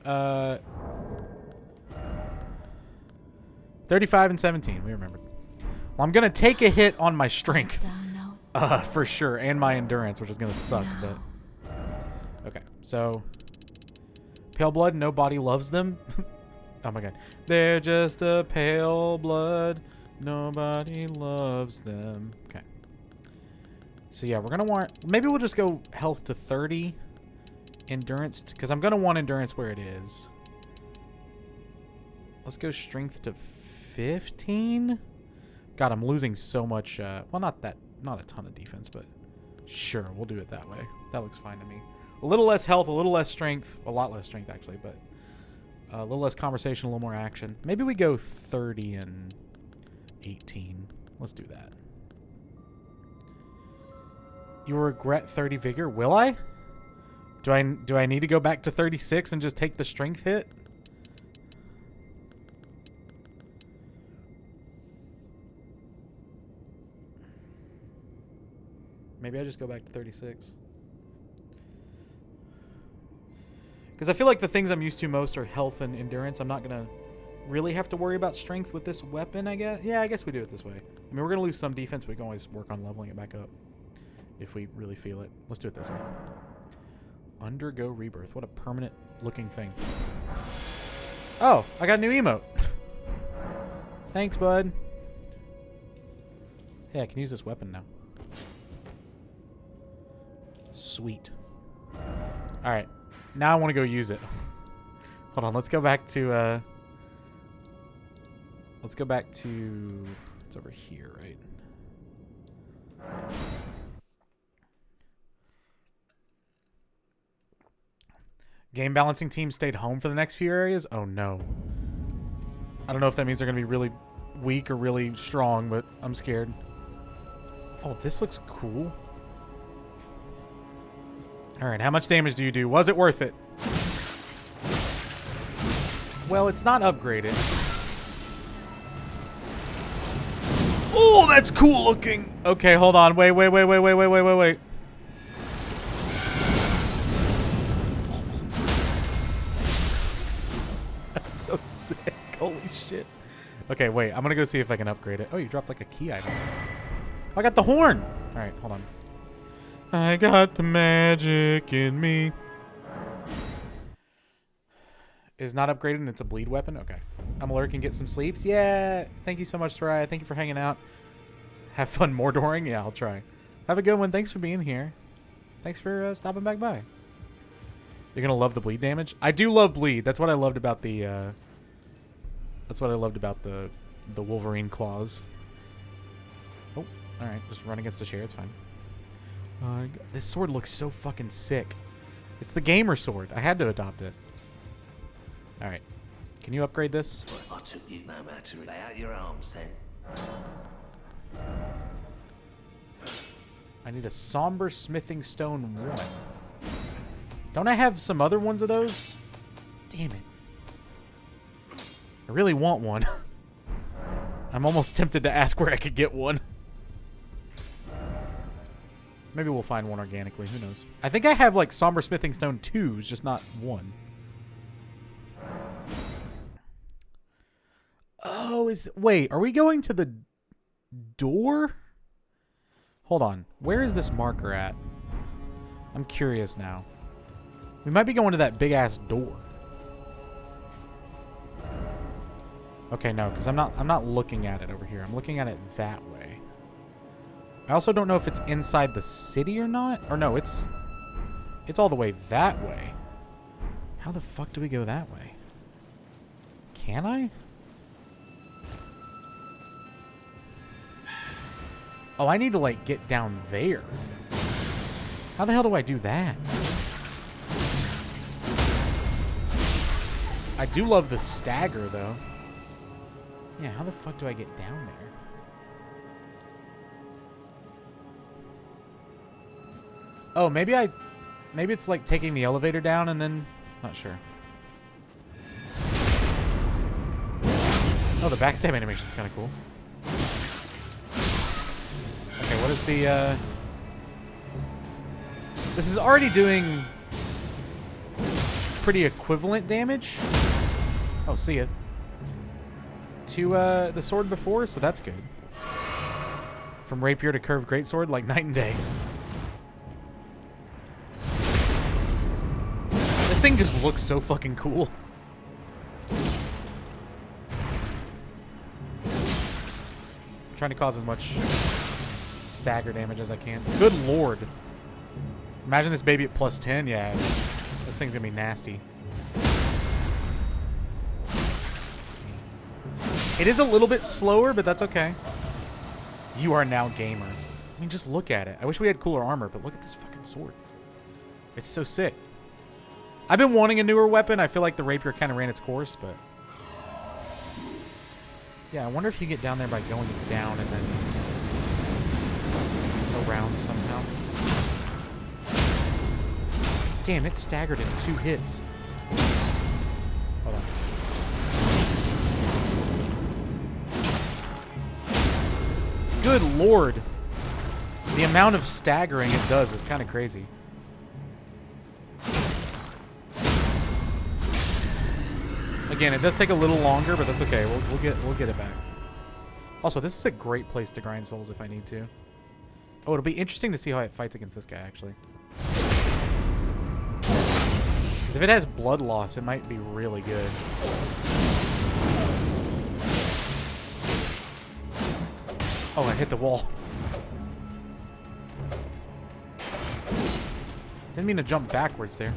35 and 17. We remembered. Well, I'm gonna take a hit on my strength, for sure, and my endurance, which is gonna suck. But okay, so pale blood. Nobody loves them. Oh my god, they're just a pale blood. Nobody loves them. Okay. So yeah, we're gonna want. Maybe we'll just go health to 30, endurance, because I'm gonna want endurance where it is. Let's go strength to 15. God, I'm losing so much. Well, not a ton of defense, but sure, we'll do it that way. That looks fine to me. A little less health, a little less strength, a lot less strength actually, but a little less conversation, a little more action. Maybe we go 30 and 18. Let's do that. You will regret 30 vigor. Will I? Do I need to go back to 36 and just take the strength hit? Maybe I just go back to 36. Because I feel like the things I'm used to most are health and endurance. I'm not going to really have to worry about strength with this weapon, I guess. Yeah, I guess we do it this way. I mean, we're going to lose some defense, but we can always work on leveling it back up if we really feel it. Let's do it this way. Undergo rebirth. What a permanent looking thing. Oh, I got a new emote. Thanks, bud. Hey, I can use this weapon now. Sweet. All right. Now I want to go use it. Hold on. Let's go back to, it's over here, right? Game balancing team stayed home for the next few areas? Oh, no. I don't know if that means they're going to be really weak or really strong, but I'm scared. Oh, this looks cool. All right, how much damage do you do? Was it worth it? Well, it's not upgraded. Oh, that's cool looking. Okay, hold on. Wait. That's so sick. Holy shit. Okay, wait. I'm going to go see if I can upgrade it. Oh, you dropped like a key item. I got the horn. All right, hold on. I got the magic in me. Is not upgraded and it's a bleed weapon? Okay. I'm alert and get some sleeps. Yeah. Thank you so much, Soraya. Thank you for hanging out. Have fun mordoring? Yeah, I'll try. Have a good one. Thanks for being here. Thanks for stopping back by. You're going to love the bleed damage? I do love bleed. That's what I loved about the the Wolverine claws. Oh, all right. Just run against the chair. It's fine. This sword looks so fucking sick. It's the gamer sword. I had to adopt it. All right. Can you upgrade this? I took you no matter. Lay out your arms then. I need a somber smithing stone 1. Don't I have some other ones of those? Damn it. I really want one. I'm almost tempted to ask where I could get one. Maybe we'll find one organically. Who knows? I think I have like somber smithing stone 2s, just not 1. Oh, wait, are we going to the door? Hold on. Where is this marker at? I'm curious now. We might be going to that big ass door. Okay, no, because I'm not looking at it over here. I'm looking at it that way. I also don't know if it's inside the city or not. Or no, it's all the way that way. How the fuck do we go that way? Can I? Oh, I need to, like, get down there. How the hell do I do that? I do love the stagger, though. Yeah, how the fuck do I get down there? Oh, maybe it's like taking the elevator down and then... Not sure. Oh, the backstab animation's kind of cool. Okay, what is the... This is already doing pretty equivalent damage. Oh, see ya. To the sword before, so that's good. From rapier to curved greatsword, like night and day. This thing just looks so fucking cool. I'm trying to cause as much stagger damage as I can. Good lord. Imagine this baby at plus 10. Yeah, this thing's gonna be nasty. It is a little bit slower, but that's okay. You are now gamer. I mean, just look at it. I wish we had cooler armor, but look at this fucking sword. It's so sick. I've been wanting a newer weapon. I feel like the rapier kind of ran its course, but... Yeah, I wonder if you get down there by going down and then around somehow. Damn, it staggered in 2 hits. Hold on. Good lord. The amount of staggering it does is kind of crazy. Again, it does take a little longer, but that's okay. We'll get it back. Also, this is a great place to grind souls if I need to. Oh, it'll be interesting to see how it fights against this guy, actually. Because if it has blood loss, it might be really good. Oh, I hit the wall. Didn't mean to jump backwards there.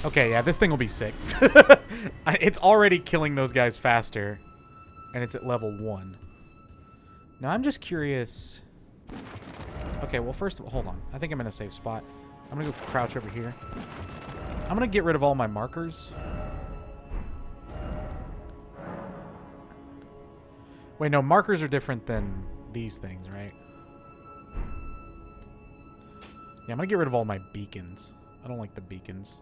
Okay, yeah, this thing will be sick. It's already killing those guys faster. And it's at level 1. Now, I'm just curious. Okay, well, first of all, hold on. I think I'm in a safe spot. I'm going to go crouch over here. I'm going to get rid of all my markers. Wait, no, markers are different than these things, right? Yeah, I'm going to get rid of all my beacons. I don't like the beacons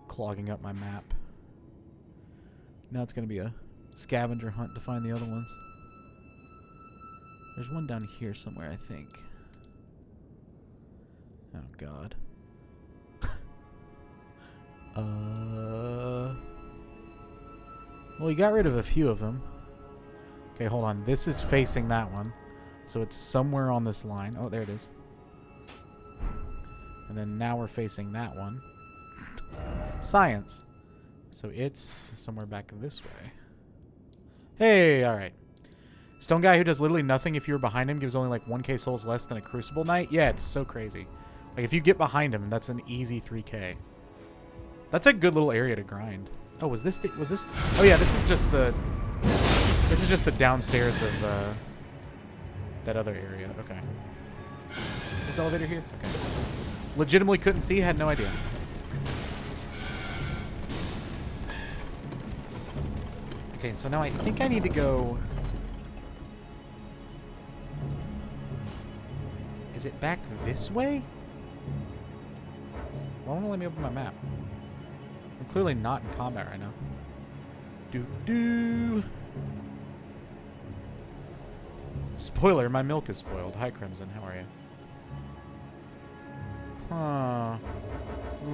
clogging up my map. Now it's going to be a scavenger hunt to find the other ones. There's one down here somewhere, I think. Oh, God. Well, you got rid of a few of them. Okay, hold on. This is facing that one. So it's somewhere on this line. Oh, there it is. And then now we're facing that one. Science. So it's somewhere back this way. Hey, alright. Stone guy who does literally nothing if you're behind him gives only like 1k souls less than a Crucible Knight. Yeah, it's so crazy. Like if you get behind him, that's an easy 3k. That's a good little area to grind. Oh, was this... Oh yeah, this is just the... This is just the downstairs of that other area. Okay. This elevator here? Okay. Legitimately couldn't see, had no idea. Okay, so now I think I need to go... Is it back this way? Why won't it let me open my map? I'm clearly not in combat right now. Doo-doo. Spoiler, my milk is spoiled. Hi, Crimson. How are you? Huh.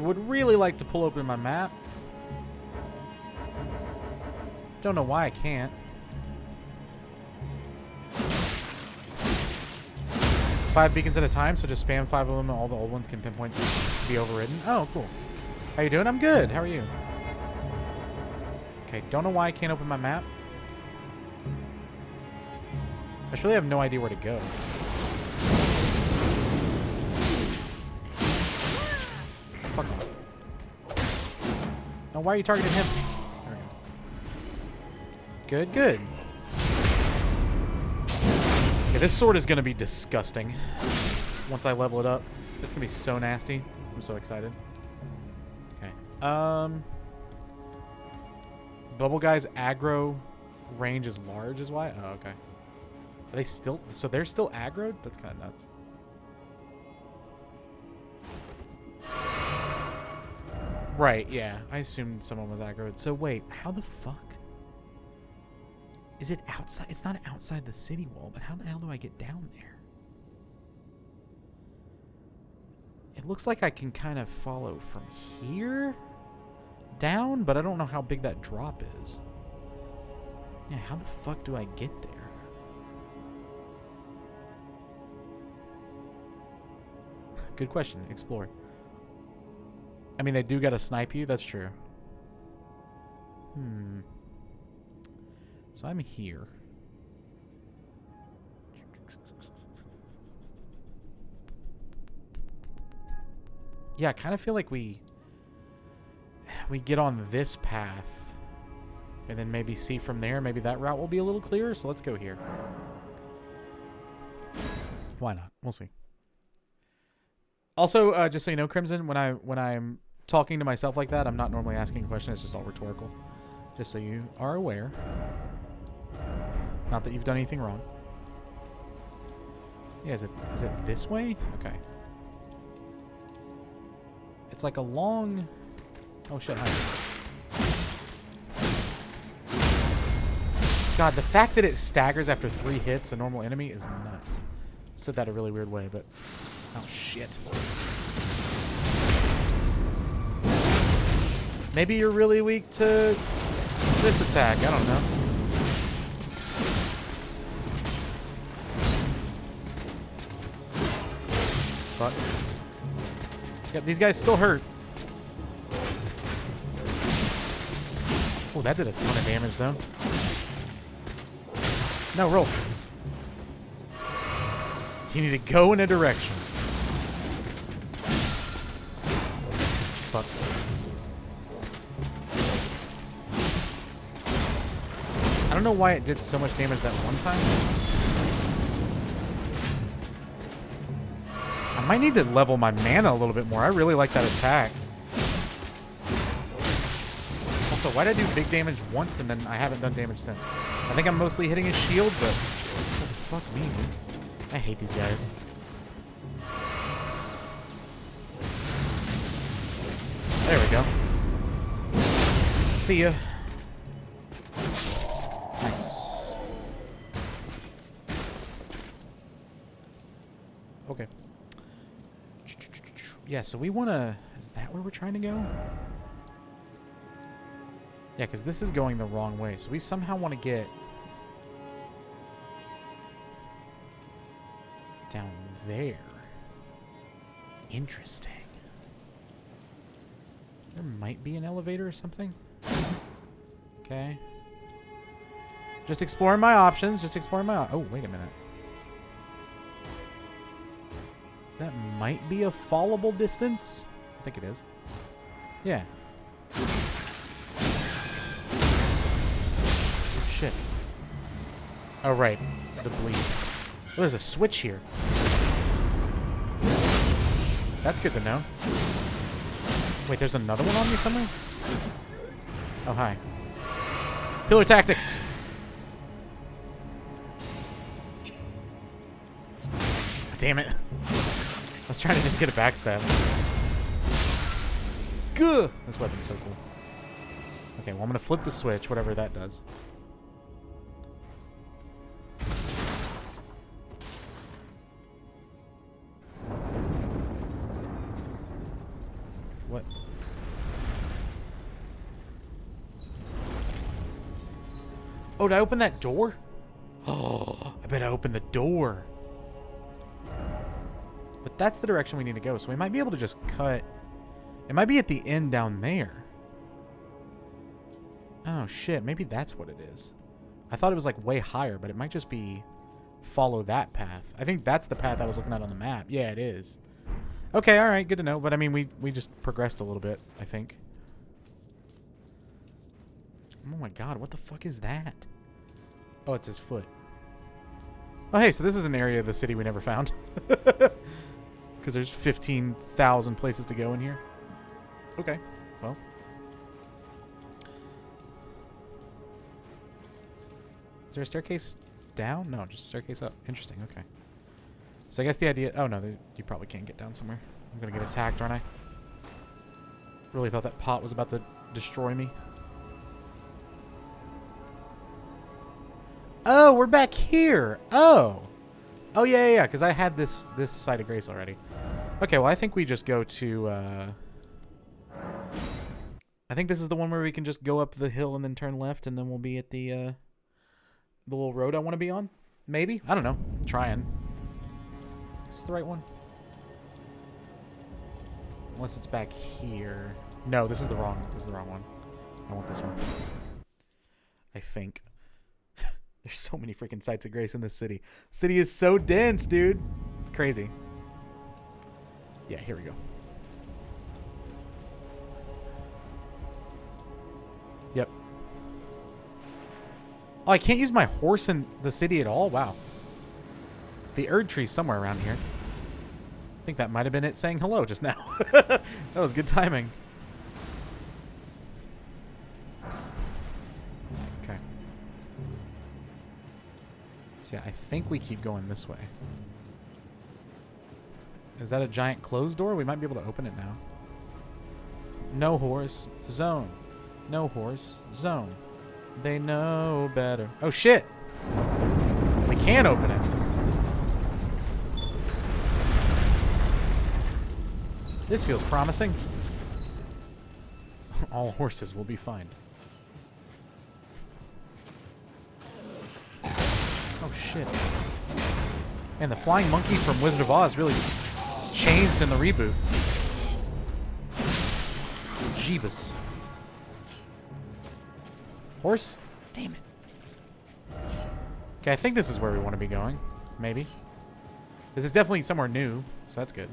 Would really like to pull open my map. Don't know why I can't. 5 beacons at a time, so just spam 5 of them and all the old ones can pinpoint to be overridden. Oh, cool. How you doing? I'm good. How are you? Okay, don't know why I can't open my map. I just really have no idea where to go. Fuck off. Now, why are you targeting him? There we go. Good, good. Okay, this sword is going to be disgusting once I level it up. It's going to be so nasty. I'm so excited. Okay. Bubble Guy's aggro range is large is why? Oh, okay. Are they still... So they're still aggroed? That's kind of nuts. Right, yeah. I assumed someone was aggroed. So wait, how the fuck? Is it outside? It's not outside the city wall, but how the hell do I get down there? It looks like I can kind of follow from here down, but I don't know how big that drop is. Yeah, how the fuck do I get there? Good question. Explore. I mean, they do gotta snipe you. That's true. So I'm here. Yeah, I kind of feel like we get on this path and then maybe see from there. Maybe that route will be a little clearer. So let's go here. Why not? We'll see. Also, just so you know, Crimson, when I'm talking to myself like that, I'm not normally asking a question. It's just all rhetorical. Just so you are aware. Not that you've done anything wrong. Yeah, is it this way? Okay. It's like a long... Oh, shit. Hi. God, the fact that it staggers after 3 hits a normal enemy is nuts. Said that a really weird way, but... Oh, shit. Maybe you're really weak to this attack. I don't know. Fuck. Yep, these guys still hurt. Oh, that did a ton of damage, though. No, roll. You need to go in a direction. Fuck. I don't know why it did so much damage that one time. I might need to level my mana a little bit more. I really like that attack. Also, why did I do big damage once and then I haven't done damage since? I think I'm mostly hitting his shield, but... Oh, fuck me, man. I hate these guys. There we go. See ya. Nice. Okay. Yeah, so we want to... Is that where we're trying to go? Yeah, because this is going the wrong way. So we somehow want to get... down there. Interesting. There might be an elevator or something. Okay. Just exploring my options. Just exploring my... Oh, wait a minute. That might be a fallable distance. I think it is. Yeah. Oh, shit. Oh, right. The bleed. Oh, there's a switch here. That's good to know. Wait, there's another one on me somewhere? Oh, hi. Pillar tactics. Damn it. I was trying to just get a backstab. Gah! This weapon's so cool. Okay, well, I'm going to flip the switch, whatever that does. What? Oh, did I open that door? Oh, I bet I opened the door. But that's the direction we need to go, so we might be able to just cut. It might be at the end down there. Oh, shit. Maybe that's what it is. I thought it was, like, way higher, but it might just be follow that path. I think that's the path I was looking at on the map. Yeah, it is. Okay, all right. Good to know. But, I mean, we just progressed a little bit, I think. Oh, my God. What the fuck is that? Oh, it's his foot. Oh, hey, so this is an area of the city we never found. Because there's 15,000 places to go in here. Okay, well. Is there a staircase down? No, just a staircase up. Interesting, okay. So I guess the idea... Oh, no, you probably can't get down somewhere. I'm going to get attacked, aren't I? Really thought that pot was about to destroy me. Oh, we're back here. Oh. Oh, yeah, because I had this site of grace already. Okay, well, I think we just go to, I think this is the one where we can just go up the hill and then turn left, and then we'll be at the little road I want to be on. Maybe? I don't know. I'm trying. Is this the right one? Unless it's back here. No, this is the wrong one. I want this one. I think. There's so many freaking sites of grace in this city. City is so dense, dude. It's crazy. Yeah, here we go. Yep. Oh, I can't use my horse in the city at all? Wow. The Erd tree's somewhere around here. I think that might have been it saying hello just now. That was good timing. Okay. So yeah, I think we keep going this way. Is that a giant closed door? We might be able to open it now. No horse, zone. No horse, zone. They know better. Oh shit! We can open it. This feels promising. All horses will be fine. Oh shit. Man, the flying monkey from Wizard of Oz really changed in the reboot. Jeebus. Horse? Damn it. Okay, I think this is where we want to be going. Maybe. This is definitely somewhere new, so that's good.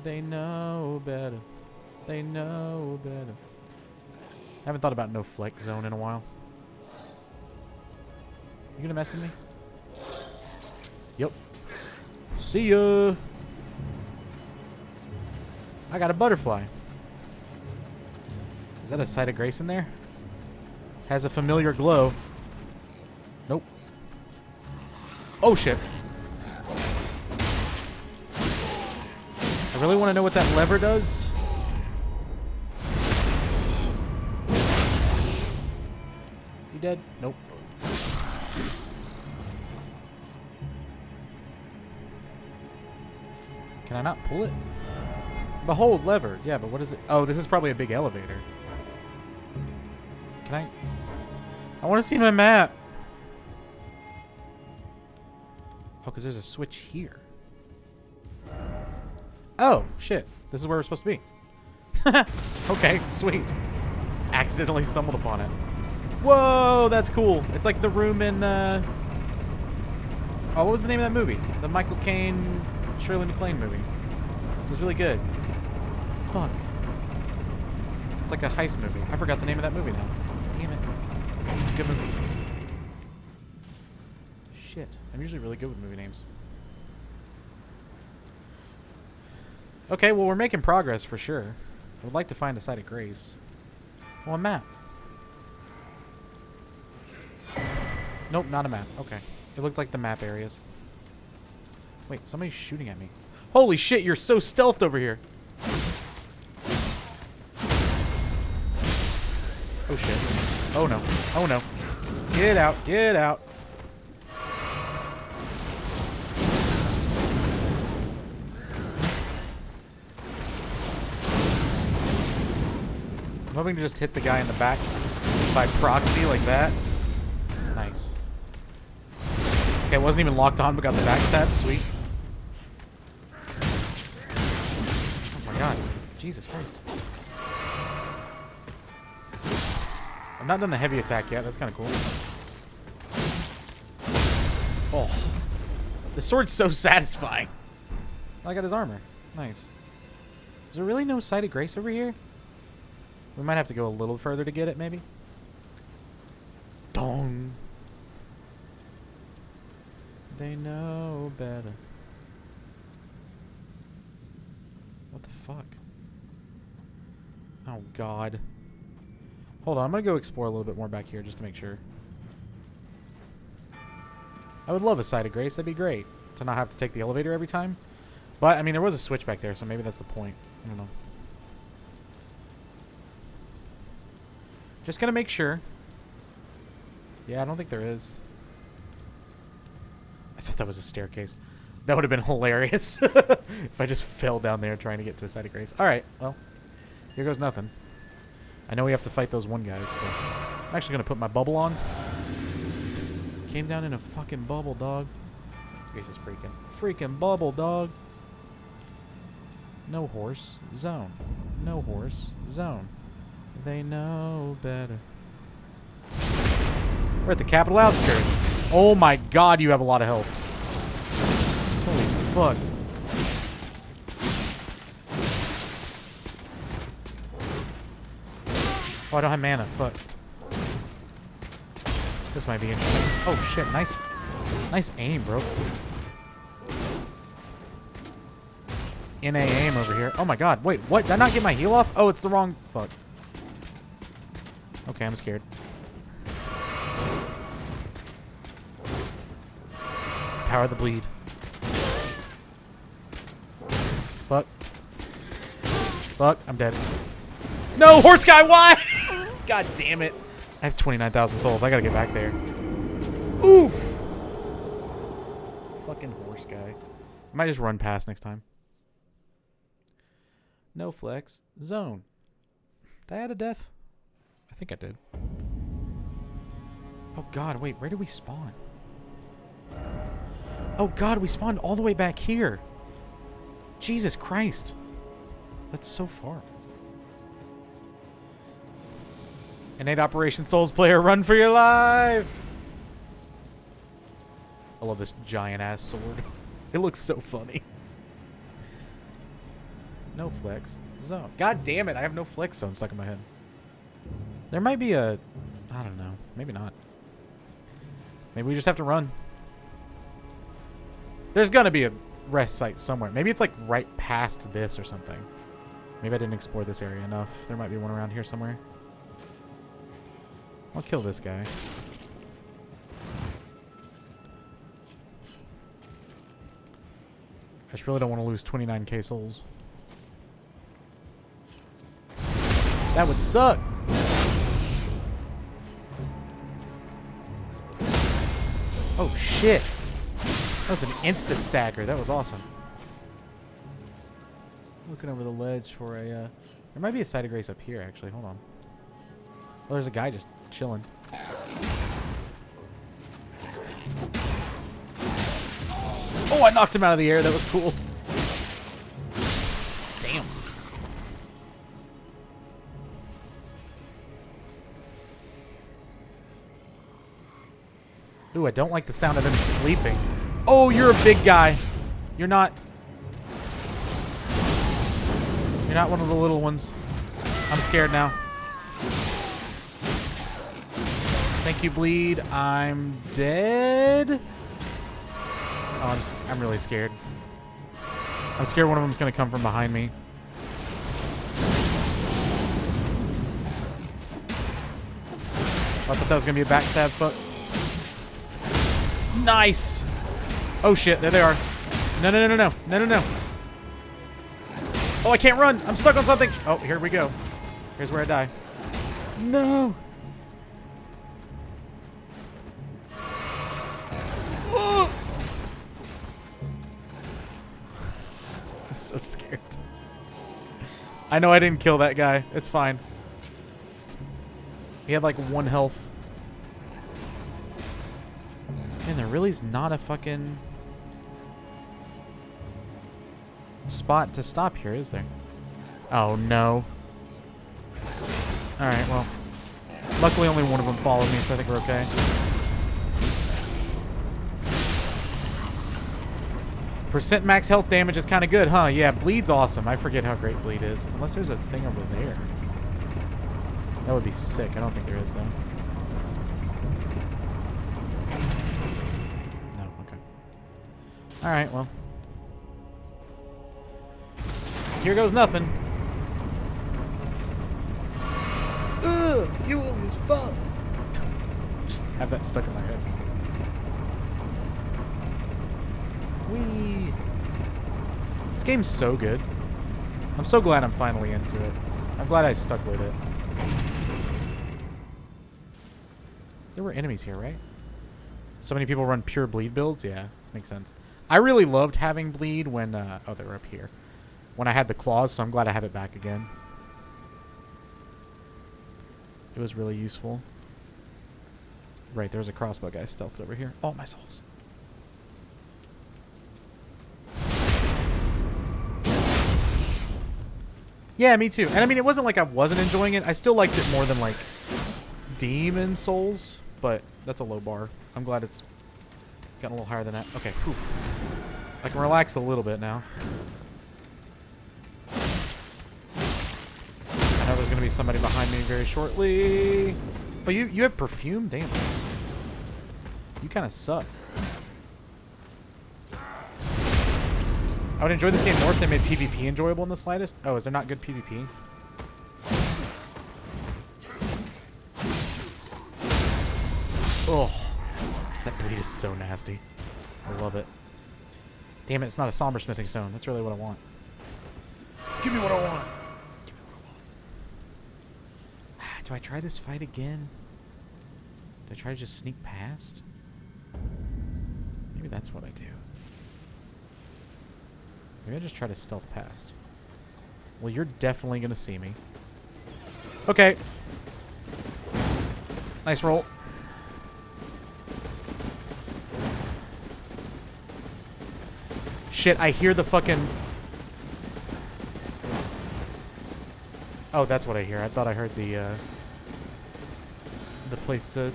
They know better. They know better. I haven't thought about no flex zone in a while. You gonna mess with me? Yep. See ya. I got a butterfly. Is that a site of grace in there? Has a familiar glow. Nope. Oh shit. I really want to know what that lever does. You dead? Nope. Can I not pull it? Behold, lever. Yeah, but what is it? Oh, this is probably a big elevator. Can I want to see my map. Oh, because there's a switch here. Oh, shit. This is where we're supposed to be. Okay, sweet. Accidentally stumbled upon it. Whoa, that's cool. It's like the room in, oh, what was the name of that movie? The Michael Caine, Shirley MacLaine movie. It was really good. Fuck. It's like a heist movie. I forgot the name of that movie now. Damn it. It's a good movie. Shit. I'm usually really good with movie names. Okay, well, we're making progress for sure. I would like to find a site of grace. Well, a map. Nope, not a map. Okay. It looked like the map areas. Wait, somebody's shooting at me. Holy shit, you're so stealthed over here. Oh shit. Oh no. Oh no. Get out. Get out. I'm hoping to just hit the guy in the back by proxy like that. Nice. Okay, it wasn't even locked on, but got the backstab. Sweet. Oh my god. Jesus Christ. I've not done the heavy attack yet. That's kind of cool. Oh. The sword's so satisfying. I got his armor. Nice. Is there really no site of grace over here? We might have to go a little further to get it, maybe. Dong. They know better. What the fuck? Oh, God. Hold on, I'm going to go explore a little bit more back here just to make sure. I would love a site of grace. That'd be great. To not have to take the elevator every time. But, I mean, there was a switch back there, so maybe that's the point. I don't know. Just gonna make sure. Yeah, I don't think there is. I thought that was a staircase. That would have been hilarious if I just fell down there trying to get to a site of grace. All right, well, here goes nothing. I know we have to fight those one guys, so I'm actually gonna put my bubble on. Came down in a fucking bubble, dog. This is freaking bubble, dog. No horse zone. No horse zone. They know better. We're at the capital outskirts. Oh my god, you have a lot of health. Holy fuck. Oh, I don't have mana. Fuck. This might be interesting. Oh shit, nice aim, bro. NA aim over here. Oh my god, wait, what? Did I not get my heal off? Oh, it's the wrong... Fuck. Okay, I'm scared. Power of the bleed. Fuck. Fuck, I'm dead. No, horse guy, why? God damn it. I have 29,000 souls. I gotta get back there. Oof. Fucking horse guy. I might just run past next time. No flex zone. Did I add a death? I think I did. Oh god, wait, where did we spawn? Oh god, we spawned all the way back here. Jesus Christ. That's so far. Innate Operation Souls player, run for your life! I love this giant ass sword. It looks so funny. No flex zone. God damn it, I have no flex zone stuck in my head. There might be a... I don't know. Maybe not. Maybe we just have to run. There's gonna be a rest site somewhere. Maybe it's like right past this or something. Maybe I didn't explore this area enough. There might be one around here somewhere. I'll kill this guy. I just really don't want to lose 29k souls. That would suck. Oh shit. That was an insta stagger. That was awesome. Looking over the ledge for a there might be a site of grace up here actually. Hold on. Oh, there's a guy just chilling. Oh, I knocked him out of the air. That was cool. Damn. Ooh, I don't like the sound of them sleeping. Oh, you're a big guy. You're not... You're not one of the little ones. I'm scared now. Thank you, bleed. I'm dead. Oh, I'm really scared. I'm scared one of them's gonna come from behind me. I thought that was gonna be a backstab foot. Nice. Oh shit! There they are. No, no, no, no, no, no, no, no. Oh, I can't run. I'm stuck on something. Oh, here we go. Here's where I die. No. Oh. I'm so scared. I know I didn't kill that guy. It's fine. He had like 1 health. Man, there really is not a fucking spot to stop here, is there? Oh, no. Alright, well. Luckily only one of them followed me, so I think we're okay. Percent max health damage is kind of good, huh? Yeah, bleed's awesome. I forget how great bleed is. Unless there's a thing over there. That would be sick. I don't think there is, though. No, okay. Alright, well. Here goes nothing. Ugh, you old as fuck. Just have that stuck in my head. Whee. This game's so good. I'm so glad I'm finally into it. I'm glad I stuck with it. There were enemies here, right? So many people run pure bleed builds? Yeah, makes sense. I really loved having bleed when, oh, they were up here. When I had the claws, so I'm glad I have it back again. It was really useful. Right, there's a crossbow guy stealthed over here. Oh, my souls. Yeah, me too. And I mean, it wasn't like I wasn't enjoying it. I still liked it more than like Demon Souls, but that's a low bar. I'm glad it's gotten a little higher than that. Okay, whew. I can relax a little bit now. I know there's going to be somebody behind me very shortly. But you have perfume? Damn. You kind of suck. I would enjoy this game more if they made PvP enjoyable in the slightest. Oh, is there not good PvP? Oh, that bleed is so nasty. I love it. Damn it, it's not a somber smithing stone. That's really what I want. Give me what I want. Give me what I want. Do I try this fight again? Do I try to just sneak past? Maybe that's what I do. Maybe I just try to stealth past. Well, you're definitely going to see me. Okay. Nice roll. Shit, I hear the fucking... Oh, that's what I hear. I thought I heard the place to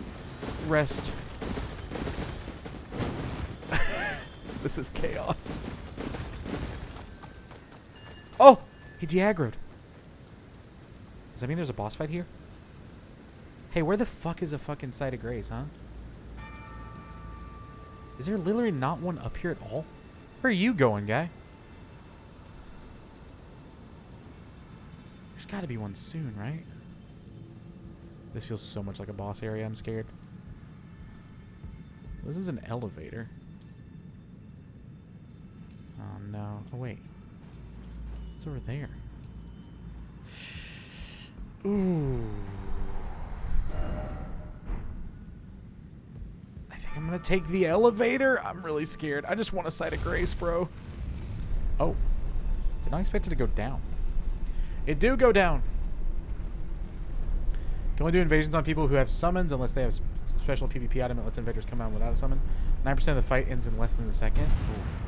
rest. This is chaos. Oh! He de-aggroed. Does that mean there's a boss fight here? Hey, where the fuck is a fucking site of grace, huh? Is there literally not one up here at all? Where are you going, guy? There's gotta be one soon, right? This feels so much like a boss area. I'm scared. This is an elevator. Oh, no. Oh, wait. What's over there? Ooh. I think I'm gonna take the elevator. I'm really scared. I just want a sight of grace, bro. Oh. Did not expect it to go down. It do go down. Can only do invasions on people who have summons unless they have special PvP item that lets invaders come out without a summon. 9% of the fight ends in less than a second. Oof.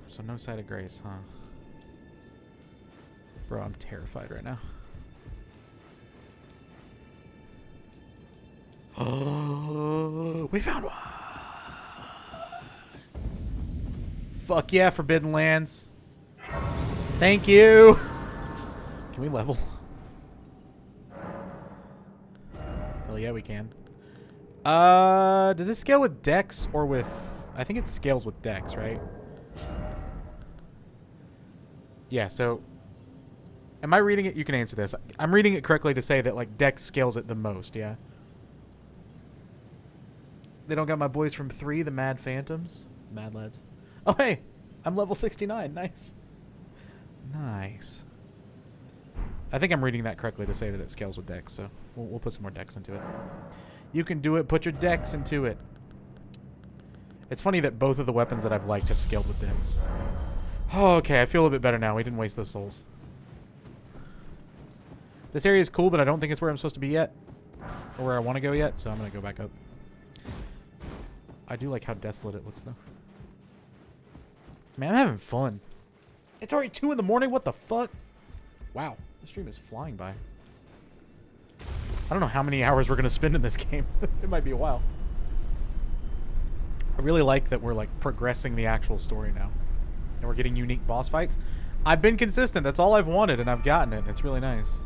So no sight of grace, huh? Bro, I'm terrified right now. Oh, we found one! Fuck yeah, Forbidden Lands. Thank you! Can we level? Hell yeah, we can. Does this scale with Dex or with... I think it scales with Dex, right? Yeah, so... Am I reading it? You can answer this. I'm reading it correctly to say that, like, Dex scales it the most, yeah? They don't got my boys from 3, the Mad Phantoms. Mad Lads. Oh, hey! I'm level 69. Nice. Nice. I think I'm reading that correctly to say that it scales with Dex, so we'll put some more Dex into it. You can do it. Put your Dex into it. It's funny that both of the weapons that I've liked have scaled with Dex. Oh, okay. I feel a little bit better now. We didn't waste those souls. This area is cool, but I don't think it's where I'm supposed to be yet. Or where I want to go yet, so I'm going to go back up. I do like how desolate it looks, though. Man, I'm having fun. It's already 2 in the morning? What the fuck? Wow. The stream is flying by. I don't know how many hours we're going to spend in this game. It might be a while. I really like that we're, like, progressing the actual story now. And we're getting unique boss fights. I've been consistent. That's all I've wanted, and I've gotten it. It's really nice.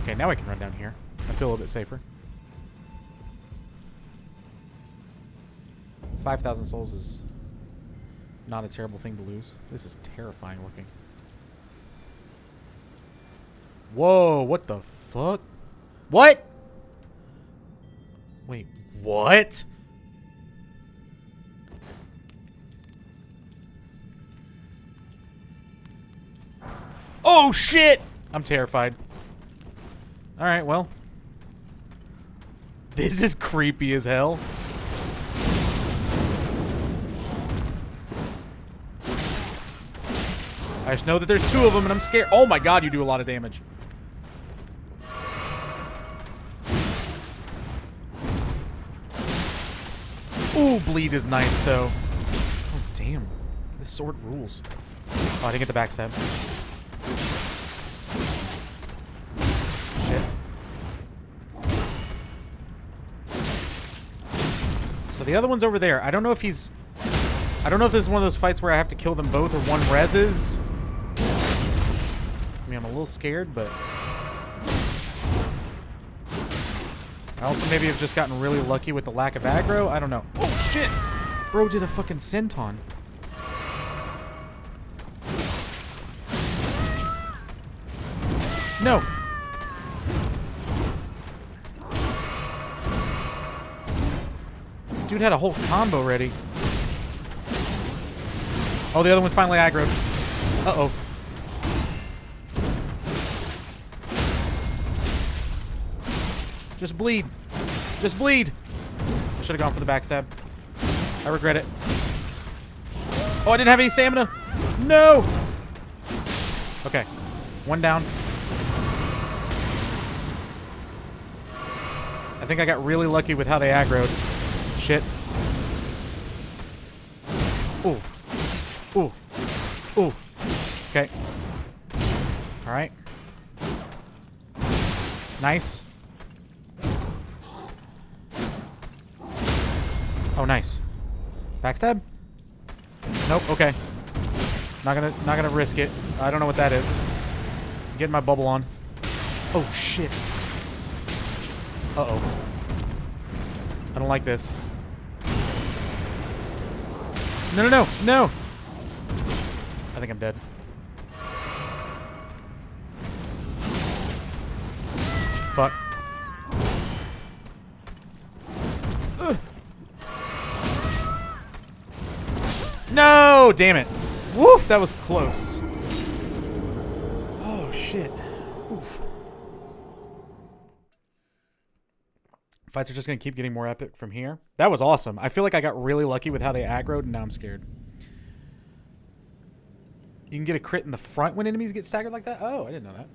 Okay, now I can run down here. I feel a little bit safer. 5,000 souls is not a terrible thing to lose. This is terrifying looking. Whoa, what the fuck? What? Wait, what? Oh, shit! I'm terrified. Alright, well. This is creepy as hell. I just know that there's 2 of them and I'm scared. Oh my god, you do a lot of damage. Ooh, bleed is nice though. Oh damn. This sword rules. Oh, I didn't get the backstab. Shit. So the other one's over there. I don't know if this is one of those fights where I have to kill them both or one reses. I mean, I'm a little scared, but I also maybe have just gotten really lucky with the lack of aggro. I don't know. Oh shit! Bro did a fucking senton. No. Dude had a whole combo ready. Oh, the other one finally aggroed. Uh-oh. Just bleed. Just bleed. I should have gone for the backstab. I regret it. Oh, I didn't have any stamina. No. Okay. One down. I think I got really lucky with how they aggroed. Shit. Ooh. Ooh. Ooh. Okay. Alright. Nice. Oh, nice. Backstab? Nope. Okay. Not gonna risk it. I don't know what that is. I'm getting my bubble on. Oh shit. Uh-oh. I don't like this. No, no, no, no! I think I'm dead. Fuck. Ugh. No! Damn it. Woof! That was close. Oh, shit. Oof. Fights are just going to keep getting more epic from here. That was awesome. I feel like I got really lucky with how they aggroed, and now I'm scared. You can get a crit in the front when enemies get staggered like that? Oh, I didn't know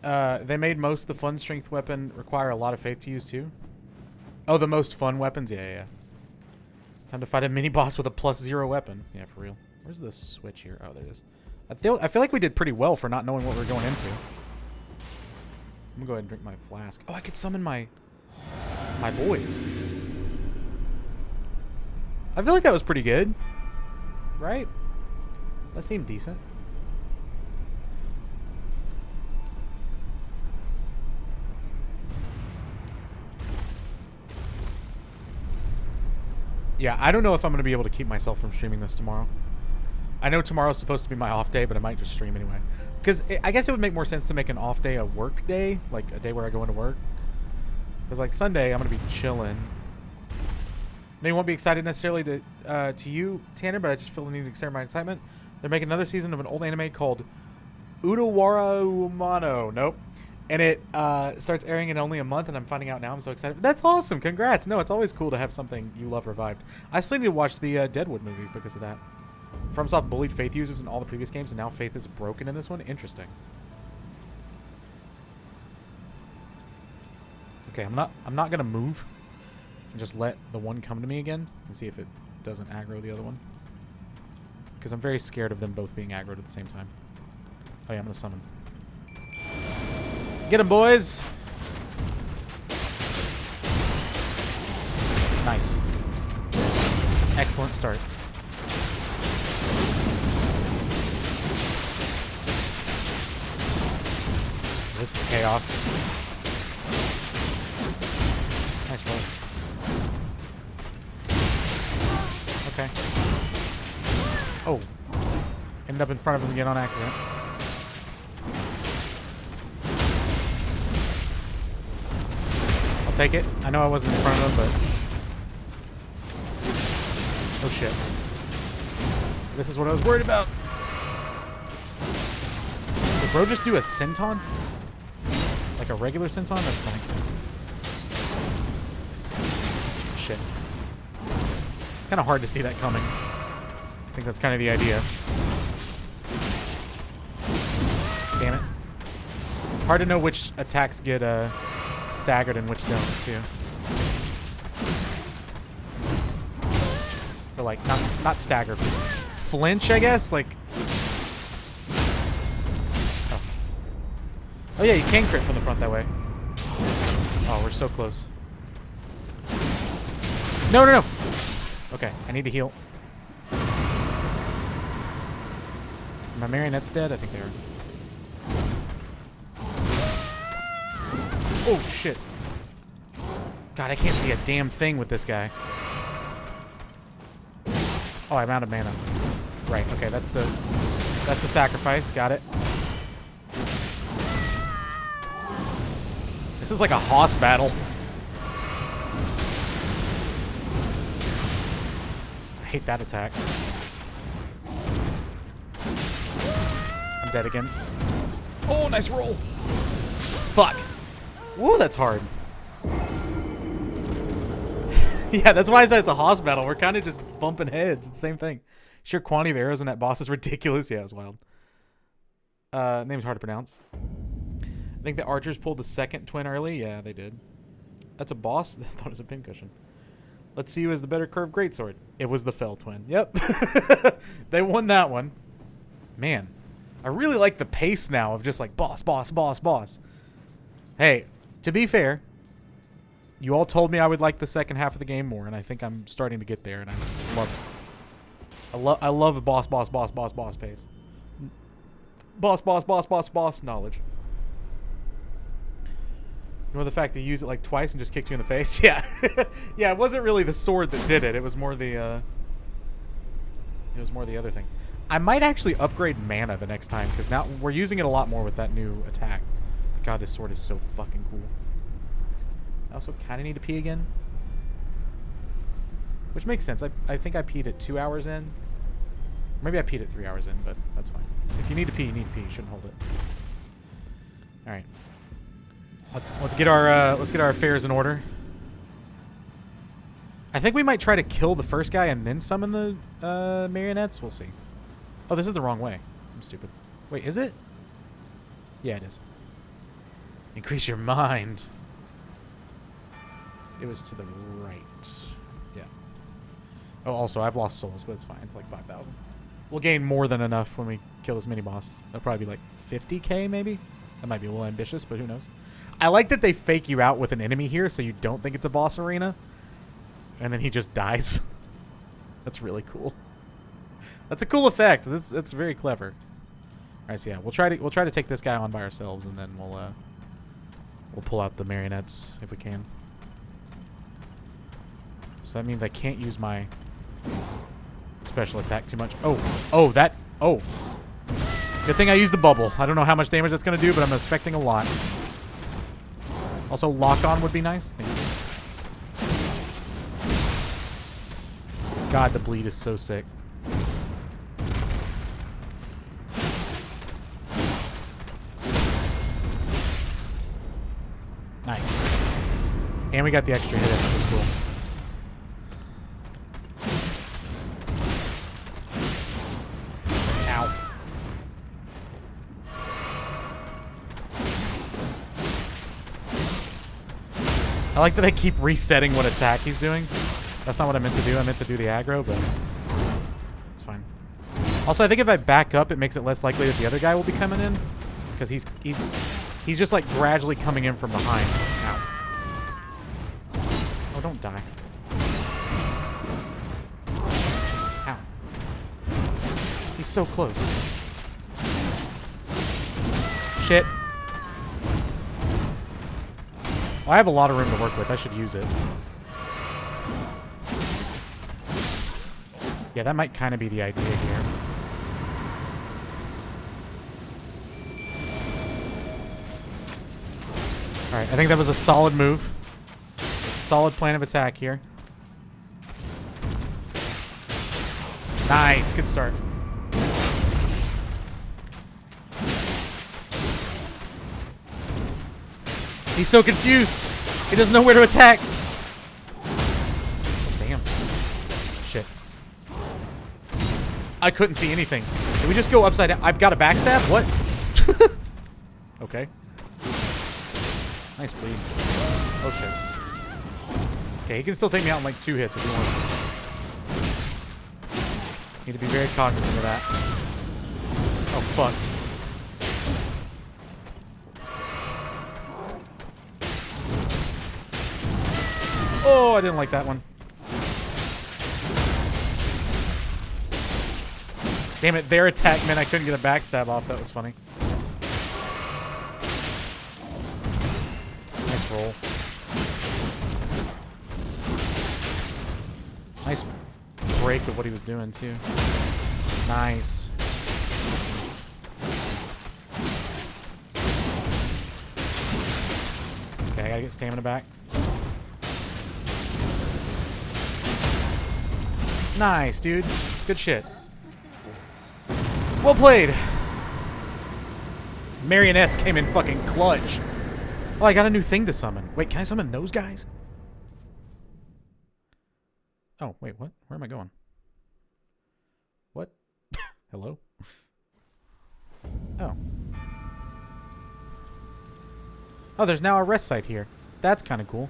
that. They made most of the fun strength weapon require a lot of faith to use, too. Oh, the most fun weapons? Yeah, yeah, yeah. Time to fight a mini-boss with a +0 weapon. Yeah, for real. Where's the switch here? Oh, there it is. I feel like we did pretty well for not knowing what we were going into. I'm gonna go ahead and drink my flask. Oh, I could summon my boys. I feel like that was pretty good. Right? That seemed decent. Yeah, I don't know if I'm going to be able to keep myself from streaming this tomorrow. I know tomorrow's supposed to be my off day, but I might just stream anyway. Because I guess it would make more sense to make an off day a work day, like a day where I go into work. Because like Sunday, I'm going to be chilling. They won't be excited necessarily to you, Tanner, but I just feel the need to extend my excitement. They're making another season of an old anime called Udawara Umano. Nope. And it starts airing in only a month, and I'm finding out now. I'm so excited. That's awesome. Congrats. No, it's always cool to have something you love revived. I still need to watch the Deadwood movie because of that. FromSoft bullied Faith users in all the previous games, and now Faith is broken in this one. Interesting. Okay, I'm not gonna move and just let the one come to me again and see if it doesn't aggro the other one. Because I'm very scared of them both being aggroed at the same time. Oh yeah, I'm gonna summon. Get him, boys! Nice. Excellent start. This is chaos. Nice roll. Okay. Oh. Ended up in front of him again on accident. I'll take it. I know I wasn't in front of him, but... Oh shit. This is what I was worried about. Did bro just do a senton? Like a regular senton? That's funny. Shit. It's kind of hard to see that coming. I think that's kind of the idea. Damn it. Hard to know which attacks get staggered and which don't, too. Or like, not stagger. Flinch, I guess? Like... Oh yeah, you can crit from the front that way. Oh, we're so close. No, no, no! Okay, I need to heal. My marionette's dead? I think they are. Oh, shit. God, I can't see a damn thing with this guy. Oh, I'm out of mana. Right, okay, that's the sacrifice. Got it. This is like a hoss battle. I hate that attack. I'm dead again. Oh, nice roll. Fuck. Woo, that's hard. Yeah, that's why I said it's a hoss battle. We're kind of just bumping heads. It's the same thing. Sheer quantity of arrows in that boss is ridiculous. Yeah, it was wild. Name's hard to pronounce. I think the archers pulled the second twin early. Yeah, they did. That's a boss? I thought it was a pincushion. Let's see who has the better curved greatsword. It was the fell twin. Yep. They won that one. Man, I really like the pace now of just like boss, boss, boss, boss. Hey, to be fair, you all told me I would like the second half of the game more, and I think I'm starting to get there, and I love it. I love the boss, boss, boss, boss, boss pace. Boss, boss, boss, boss, boss knowledge. You know the fact that you used it like twice and just kicked you in the face? Yeah. Yeah, it wasn't really the sword that did it. It was more the other thing. I might actually upgrade mana the next time, because now we're using it a lot more with that new attack. God, this sword is so fucking cool. I also kind of need to pee again. Which makes sense. I think I peed at 2 hours in. Maybe I peed at 3 hours in, but that's fine. If you need to pee, you need to pee. You shouldn't hold it. Alright. Let's get our affairs in order. I think we might try to kill the first guy and then summon the marionettes. We'll see. Oh, this is the wrong way. I'm stupid. Wait, is it? Yeah, it is. Increase your mind. It was to the right. Yeah. Oh, also, I've lost souls, but it's fine. It's like 5,000. We'll gain more than enough when we kill this mini-boss. That'll probably be like 50k, maybe? That might be a little ambitious, but who knows? I like that they fake you out with an enemy here so you don't think it's a boss arena. And then he just dies. That's really cool. That's a cool effect. That's very clever. Alright, so yeah, we'll try to take this guy on by ourselves, and then we'll pull out the marionettes if we can. So that means I can't use my special attack too much. Oh, good thing I used the bubble. I don't know how much damage that's gonna do, but I'm expecting a lot. Also, lock on would be nice. Thank you. God, the bleed is so sick. Nice. And we got the extra hit, which is cool. Ow. I like that I keep resetting what attack he's doing. That's not what I meant to do. I meant to do the aggro, but it's fine. Also, I think if I back up, it makes it less likely that the other guy will be coming in, because he's just like gradually coming in from behind. Ow. Oh, don't die. Ow. He's so close. Shit. Well, I have a lot of room to work with. I should use it. Yeah, that might kind of be the idea here. Alright, I think that was a solid move. Solid plan of attack here. Nice, good start. He's so confused. He doesn't know where to attack. Damn. Shit. I couldn't see anything. Did we just go upside down? I've got a backstab? What? Okay. Nice bleed. Oh shit. Okay, he can still take me out in like 2 hits if he wants to. Need to be very cognizant of that. Oh fuck. Oh, I didn't like that one. Damn it, their attack meant I couldn't get a backstab off. That was funny. Nice roll. Nice break of what he was doing, too. Nice. Okay, I gotta get stamina back. Nice, dude. Good shit. Well played. Marionettes came in fucking clutch. Oh, I got a new thing to summon. Wait, can I summon those guys? Oh, wait, what? Where am I going? What? Hello? Oh. Oh, there's now a rest site here. That's kind of cool.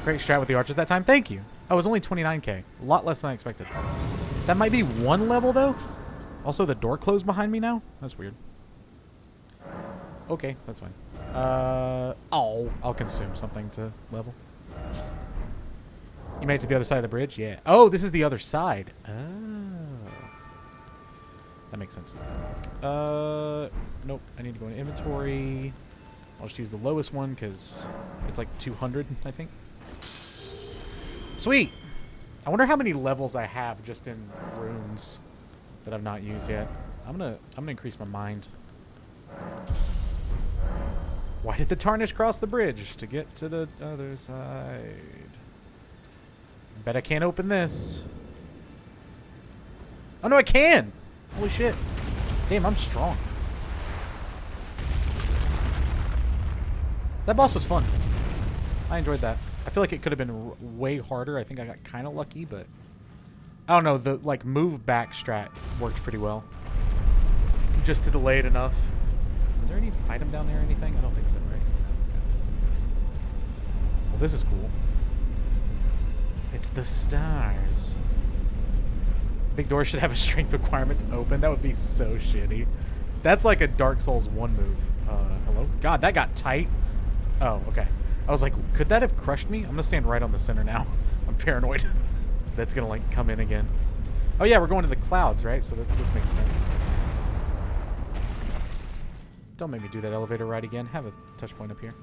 Great strat with the archers that time. Thank you. Oh, it was only 29k. A lot less than I expected. That might be 1 level, though. Also, the door closed behind me now? That's weird. Okay, that's fine. I'll consume something to level. You made it to the other side of the bridge? Yeah. Oh, this is the other side. Oh. That makes sense. Nope. I need to go in inventory. I'll just use the lowest one because it's like 200, I think. Sweet. I wonder how many levels I have just in runes that I've not used yet. I'm gonna increase my mind. Why did the tarnish cross the bridge to get to the other side? Bet I can't open this. Oh no, I can! Holy shit. Damn, I'm strong. That boss was fun. I enjoyed that. I feel like it could have been way harder. I think I got kind of lucky, but I don't know. The like move back strat worked pretty well. Just to delay it enough. Is there any item down there or anything? I don't think so, right? Okay. Well, this is cool. It's the stars. Big door should have a strength requirement to open. That would be so shitty. That's like a Dark Souls 1 move. Hello? God, that got tight. Oh, okay. I was like, could that have crushed me? I'm gonna stand right on the center now. I'm paranoid. That's gonna like come in again. Oh yeah, we're going to the clouds, right? So this makes sense. Don't make me do that elevator ride again. Have a touch point up here.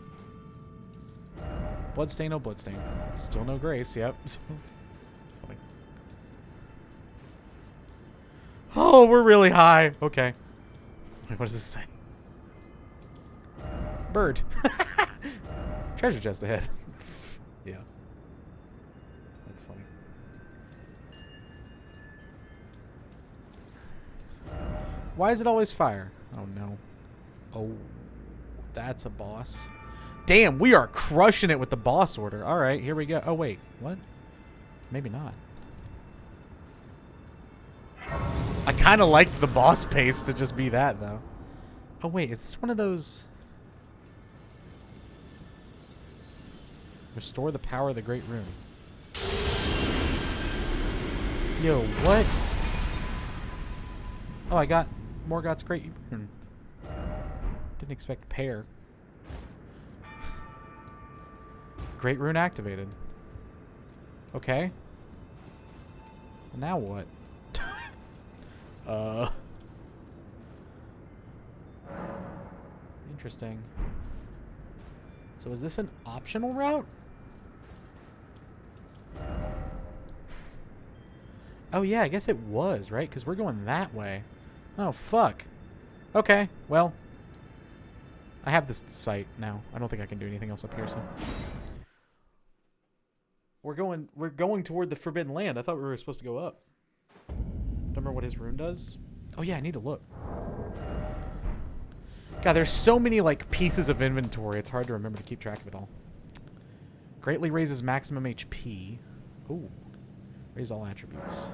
Bloodstain, no bloodstain. Still no grace, yep. It's funny. Oh, we're really high. Okay. Wait, what does this say? Bird. Treasure chest ahead. Yeah. That's funny. Why is it always fire? Oh no. Oh, that's a boss. Damn, we are crushing it with the boss order. All right, here we go. Oh wait, what? Maybe not. I kind of like the boss pace to just be that though. Oh wait, is this one of those? Restore the power of the Great Rune. Yo, what? Oh, I got Morgoth's Great Rune. Didn't expect pair. Great Rune activated. Okay. Now what? Interesting. So is this an optional route? Oh yeah, I guess it was, right? Because we're going that way. Oh, fuck. Okay, well. I have this site now. I don't think I can do anything else up here, so. We're going toward the Forbidden Land. I thought we were supposed to go up. Don't remember what his rune does. Oh yeah, I need to look. God, there's so many like pieces of inventory. It's hard to remember to keep track of it all. Greatly raises maximum HP. Ooh. Raise all attributes.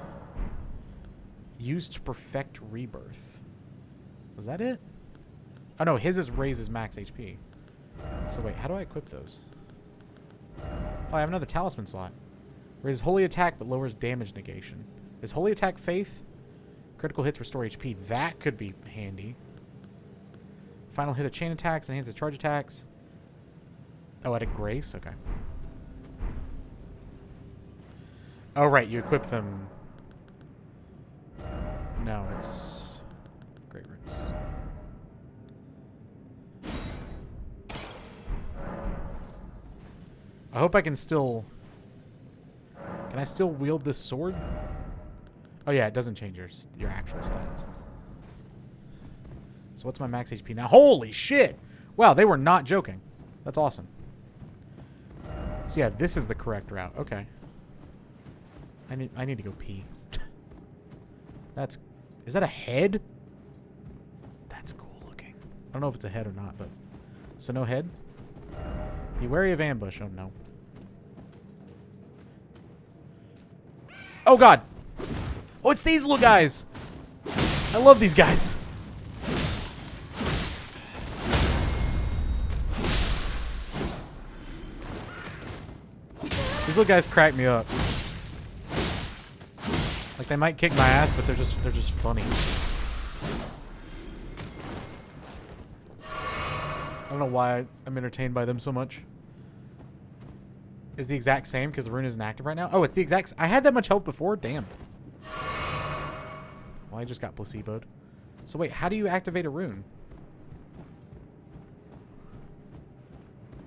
Used to perfect rebirth. Was that it? Oh no, his is raises max HP. So wait, how do I equip those? Oh, I have another talisman slot. Raises holy attack but lowers damage negation. Is holy attack faith? Critical hits restore HP. That could be handy. Final hit of chain attacks, enhances charge attacks. Oh, added grace? Okay. Oh, right, you equip them. No, it's Great Roots. I hope I can still... Can I still wield this sword? Oh yeah, it doesn't change your actual stats. So what's my max HP now? Holy shit! Wow, they were not joking. That's awesome. So yeah, this is the correct route. Okay. I need to go pee. That's... Is that a head? That's cool looking. I don't know if it's a head or not, but... So no head? Be wary of ambush. Oh no. Oh god! Oh, it's these little guys! I love these guys! These little guys crack me up. Like they might kick my ass, but they're just funny. I don't know why I'm entertained by them so much. Is the exact same because the rune isn't active right now? Oh, it's the exact... I had that much health before? Damn. Well, I just got placeboed. So wait, how do you activate a rune?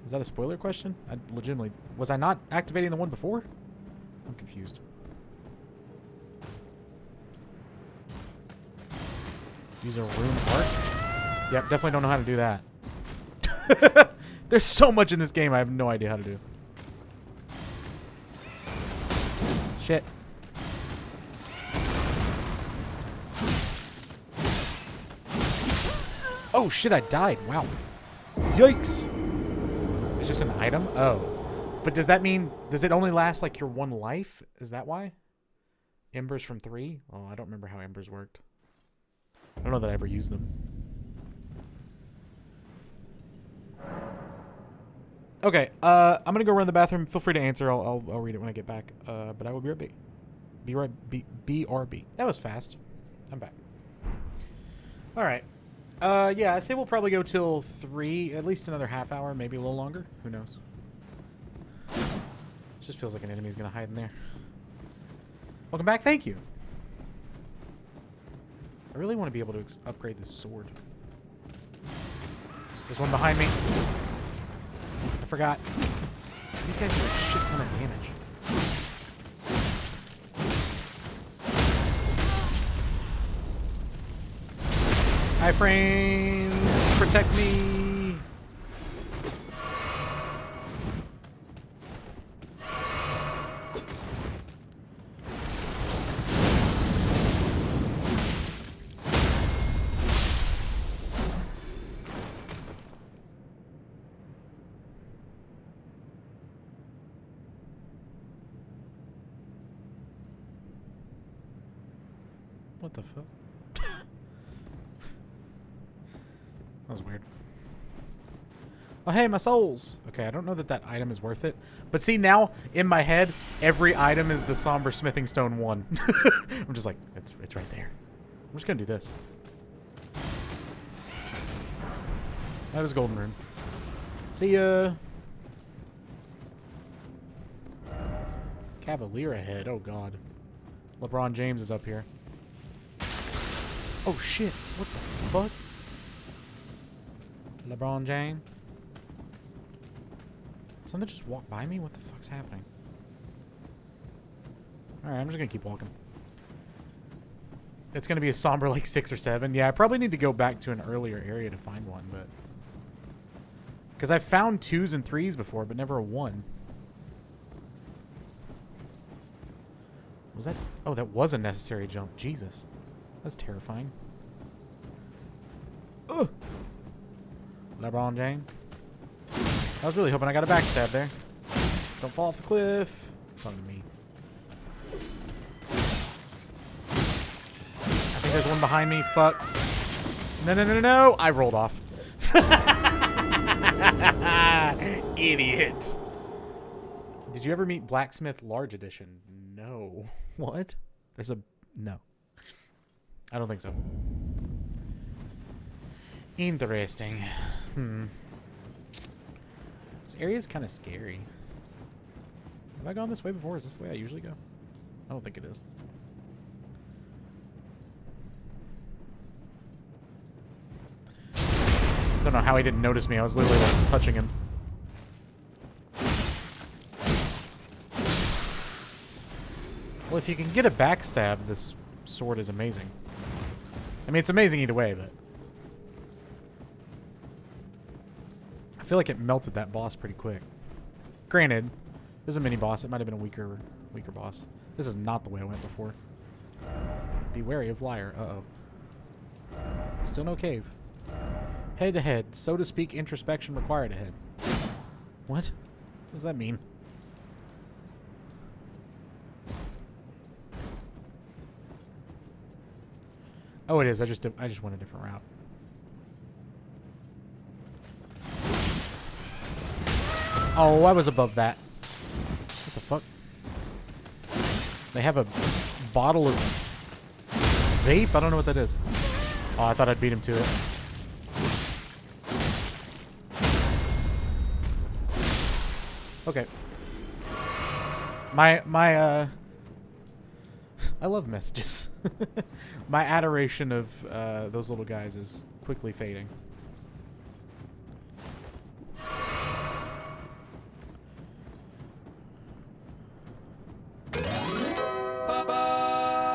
Is that a spoiler question? I legitimately... Was I not activating the one before? I'm confused. Use a rune art? Yep, definitely don't know how to do that. There's so much in this game I have no idea how to do. Shit. Oh shit, I died. Wow. Yikes. It's just an item? Oh. But does that mean... Does it only last like your one life? Is that why? Embers from 3? Oh, I don't remember how embers worked. I don't know that I ever used them. Okay, I'm gonna go run the bathroom. Feel free to answer. I'll read it when I get back. But I will be right back. BRB. That was fast. I'm back. All right. Yeah, I say we'll probably go till 3, at least another half hour, maybe a little longer. Who knows? Just feels like an enemy's gonna hide in there. Welcome back. Thank you. I really want to be able to upgrade this sword. There's one behind me. I forgot. These guys do a shit ton of damage. Hi, frames. Protect me. What the fuck? That was weird. Oh, hey, my souls. Okay, I don't know that that item is worth it. But see, now, in my head, every item is the Somber Smithing Stone 1. I'm just like, it's right there. I'm just going to do this. That was Golden Rune. See ya. Cavalier ahead. Oh, God. LeBron James is up here. Oh, shit. What the fuck? LeBron James. Something just walked by me? What the fuck's happening? Alright, I'm just gonna keep walking. It's gonna be a somber like 6 or 7. Yeah, I probably need to go back to an earlier area to find one, but... Because I've found 2s and 3s before, but never a 1. Was that... Oh, that was a necessary jump. Jesus. That's terrifying. Ugh! LeBron James. I was really hoping I got a backstab there. Don't fall off the cliff. Talking to me. I think there's one behind me. Fuck. No, no, no, no, no. I rolled off. Idiot. Did you ever meet Blacksmith Large Edition? No. What? There's a... No. I don't think so. Interesting. This area is kind of scary. Have I gone this way before? Is this the way I usually go? I don't think it is. I don't know how he didn't notice me. I was literally like touching him. Well, if you can get a backstab, this sword is amazing. I mean, it's amazing either way, but... I feel like it melted that boss pretty quick. Granted, this is a mini boss. It might have been a weaker boss. This is not the way I went before. Be wary of liar. Uh-oh. Still no cave. Head to head. So to speak, introspection required ahead. What? What does that mean? Oh, it is. I just went a different route. Oh, I was above that. What the fuck? They have a bottle of vape? I don't know what that is. Oh, I thought I'd beat him to it. Okay. I love messages. My adoration of those little guys is quickly fading.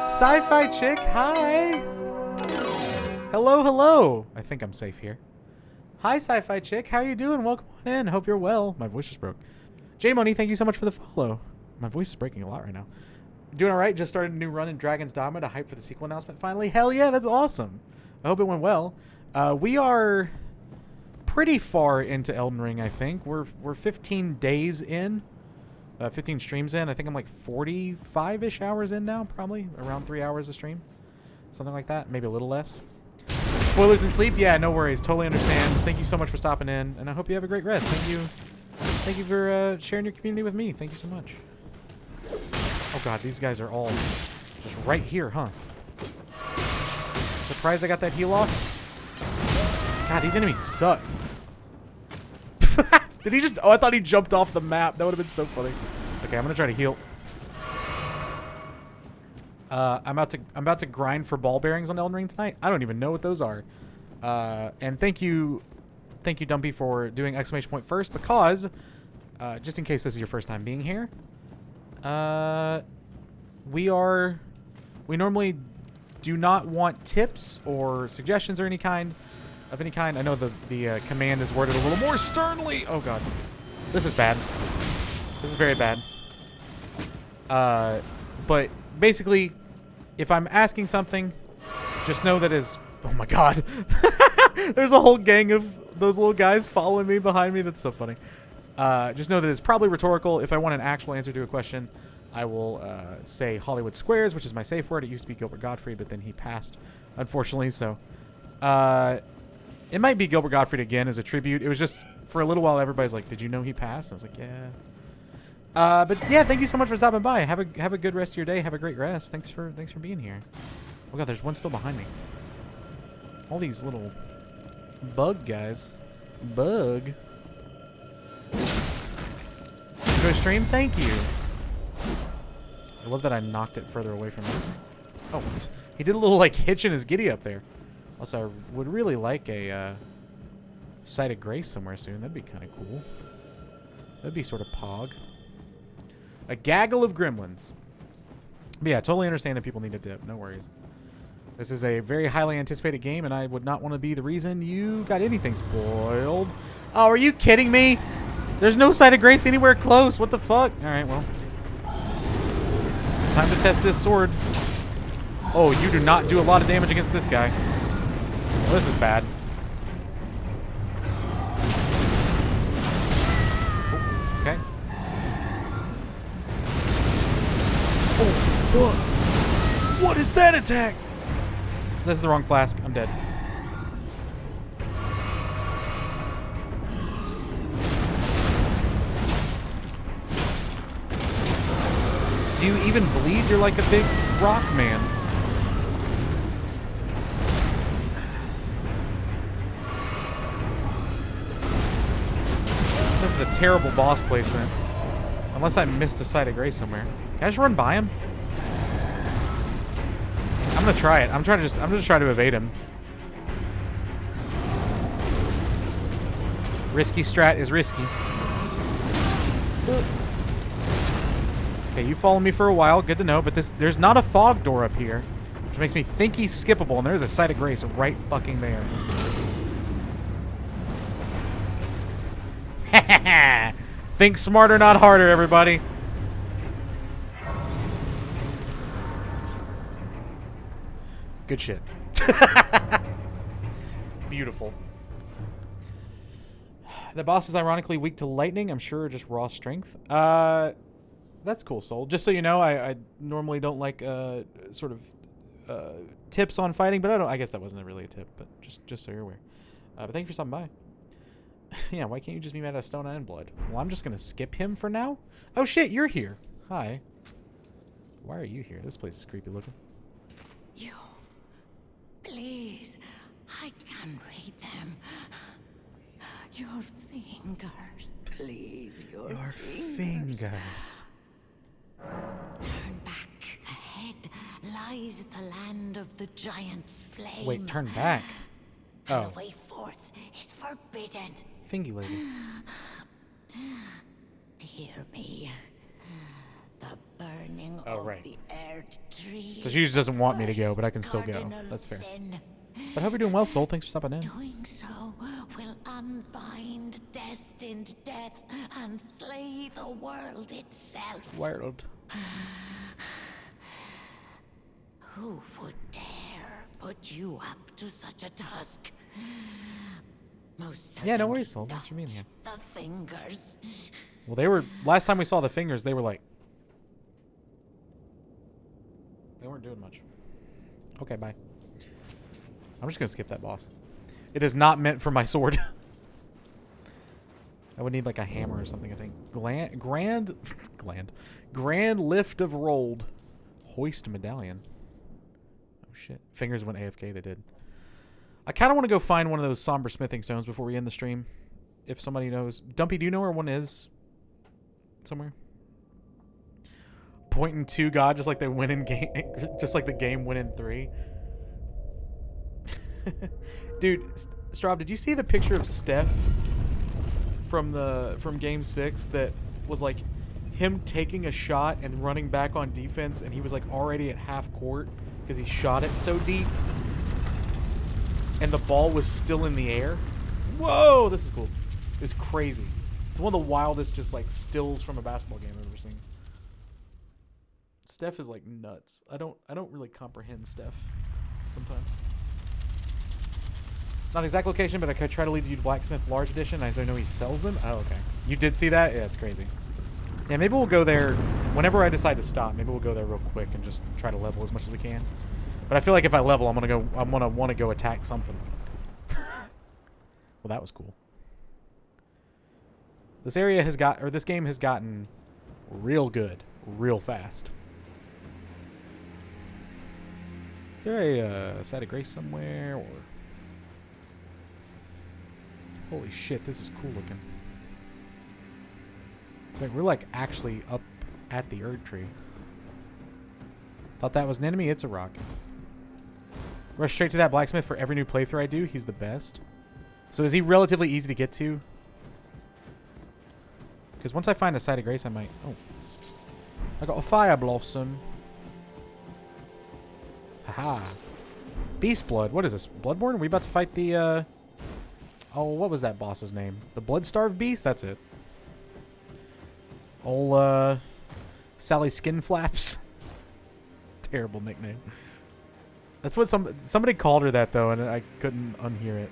Sci-fi chick, hi. Hello, hello. I think I'm safe here. Hi, sci-fi chick. How are you doing? Welcome on in. Hope you're well. My voice just broke. J Money, thank you so much for the follow. My voice is breaking a lot right now. Doing all right. Just started a new run in Dragon's Dogma to hype for the sequel announcement finally. Hell yeah, that's awesome. I hope it went well. We are pretty far into Elden Ring, I think. We're 15 days in. 15 streams in. I think I'm like 45-ish hours in now, probably. Around 3 hours a stream. Something like that. Maybe a little less. Spoilers in sleep? Yeah, no worries. Totally understand. Thank you so much for stopping in, and I hope you have a great rest. Thank you. Thank you for sharing your community with me. Thank you so much. Oh god, these guys are all just right here, huh? Surprised I got that heal off? God, these enemies suck. Did he just... Oh, I thought he jumped off the map. That would have been so funny. Okay, I'm gonna try to heal. I'm about to grind for ball bearings on Elden Ring tonight. I don't even know what those are. And thank you, Dumpy, for doing exclamation point first, because just in case this is your first time being here, we normally do not want tips or suggestions or any kind. I know the command is worded a little more sternly. Oh god, this is bad. This is very bad. But basically, if I'm asking something, just know that is... Oh my god. There's a whole gang of those little guys following me behind me. That's so funny. Just know that it's probably rhetorical. If I want an actual answer to a question, I will say Hollywood Squares, which is my safe word. It used to be Gilbert Gottfried, but then he passed, unfortunately. So it might be Gilbert Gottfried again as a tribute. It was just, for a little while, everybody's like, did you know he passed? I was like, yeah. But yeah, thank you so much for stopping by. Have a good rest of your day. Have a great rest. Thanks for being here. Oh god, there's one still behind me. All these little bug guys. Bug. Enjoy stream? Thank you. I love that I knocked it further away from me. Oh, he did a little like hitch in his giddy up there. Also, I would really like a Sight of Grace somewhere soon. That'd be kind of cool. That'd be sort of pog. A gaggle of gremlins. But yeah, totally understand that people need a dip. No worries. This is a very highly anticipated game, and I would not want to be the reason you got anything spoiled. Oh, are you kidding me? There's no Sight of Grace anywhere close. What the fuck? Alright, well. Time to test this sword. Oh, you do not do a lot of damage against this guy. Well, this is bad. Oh, okay. Oh, fuck. What is that attack? This is the wrong flask. I'm dead. Do you even bleed? You're like a big rock man. This is a terrible boss placement. Unless I missed a site of grace somewhere. Can I just run by him? I'm gonna try it. I'm just trying to evade him. Risky strat is risky. Okay, you follow me for a while. Good to know. But there's not a fog door up here, which makes me think he's skippable. And there's a site of grace right fucking there. Think smarter, not harder, everybody. Good shit. Beautiful. The boss is ironically weak to lightning. I'm sure just raw strength. That's cool, Soul. Just so you know, I normally don't like sort of tips on fighting, but I guess that wasn't really a tip, but just so you're aware. But thank you for stopping by. Yeah, why can't you just be made out of stone and blood? Well, I'm just gonna skip him for now. Oh shit, you're here. Hi. Why are you here? This place is creepy looking. You, please, I can read them. Your fingers, please, your fingers. Turn back. Ahead lies the land of the giant's flame. Wait, turn back. And the way forth is forbidden. Fingy lady. Hear me. The burning Oh, of right. the earth tree. So she just doesn't want me to go, but I can still go. That's fair. But I hope you're doing well, Soul. Thanks for stopping in. Doing so will unbind destined death and slay the world itself. World. Who would dare put you up to such a task? Most Yeah, no worries, Soul. Thanks for being here. the fingers. Well, they were... Last time we saw the fingers, they were like... They weren't doing much. Okay, bye. I'm just gonna skip that boss. It is not meant for my sword. I would need like a hammer or something, I think. Grand lift of rolled. Hoist medallion. Oh shit. Fingers went AFK, they did. I kind of want to go find one of those somber smithing stones before we end the stream. If somebody knows. Dumpy, do you know where one is? Somewhere? Pointing to God, just like they win in game, just like the game win in 3. Dude, Straub, did you see the picture of Steph from game 6 that was like him taking a shot and running back on defense, and he was like already at half court because he shot it so deep and the ball was still in the air? Whoa, this is cool. It's crazy. It's one of the wildest just like stills from a basketball game I've ever seen. Steph is like nuts. I don't really comprehend Steph sometimes. Not exact location, but I could try to lead you to Blacksmith Large Edition, as I know he sells them. Oh, okay. You did see that? Yeah, it's crazy. Yeah, maybe we'll go there whenever I decide to stop. Maybe we'll go there real quick and just try to level as much as we can. But I feel like if I level, I'm gonna want to go attack something. Well, that was cool. This area has got, or this game has gotten real good, real fast. Is there a site of grace somewhere, or? Holy shit, this is cool looking. Like, we're like actually up at the Erd tree. Thought that was an enemy? It's a rock. Rush straight to that blacksmith for every new playthrough I do. He's the best. So is he relatively easy to get to? Because once I find a site of grace, I might... Oh. I got a fire blossom. Haha. Beast blood. What is this? Bloodborne? Are we about to fight the... Oh, what was that boss's name? The Bloodstarved Beast? That's it. Old, Sally Skin Flaps. Terrible nickname. That's what somebody called her that, though, and I couldn't unhear it.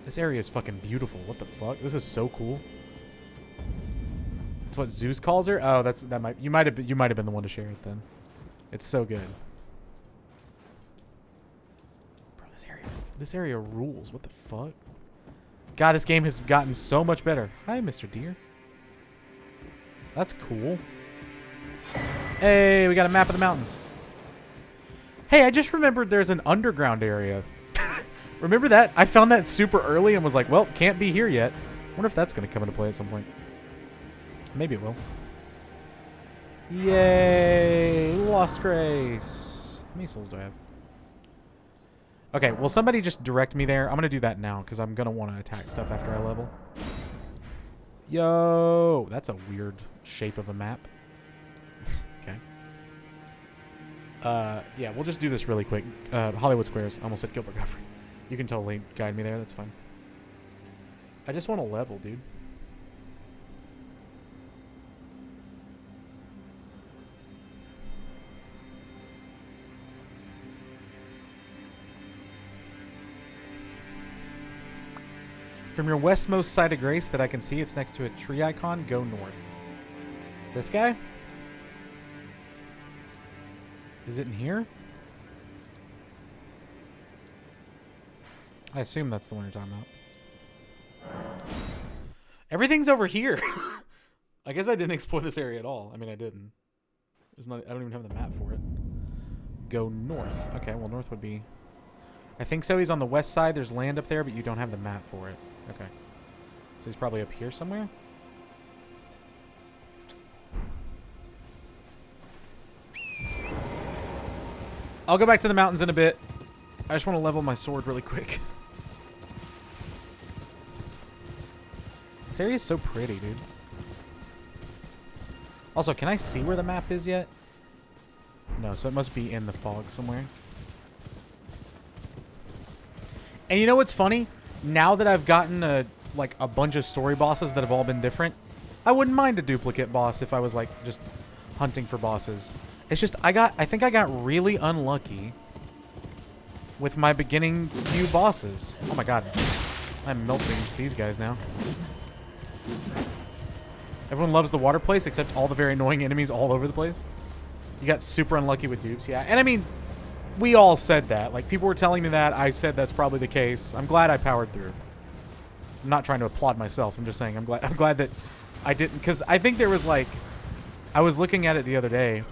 This area is fucking beautiful. What the fuck? This is so cool. That's what Zeus calls her? Oh, you might have been the one to share it then. It's so good. This area rules. What the fuck? God, this game has gotten so much better. Hi, Mr. Deer. That's cool. Hey, we got a map of the mountains. Hey, I just remembered there's an underground area. Remember that? I found that super early and was like, well, can't be here yet. Wonder if that's going to come into play at some point. Maybe it will. Yay! Lost Grace. How many souls do I have? Okay, will somebody just direct me there? I'm going to do that now because I'm going to want to attack stuff after I level. Yo! That's a weird shape of a map. Okay. Yeah, we'll just do this really quick. Hollywood Squares. I almost said Gilbert Gottfried. You can totally guide me there. That's fine. I just want to level, dude. From your westmost site of grace that I can see, it's next to a tree icon. Go north. This guy? Is it in here? I assume that's the one you're talking about. Everything's over here. I guess I didn't explore this area at all. I mean, I didn't. There's not. I don't even have the map for it. Go north. Okay, well, north would be... I think so. He's on the west side. There's land up there, but you don't have the map for it. Okay. So he's probably up here somewhere? I'll go back to the mountains in a bit. I just want to level my sword really quick. This area is so pretty, dude. Also, can I see where the map is yet? No, so it must be in the fog somewhere. And you know what's funny? Now that I've gotten a bunch of story bosses that have all been different, I wouldn't mind a duplicate boss if I was like just hunting for bosses. It's just I think I got really unlucky with my beginning few bosses. Oh my god. I'm melting these guys now. Everyone loves the water place except all the very annoying enemies all over the place. You got super unlucky with dupes, yeah. And I mean, we all said that. Like, people were telling me that. I said that's probably the case. I'm glad I powered through. I'm not trying to applaud myself. I'm just saying I'm glad that I didn't. Because I think there was, like... I was looking at it the other day.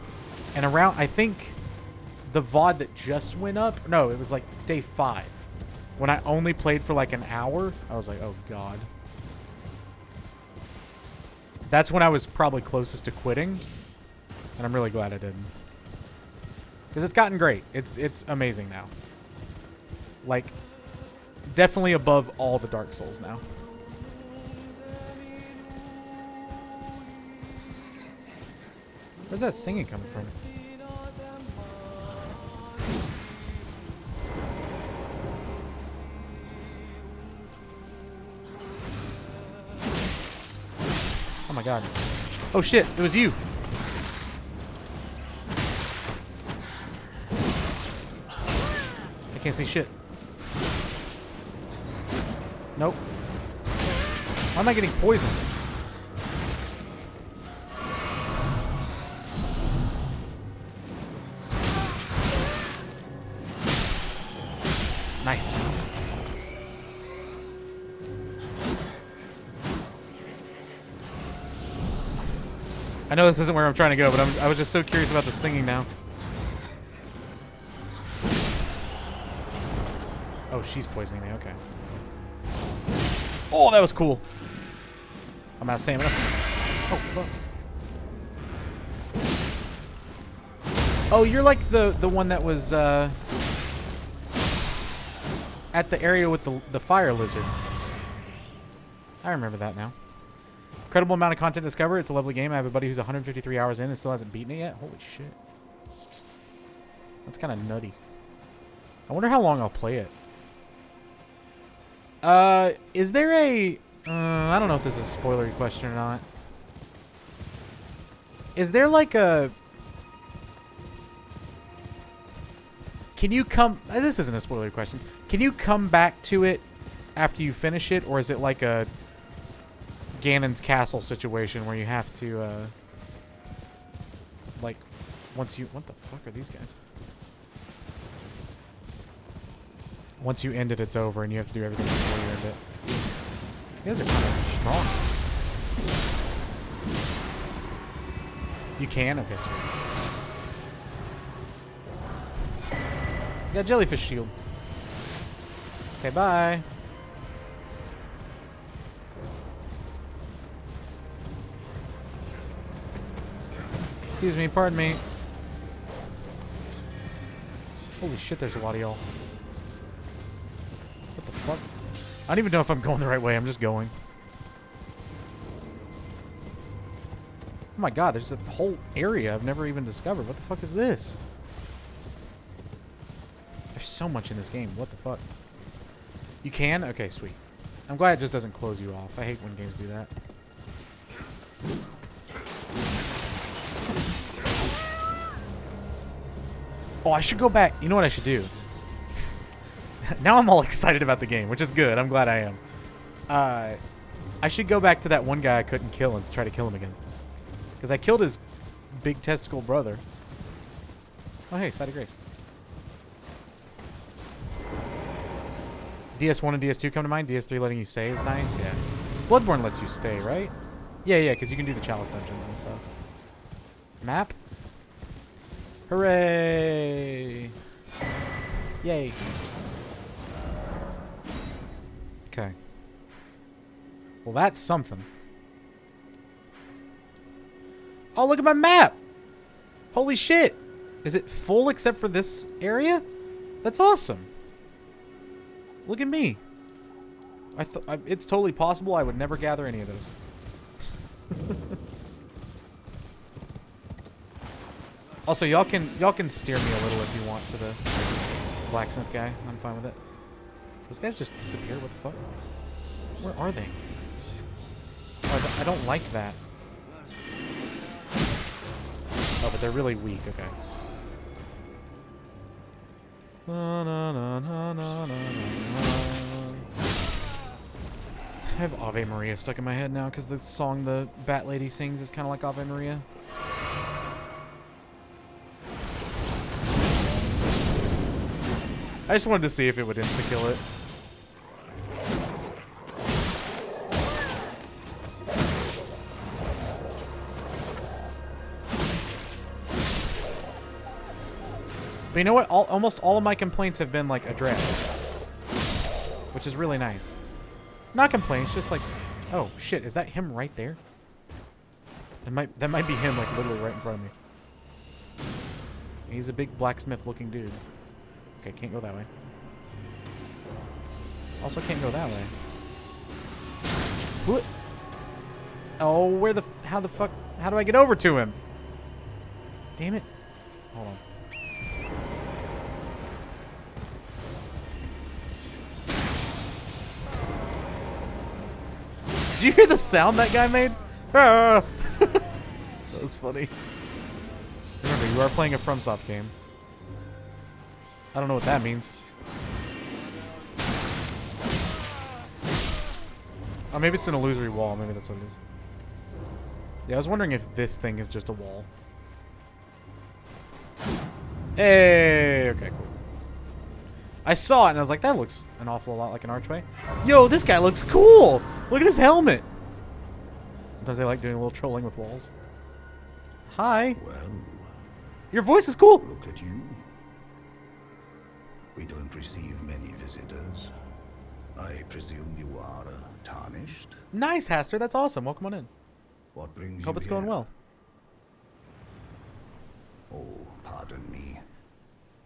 And around... I think the VOD that just went up... No, it was, like, day 5. When I only played for, like, an hour. I was like, oh, God. That's when I was probably closest to quitting. And I'm really glad I didn't. Because it's gotten great. It's amazing now. Like, definitely above all the Dark Souls now. Where's that singing coming from? Oh my god. Oh shit, it was you. I can't see shit. Nope. Why am I getting poisoned? Nice. I know this isn't where I'm trying to go, but I was just so curious about the singing now. Oh, she's poisoning me. Okay. Oh, that was cool. I'm out of stamina. Oh, fuck. Oh, you're like the one that was at the area with the fire lizard. I remember that now. Incredible amount of content to discover. It's a lovely game. I have a buddy who's 153 hours in and still hasn't beaten it yet. Holy shit. That's kind of nutty. I wonder how long I'll play it. Is there a... I don't know if this is a spoilery question or not. Is there like a... Can you come... This isn't a spoilery question. Can you come back to it after you finish it? Or is it like a Ganon's Castle situation where you have to, like, once you... What the fuck are these guys? Once you end it, it's over, and you have to do everything before you end it. You guys are kind of strong. You can? Okay, sweet. You got jellyfish shield. Okay, bye. Excuse me, pardon me. Holy shit, there's a lot of y'all. What the fuck? I don't even know if I'm going the right way. I'm just going. Oh my god, there's a whole area I've never even discovered. What the fuck is this? There's so much in this game. What the fuck? You can? Okay, sweet. I'm glad it just doesn't close you off. I hate when games do that. Oh, I should go back. You know what I should do? Now I'm all excited about the game, which is good. I'm glad I am. I should go back to that one guy I couldn't kill and try to kill him again. Because I killed his big testicle brother. Oh, hey, Side of Grace. DS1 and DS2 come to mind. DS3 letting you stay is nice. Yeah. Bloodborne lets you stay, right? Yeah, because you can do the chalice dungeons and stuff. Map? Hooray! Yay. Okay. Well, that's something. Oh, look at my map! Holy shit! Is it full except for this area? That's awesome. Look at me. It's totally possible I would never gather any of those. Also, y'all can steer me a little if you want to the blacksmith guy. I'm fine with it. Those guys just disappear. What the fuck? Where are they? Oh, I don't like that. Oh, but they're really weak. Okay. Na, na, na, na, na, na, na. I have Ave Maria stuck in my head now because the song the Bat Lady sings is kind of like Ave Maria. I just wanted to see if it would insta-kill it. But you know what? Almost all of my complaints have been, like, addressed. Which is really nice. Not complaints, just like... Oh, shit. Is that him right there? That might be him, like, literally right in front of me. He's a big blacksmith-looking dude. Okay, can't go that way. Also can't go that way. What? Oh, how the fuck? How do I get over to him? Damn it. Hold on. Did you hear the sound that guy made? Ah! That was funny. Remember, you are playing a FromSoft game. I don't know what that means. Oh, maybe it's an illusory wall. Maybe that's what it is. Yeah, I was wondering if this thing is just a wall. Hey! Okay, cool. I saw it and I was like, that looks an awful lot like an archway. Yo, this guy looks cool! Look at his helmet! Sometimes I like doing a little trolling with walls. Hi! Well, your voice is cool! look at you. We don't receive many visitors. I presume you are tarnished? Nice, Haster. That's awesome. Welcome on in. What brings Hope you it's here? going well. Oh, pardon me.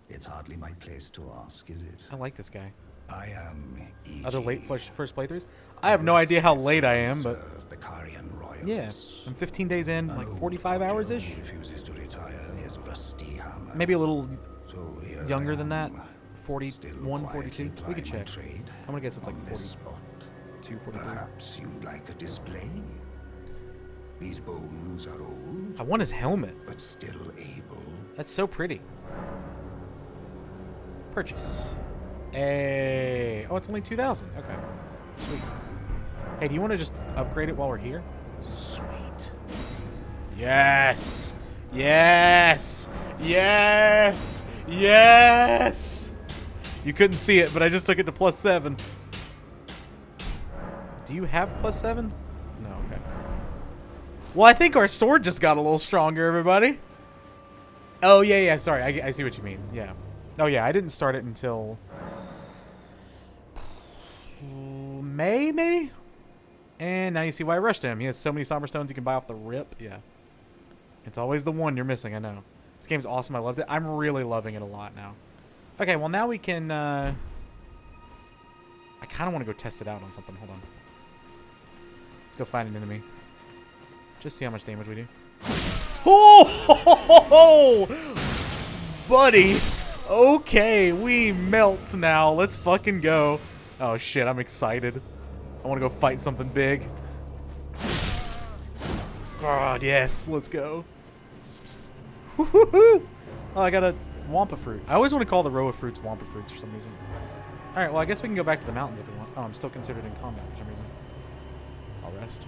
It's hardly my place to ask, is it? I like this guy. I am E.G. Other late first playthroughs? I have no idea how late I am, but... The Carian Royals. Yeah, I'm 15 days in, like 45 hours-ish? Refuses to retire his rusty hammer. Maybe a little So here younger I than that. am, 41, 42? We could plying my check. trade I'm gonna guess it's like on this 42, spot. 43. Perhaps you'd like a display? These bones are old, I want his helmet. but still able. That's so pretty. Purchase. Hey. Oh, it's only 2,000. Okay. Sweet. Hey, do you want to just upgrade it while we're here? Sweet. Yes. Yes. Yes. Yes. You couldn't see it, but I just took it to +7. Do you have +7? No, okay. Well, I think our sword just got a little stronger, everybody. Oh, yeah, sorry. I see what you mean. Yeah. Oh, yeah, I didn't start it until May, maybe? And now you see why I rushed him. He has so many Somber Stones you can buy off the rip. Yeah. It's always the one you're missing, I know. This game's awesome. I loved it. I'm really loving it a lot now. Okay, well, now we can... I kind of want to go test it out on something. Hold on. Let's go find an enemy. Just see how much damage we do. Oh! Buddy! Okay, we melt now. Let's fucking go. Oh, shit, I'm excited. I want to go fight something big. God, yes, let's go. Woo-hoo-hoo! Oh, I got a Wampa fruit. I always want to call the row of fruits Wampa fruits for some reason. Alright, well, I guess we can go back to the mountains if we want. Oh, I'm still considered in combat for some reason. I'll rest.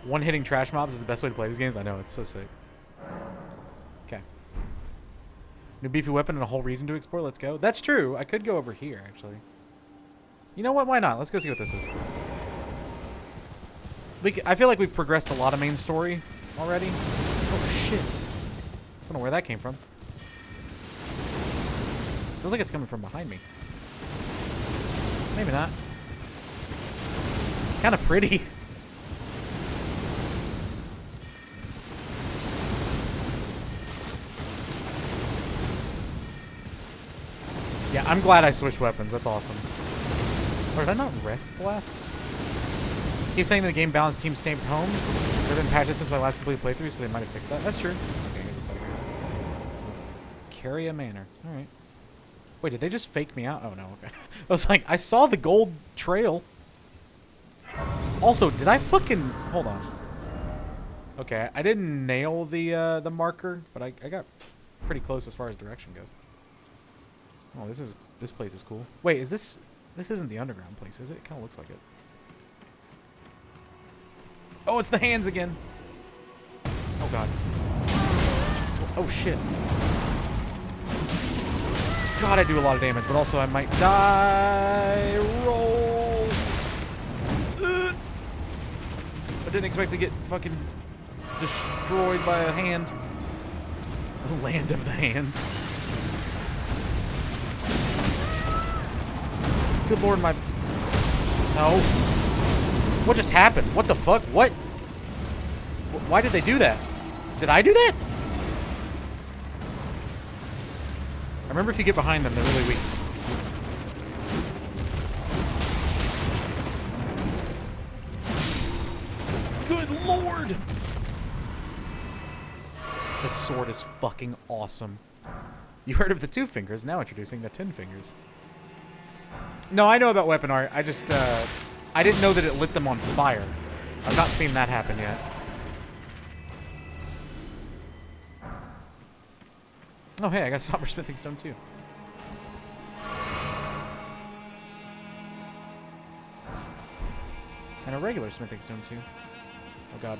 One-hitting trash mobs is the best way to play these games. I know, it's so sick. Okay. New beefy weapon and a whole region to explore. Let's go. That's true. I could go over here, actually. You know what? Why not? Let's go see what this is. I feel like we've progressed a lot of main story already. Oh, shit. I don't know where that came from. Feels like it's coming from behind me. Maybe not. It's kind of pretty. Yeah, I'm glad I switched weapons. That's awesome. Or did I not rest the last? Keep saying the game balanced team staying home. There have been patches since my last complete playthrough, so they might have fixed that. That's true. Okay, I just carry a manor. All right. Wait, did they just fake me out? Oh no. Okay. I was like, I saw the gold trail. Also, did I fucking hold on? Okay, I didn't nail the marker, but I got pretty close as far as direction goes. Oh, this place is cool. Wait, is this isn't the underground place, is it? It kind of looks like it. Oh, it's the hands again. Oh god. Oh shit. God, I do a lot of damage, but also I might die. Roll. I didn't expect to get fucking destroyed by a hand. The land of the hand. Good lord, my... No. What just happened? What the fuck? What? Why did they do that? Did I do that? I remember if you get behind them, they're really weak. Good lord! This sword is fucking awesome. You heard of the 2 fingers, now introducing the 10 fingers. No, I know about weapon art. I just, I didn't know that it lit them on fire. I've not seen that happen yet. Oh, hey, I got a somber smithing stone, too. And a regular smithing stone, too. Oh, God.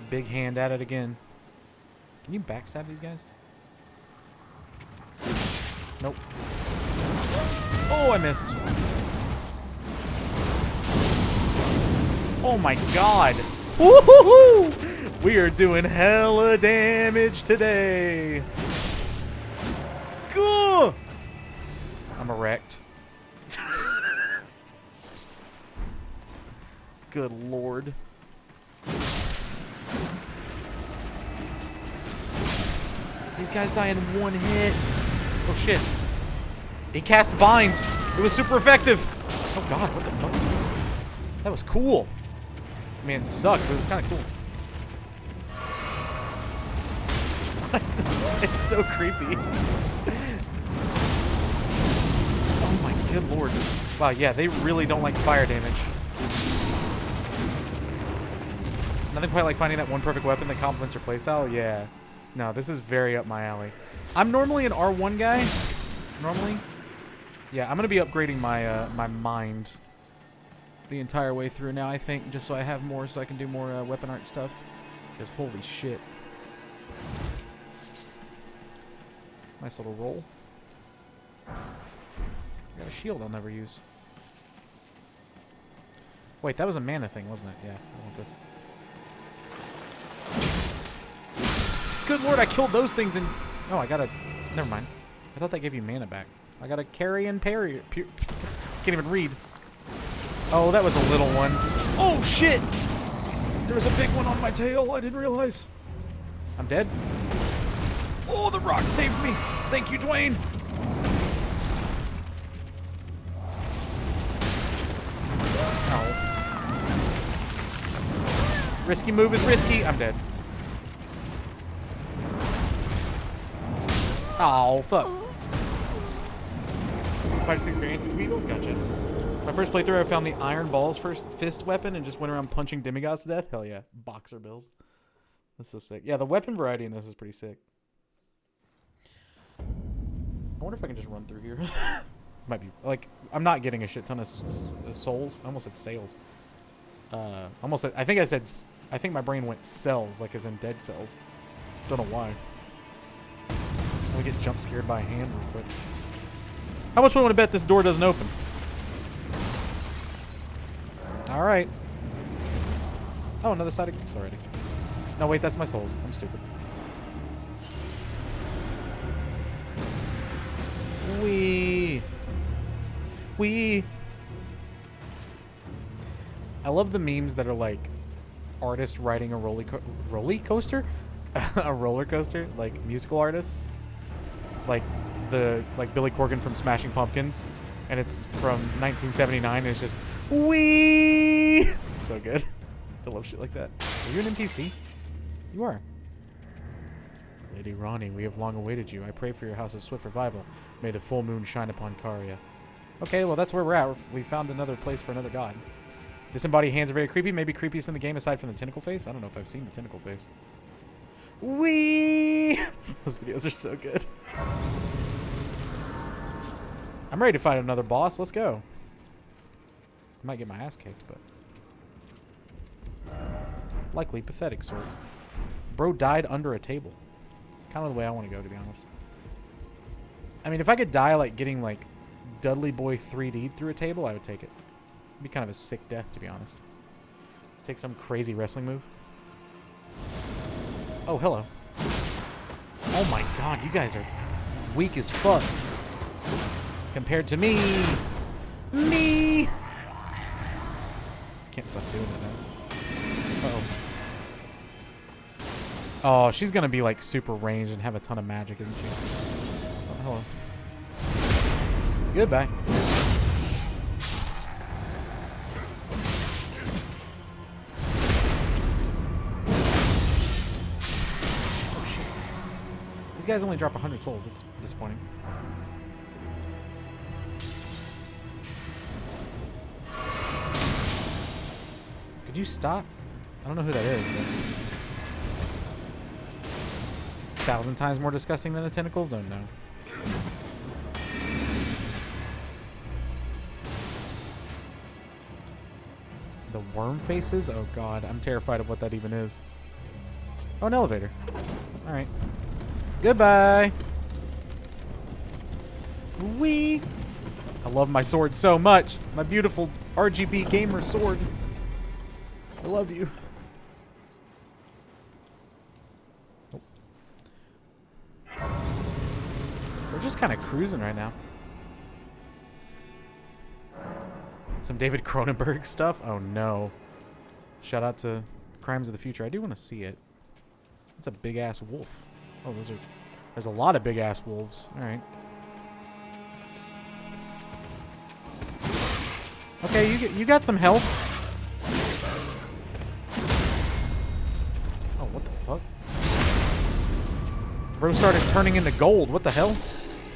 Big hand at it again. Can you backstab these guys? Nope. Oh, I missed. Oh my god. Woohoo! We are doing hella damage today. Gah! I'm erect. Good lord. These guys die in one hit. Oh shit. He cast bind. It was super effective. Oh god, what the fuck? That was cool. I mean, it sucked, but it was kind of cool. What? It's so creepy. Oh my good lord. Wow, yeah, they really don't like fire damage. Nothing quite like finding that one perfect weapon that complements your playstyle. Yeah. No, this is very up my alley. I'm normally an R1 guy. Normally. Yeah, I'm going to be upgrading my my mind the entire way through now, I think, just so I have more, so I can do more weapon art stuff. Because holy shit. Nice little roll. I got a shield I'll never use. Wait, that was a mana thing, wasn't it? Yeah, I want this. Good lord, I killed those things and... Oh, I gotta... Never mind. I thought that gave you mana back. I gotta carry and parry... Can't even read. Oh, that was a little one. Oh, shit! There was a big one on my tail. I didn't realize. I'm dead. Oh, the rock saved me. Thank you, Dwayne. Oh. Risky move is risky. I'm dead. Oh, fuck. 5 to 6 variants of Beagles? Gotcha. My first playthrough, I found the Iron Ball's first fist weapon and just went around punching demigods to death. Hell yeah. Boxer build. That's so sick. Yeah, the weapon variety in this is pretty sick. I wonder if I can just run through here. Might be. Like, I'm not getting a shit ton of souls. I almost said sales. Almost said, I think my brain went cells, like as in dead cells. Don't know why. I'm gonna get jump scared by a hand real quick. How much do I want to bet this door doesn't open? Alright. Oh, another side of geeks already. No, wait, that's my souls. I'm stupid. Wee. I love the memes that are like artist riding a roller coaster? A roller coaster? Like musical artists? Like Billy Corgan from Smashing Pumpkins. And it's from 1979 and it's just wee. It's so good. I love shit like that. Are you an NPC? You are. Lady Ronnie, we have long awaited you. I pray for your house's swift revival. May the full moon shine upon Karya. Okay, well that's where we're at. We found another place for another god. Disembodied hands are very creepy. Maybe creepiest in the game aside from the tentacle face. I don't know if I've seen the tentacle face. Wee! Those videos are so good. I'm ready to fight another boss. Let's go. I might get my ass kicked, but... likely pathetic sort. Bro died under a table. Kind of the way I want to go, to be honest. I mean, if I could die like getting like Dudley Boy 3D'd through a table, I would take it. It'd be kind of a sick death, to be honest. Take some crazy wrestling move. Oh, hello. Oh my god, you guys are weak as fuck. Compared to me. Me! Can't stop doing it now. Uh-oh. Oh, she's gonna be like super ranged and have a ton of magic, isn't she? Oh, hello. Goodbye. Oh shit. These guys only drop 100 souls. It's disappointing. Could you stop? I don't know who that is, but... 1,000 times more disgusting than the tentacles? Oh no. The worm faces? Oh god, I'm terrified of what that even is. Oh, an elevator. Alright. Goodbye! Wee! I love my sword so much! My beautiful RGB gamer sword. I love you. Oh. We're just kind of cruising right now. Some David Cronenberg stuff? Oh no. Shout out to Crimes of the Future. I do want to see it. It's a big ass wolf. Oh, there's a lot of big ass wolves. Alright. Okay, you got some health. Oh, what the fuck? Bro started turning into gold. What the hell?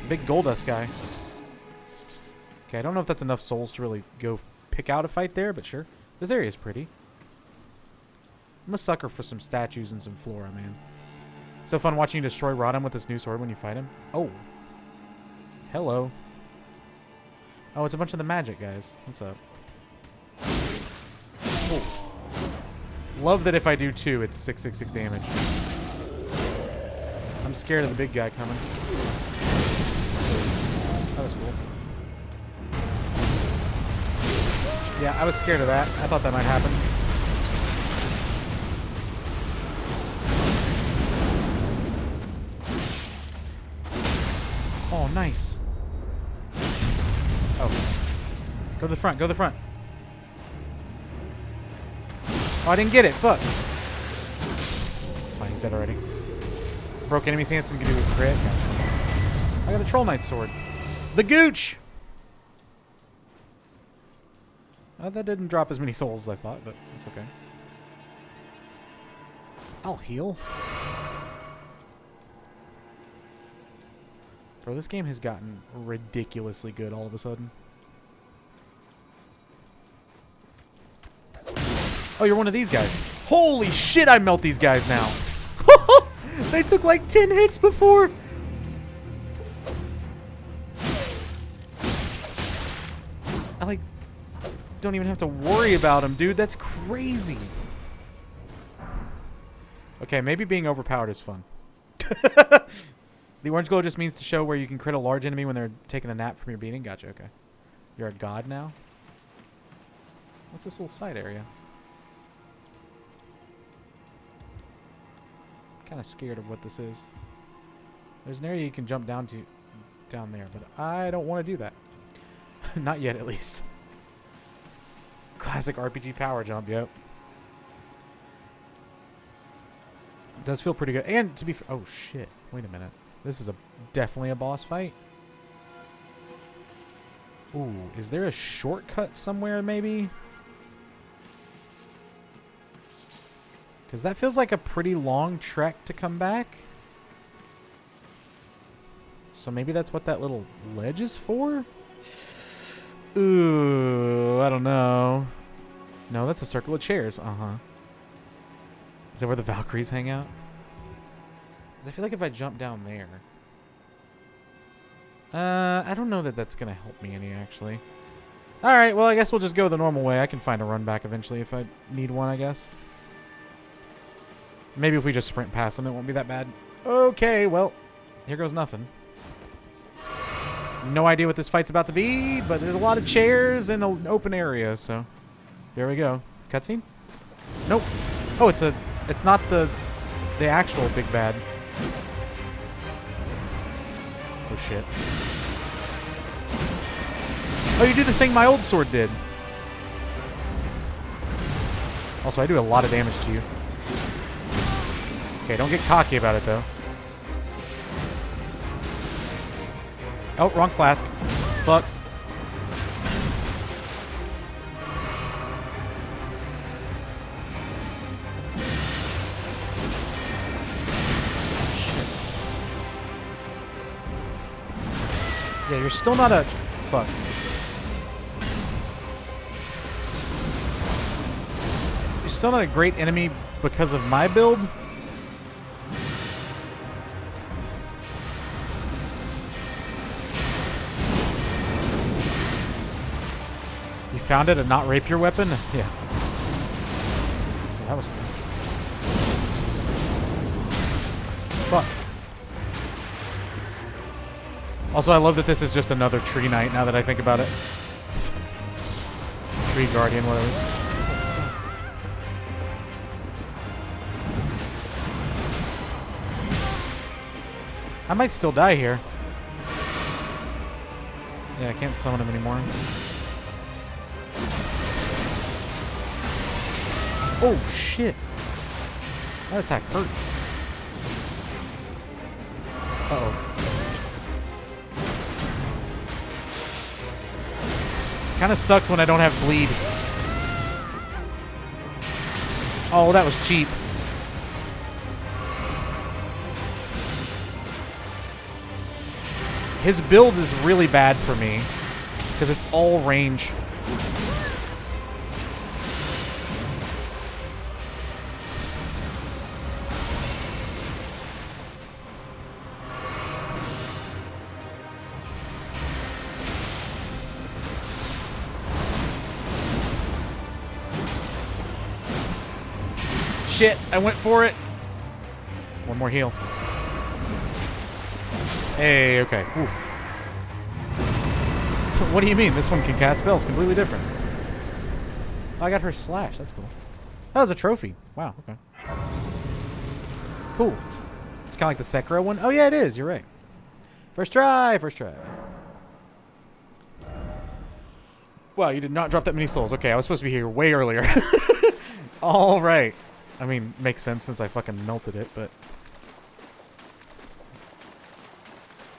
Big Goldust guy. Okay, I don't know if that's enough souls to really go pick out a fight there, but sure. This area is pretty. I'm a sucker for some statues and some flora, man. So fun watching you destroy Rodham with this new sword when you fight him. Oh. Hello. Oh, it's a bunch of the magic guys. What's up? Oh. Love that if I do 2, it's 666 damage. I'm scared of the big guy coming. That was cool. Yeah, I was scared of that. I thought that might happen. Oh, nice. Oh. Go to the front. Go to the front. Oh, I didn't get it. Fuck. It's fine. He's dead already. Broke enemy stance and can do a crit. I got a Troll Knight sword. The Gooch! That didn't drop as many souls as I thought, but it's okay. I'll heal. Bro, this game has gotten ridiculously good all of a sudden. Oh, you're one of these guys. Holy shit, I melt these guys now. They took like 10 hits before. I like don't even have to worry about them, dude. That's crazy. Okay, maybe being overpowered is fun. The orange glow just means to show where you can crit a large enemy when they're taking a nap from your beating. Gotcha, okay. You're a god now? What's this little side area? Kind of scared of what this is. There's an area you can jump down to down there, but I don't want to do that. Not yet, at least. Classic RPG power jump, yep. It does feel pretty good. And to be oh shit, wait a minute. This is definitely a boss fight. Ooh, is there a shortcut somewhere maybe? Because that feels like a pretty long trek to come back. So maybe that's what that little ledge is for? Ooh, I don't know. No, that's a circle of chairs. Uh-huh. Is that where the Valkyries hang out? Because I feel like if I jump down there... I don't know that that's going to help me any, actually. Alright, well, I guess we'll just go the normal way. I can find a run back eventually if I need one, I guess. Maybe if we just sprint past them, it won't be that bad. Okay, well, here goes nothing. No idea what this fight's about to be, but there's a lot of chairs in an open area, so there we go. Cutscene? Nope. Oh, it's not the actual big bad. Oh shit. Oh, you do the thing my old sword did. Also, I do a lot of damage to you. Okay, don't get cocky about it, though. Oh, wrong flask. Fuck. Shit. Yeah, you're still not a... Fuck. You're still not a great enemy because of my build. Found it a not rapier weapon? Yeah. That was cool. Fuck. Also, I love that this is just another tree knight now that I think about it. Tree guardian, whatever. I might still die here. Yeah, I can't summon him anymore. Oh, shit. That attack hurts. Uh-oh. Kind of sucks when I don't have bleed. Oh, that was cheap. His build is really bad for me because it's all range. Shit, I went for it. One more heal. Hey, okay. Oof. What do you mean? This one can cast spells completely different. Oh, I got her slash. That's cool. That was a trophy. Wow, okay. Cool. It's kind of like the Sekiro one. Oh, yeah, it is. You're right. First try. First try. Wow, you did not drop that many souls. Okay, I was supposed to be here way earlier. All right. I mean, makes sense since I fucking melted it, but...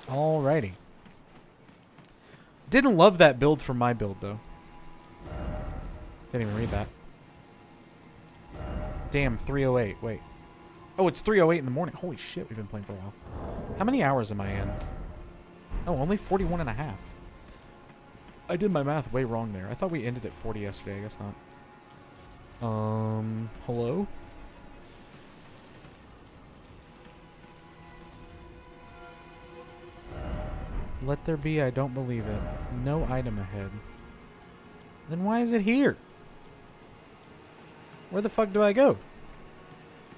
Alrighty. Didn't love that build for my build, though. Didn't even read that. Damn, 3:08. Wait. Oh, it's 3:08 in the morning. Holy shit, we've been playing for a while. How many hours am I in? Oh, only 41 and a half. I did my math way wrong there. I thought we ended at 40 yesterday. I guess not. Hello? Let there be, I don't believe it. No item ahead. Then why is it here? Where the fuck do I go?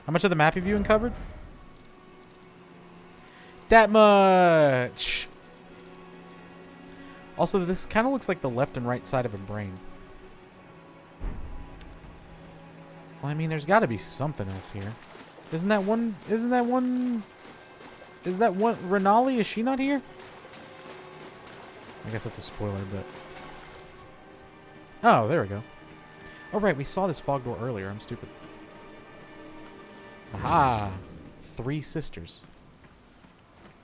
How much of the map have you uncovered? That much! Also, this kind of looks like the left and right side of a brain. Well, I mean, there's got to be something else here. Isn't that one... Renali, is she not here? I guess that's a spoiler, but... Oh, there we go. Oh, right, we saw this fog door earlier. I'm stupid. Aha! 3 sisters.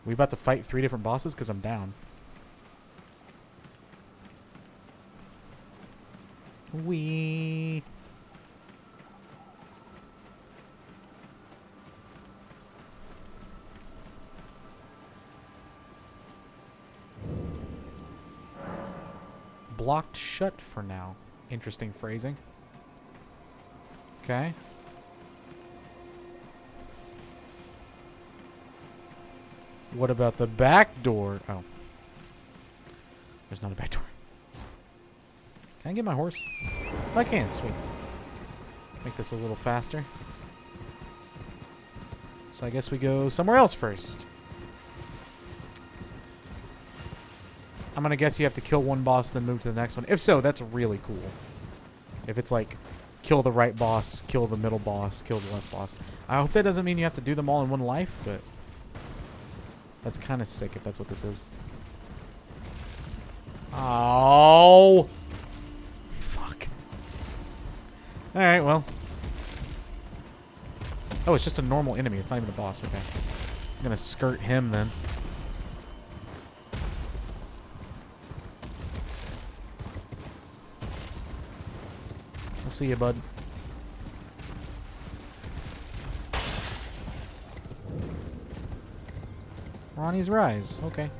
We about to fight 3 different bosses? Because I'm down. Wee. Blocked shut for now. Interesting phrasing. Okay. What about the back door? Oh. There's not a back door. Can I get my horse? I can. Sweet. Make this a little faster. So I guess we go somewhere else first. I'm going to guess you have to kill one boss, then move to the next one. If so, that's really cool. If it's like, kill the right boss, kill the middle boss, kill the left boss. I hope that doesn't mean you have to do them all in one life, but... That's kind of sick if that's what this is. Oh! Fuck. Alright, well. Oh, it's just a normal enemy. It's not even a boss. Okay. I'm gonna skirt him then. I'll see you, bud. Ronnie's Rise. Okay.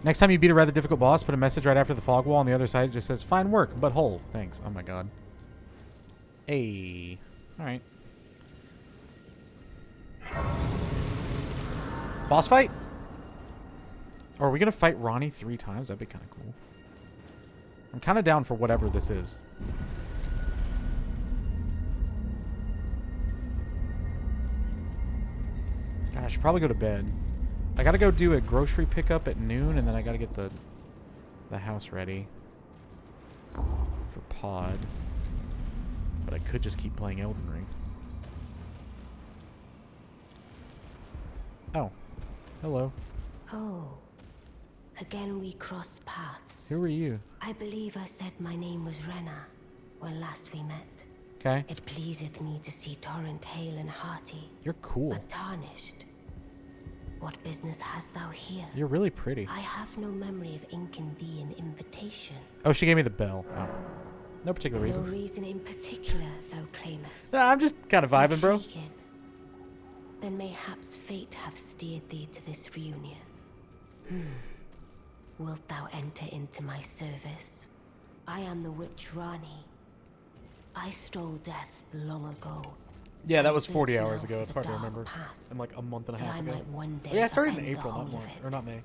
Next time you beat a rather difficult boss, put a message right after the fog wall on the other side. It just says, fine work, but whole. Thanks. Oh my god. Hey. Alright. Boss fight? Or are we going to fight Ronnie 3 times? That'd be kind of cool. I'm kind of down for whatever this is. God, I should probably go to bed. I gotta go do a grocery pickup at noon, and then I gotta get the house ready for Pod. But I could just keep playing Elden Ring. Oh. Hello. Oh. Again we cross paths. Who are you? I believe I said my name was Rena when last we met. Okay. It pleaseth me to see Torrent hale and hearty. You're cool. But tarnished. What business hast thou here? You're really pretty. I have no memory of inking thee an invitation. Oh, she gave me the bell. Oh. No particular reason. No reason in particular, thou claimest. Nah, I'm just kind of vibing, bro. Intriguing. Then mayhaps fate hath steered thee to this reunion. Wilt thou enter into my service? I am the witch Rani. I stole death long ago. Yeah, that was 40 hours ago. It's hard to remember. And like a month and a half ago. Oh, yeah, I started in April, not March, or not May.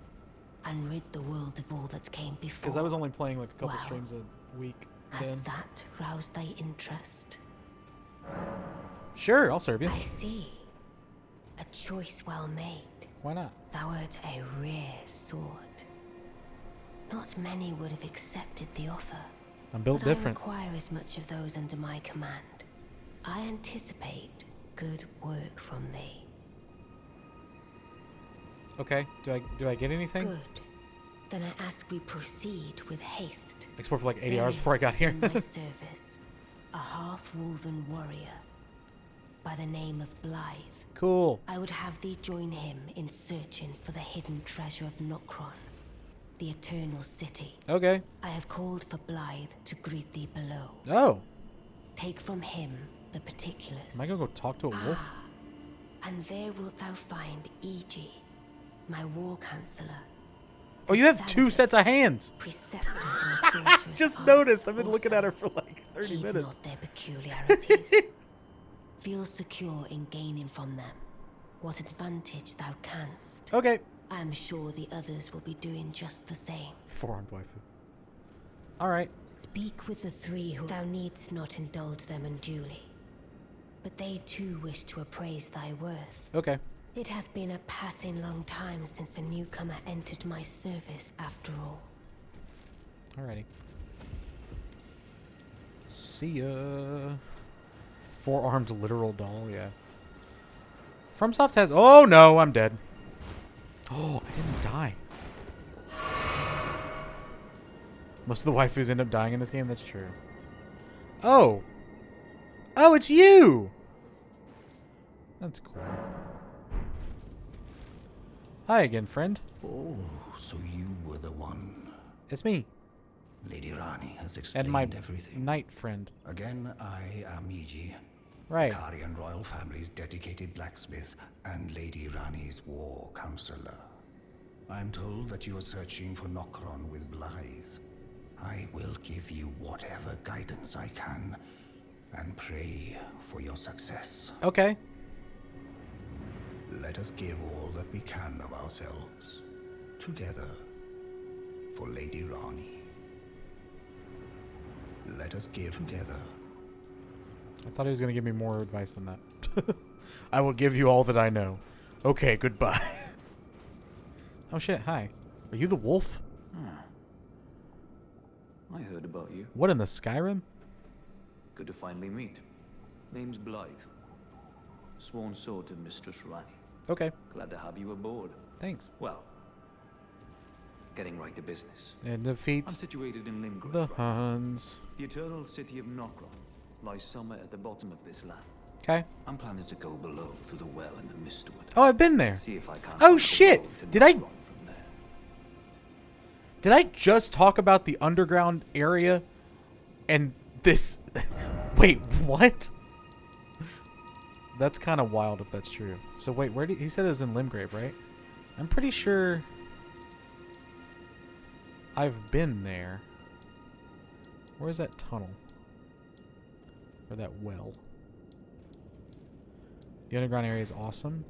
And rid the world of all that came before. Because I was only playing like a couple streams a week. Has that roused thy interest? Sure, I'll serve you. I see. A choice well made. Why not? Thou art a rare sword. Not many would have accepted the offer. I'm built but different. I require as much of those under my command. I anticipate good work from thee. Okay. Do I get anything? Good. Then I ask we proceed with haste. Explore for like 80 There hours before I is got here. in my service, a half-woven warrior by the name of Blythe. Cool. I would have thee join him in searching for the hidden treasure of Nokron, the Eternal City. Okay. I have called for Blythe to greet thee below. Oh. Take from him the particulars. Am I gonna go talk to a wolf? And there wilt thou find E.G., my war counselor. Oh, you have 2 sets of hands. Preceptor in the sorcerer's Just art. noticed. I've been looking at her Also, for like 30 heed minutes. not their peculiarities. Feel secure in gaining from them what advantage thou canst. Okay. I am sure the others will be doing just the same. 4-armed waifu. All right. Speak with the 3 who thou needst not indulge them unduly, but they too wish to appraise thy worth. Okay. It hath been a passing long time since a newcomer entered my service after all. Alrighty. See ya. 4-armed literal doll, yeah. FromSoft has... Oh, no, I'm dead. Oh, I didn't die. Most of the waifus end up dying in this game. That's true. Oh. Oh, it's you! That's cool. Hi again, friend. Oh, so you were the one. It's me. Lady Rani has explained And my everything. knight friend. Again, I am Iji. Right. Karian royal family's dedicated blacksmith and Lady Rani's war counselor. I'm told that you are searching for Nokron with Blythe. I will give you whatever guidance I can and pray for your success. Okay. Let us give all that we can of ourselves, together, for Lady Rani. Let us give together. I thought he was going to give me more advice than that. I will give you all that I know. Okay, goodbye. Oh shit, hi. Are you the wolf? I heard about you. What, in the Skyrim? Good to finally meet. Name's Blythe. Sworn sword to Mistress Rani. Okay. Glad to have you aboard. Thanks. Well, getting right to business. And defeat I'm situated in Limgrave. the right? Huns. The eternal city of Nokron lies somewhere at the bottom of this land. Okay. I'm planning to go below through the well in the Mistwood. Oh, I've been there. See if I can't Oh find a shit! road to Did I... Nokron from there. Did I just talk about the underground area? And this... Wait, what? That's kind of wild if that's true. So wait, where did... He said it was in Limgrave, right? I'm pretty sure... I've been there. Where's that tunnel? Or that well? The underground area is awesome.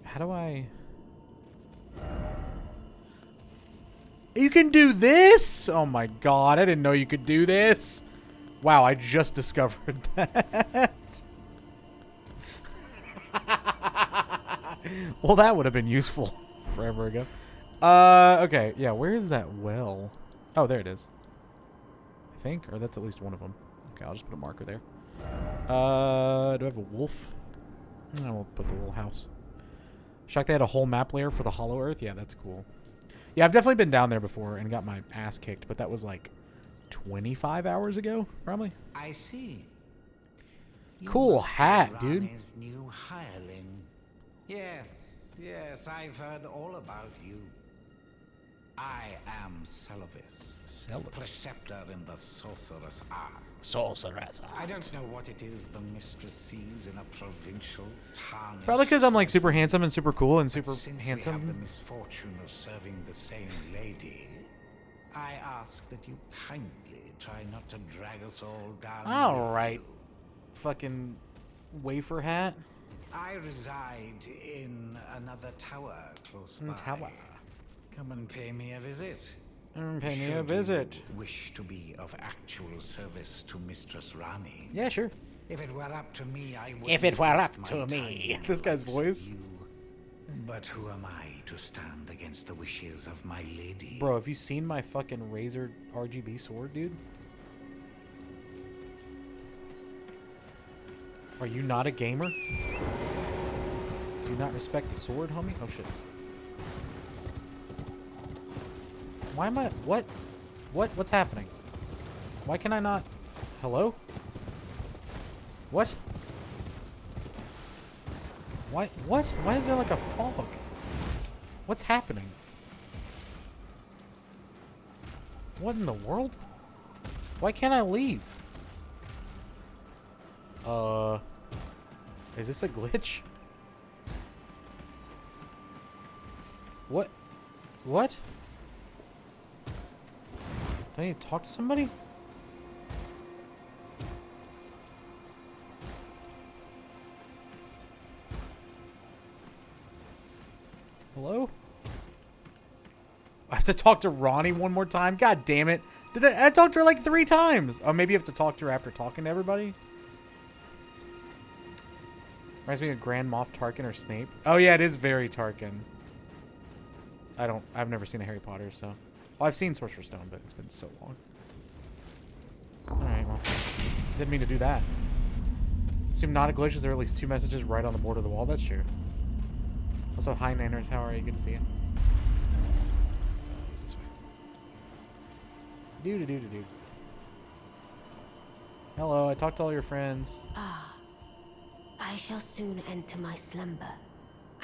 How do I... You can do this? Oh my god, I didn't know you could do this. Wow, I just discovered that. Well, that would have been useful forever ago. Okay, yeah, where is that well? Oh, there it is. I think, or that's at least one of them. Okay, I'll just put a marker there. Do I have a wolf? I will put the little house. Shocked they had a whole map layer for the Hollow Earth? Yeah, that's cool. Yeah, I've definitely been down there before and got my ass kicked, but that was like 25 hours ago, probably. I see. You Cool must be hat, dude. Rani's new hireling. Yes, I've heard all about you. I am Celovis. Celovis. Preceptor in the sorcerer's art. Sorcerer's art. I don't know what it is the mistress sees in a provincial tarnished. Probably because I'm like super handsome and super cool and super Since handsome. we have the misfortune of serving the same lady, I ask that you kindly try not to drag us all down. All right. Fucking wafer hat. I reside in another tower close by. Tower. Come and pay me a visit. Pay me a Should visit. you wish to be of actual service to Mistress Rani. Yeah, sure. If it were up to me, I would. If it were up to me. This guy's voice. But who am I to stand against the wishes of my lady? Bro, have you seen my fucking Razor RGB sword, dude? Are you not a gamer? Do you not respect the sword, homie? Oh, shit. Why am I... What? What's happening? Why can I not... Hello? What? Why? What? Why is there like a fog? What's happening? What in the world? Why can't I leave? Is this a glitch? What? What? Do I need to talk to somebody? Hello? I have to talk to Ronnie one more time? God damn it. I talked to her like 3 times. Oh, maybe you have to talk to her after talking to everybody? Reminds me of Grand Moff Tarkin or Snape. Oh yeah, it is very Tarkin. I've never seen a Harry Potter, so. Well, I've seen Sorcerer's Stone, but it's been so long. Alright, well. Didn't mean to do that. Assume not a glitch is there are at least 2 messages right on the border of the wall. That's true. Also, hi Nanners, how are you? Good to see you. What's this way? Do. Hello, I talked to all your friends. Ah, I shall soon enter my slumber,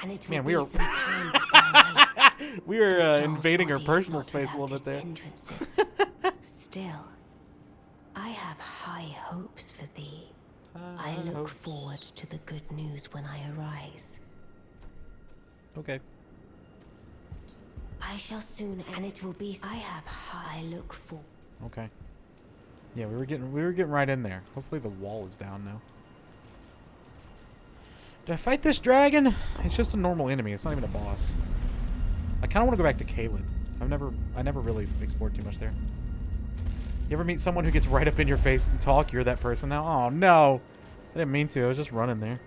and it will Man, be some time before I we were invading her personal space a little bit there. Still, I have high hopes for thee. I look forward to the good news when I arise. Okay. I shall soon, and it will be. I have high look for. Okay. Yeah, we were getting right in there. Hopefully the wall is down now. Do I fight this dragon? It's just a normal enemy. It's not even a boss. I kind of want to go back to Caelid. I never really explored too much there. You ever meet someone who gets right up in your face and talk? You're that person now? Oh no. I didn't mean to. I was just running there.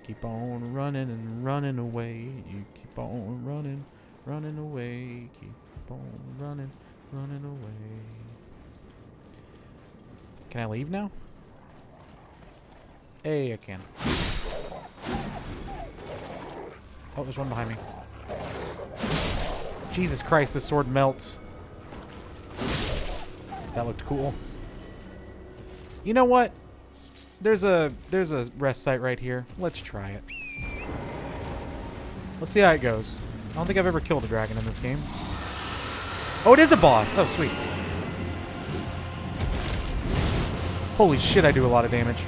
Keep on running and running away. You keep on running, running away. Keep on running, running away. Can I leave now? Hey, I can. Oh, there's one behind me. Jesus Christ, this sword melts. That looked cool. You know what? There's a rest site right here. Let's try it. Let's see how it goes. I don't think I've ever killed a dragon in this game. Oh, it is a boss. Oh, sweet. Holy shit, I do a lot of damage.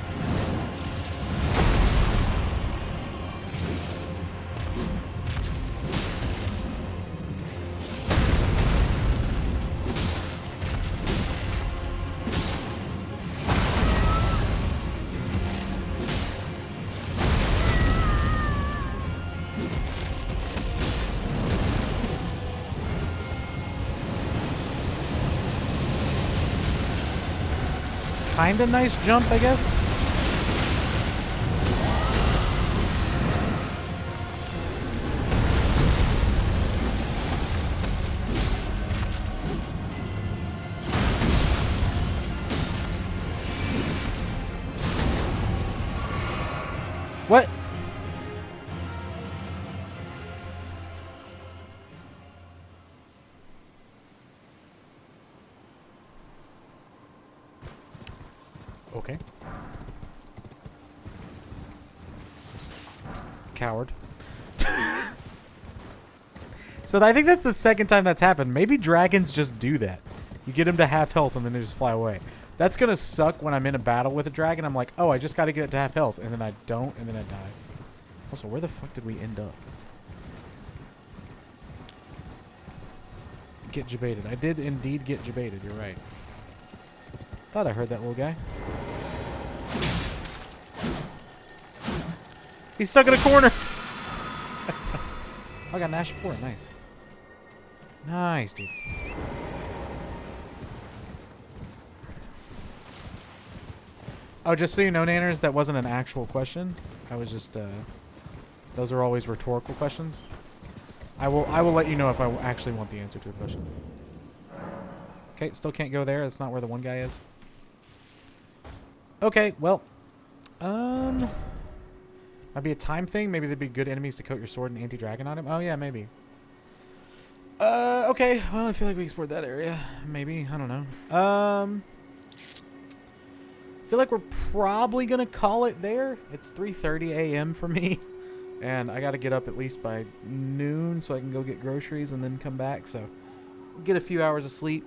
Kinda nice jump, I guess. What? Okay. Coward. So I think that's the second time that's happened. Maybe dragons just do that. You get them to half health and then they just fly away. That's gonna suck when I'm in a battle with a dragon. I'm like, oh, I just gotta get it to half health. And then I don't, and then I die. Also, where the fuck did we end up? Get jebaited. I did indeed get jebaited. You're right. Thought I heard that little guy. He's stuck in a corner. I got an Ash 4. Nice. Nice, dude. Oh, just so you know, Nanners, that wasn't an actual question. I was just Those are always rhetorical questions. I will let you know if I actually want the answer to a question. Okay, still can't go there. That's not where the one guy is. Okay, well. Might be a time thing. Maybe there'd be good enemies to coat your sword and anti-dragon on him. Oh, yeah, maybe. Okay. Well, I feel like we explored that area. Maybe. I don't know. I feel like we're probably going to call it there. It's 3:30 a.m. for me. And I got to get up at least by noon so I can go get groceries and then come back. So, get a few hours of sleep.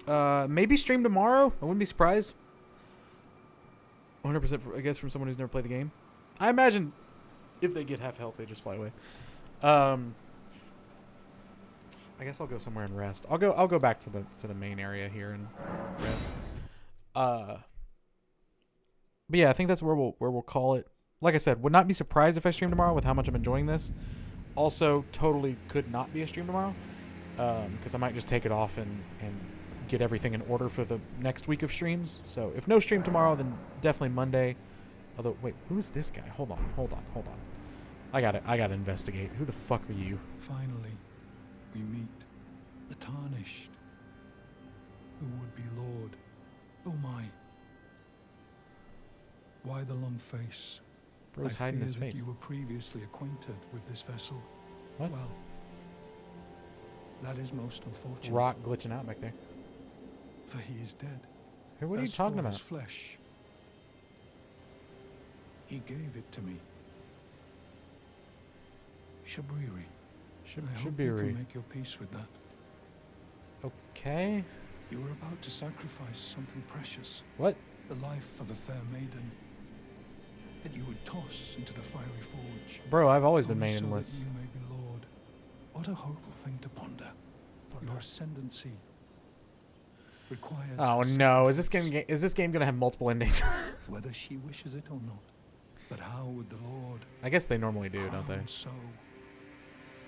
Maybe stream tomorrow. I wouldn't be surprised. 100% I guess from someone who's never played the game. I imagine if they get half health, they just fly away. I guess I'll go somewhere and rest. I'll go back to the main area here and rest. But yeah, I think that's where we'll call it. Like I said, would not be surprised if I stream tomorrow with how much I'm enjoying this. Also, totally could not be a stream tomorrow because I might just take it off and get everything in order for the next week of streams. So if no stream tomorrow, then definitely Monday. Although, wait, who is this guy? Hold on. I gotta investigate. Who the fuck are you? Finally, we meet the Tarnished, who would be Lord. Oh my. Why the long face? Bro's hiding his face. You were previously acquainted with this vessel. What? Well, that is most unfortunate. Rock glitching out back there. For he is dead. Hey, what are you talking about? His flesh, he gave it to me. Shabriri. I hope you can make your peace with that. Okay. You were about to sacrifice something precious. What? The life of a fair maiden that you would toss into the fiery forge. Bro, I've always been Only maidenless. So that you may be Lord. What a horrible thing to ponder. Your ascendancy requires. Oh no! Is this game gonna have multiple endings? Whether she wishes it or not. But how would the Lord? I guess they normally do, don't they? So.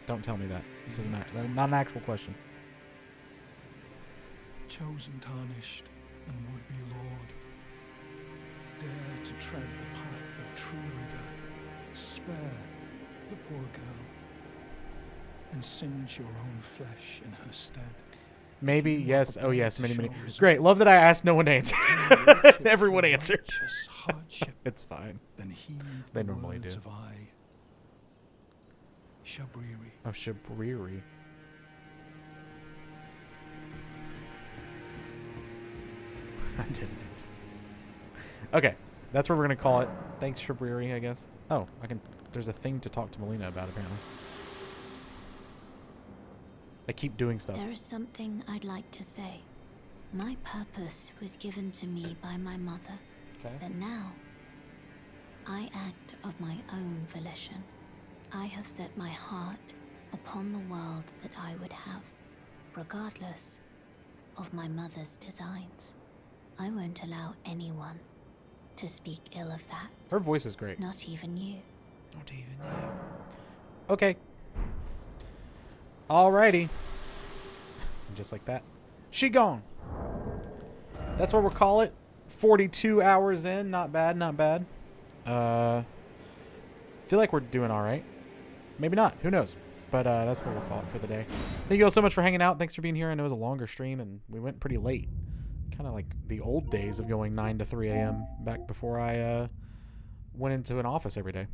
Don't tell me that. This is not an actual question. Chosen, tarnished, and would-be Lord. Dare to tread the path of true rigor. Spare the poor girl, and singe your own flesh in her stead. Maybe, yes. Oh, yes. Many. Great. Love that I asked no one to answer. Everyone answered. It's fine. They normally do. Shabriri. Oh, Shabriri. I didn't answer. Okay. That's what we're going to call it. Thanks, Shabriri, I guess. Oh, there's a thing to talk to Melina about, apparently. I keep doing stuff. There is something I'd like to say. My purpose was given to me by my mother. Okay. But now, I act of my own volition. I have set my heart upon the world that I would have, regardless of my mother's designs. I won't allow anyone to speak ill of that. Her voice is great. Not even you. Not even you. Okay. Alrighty. Just like that. She gone. That's what we'll call it. 42 hours in. Not bad, not bad. Feel like we're doing alright. Maybe not. Who knows? But that's what we'll call it for the day. Thank you all so much for hanging out. Thanks for being here. I know it was a longer stream and we went pretty late. Kind of like the old days of going 9 to 3 a.m. back before I went into an office every day.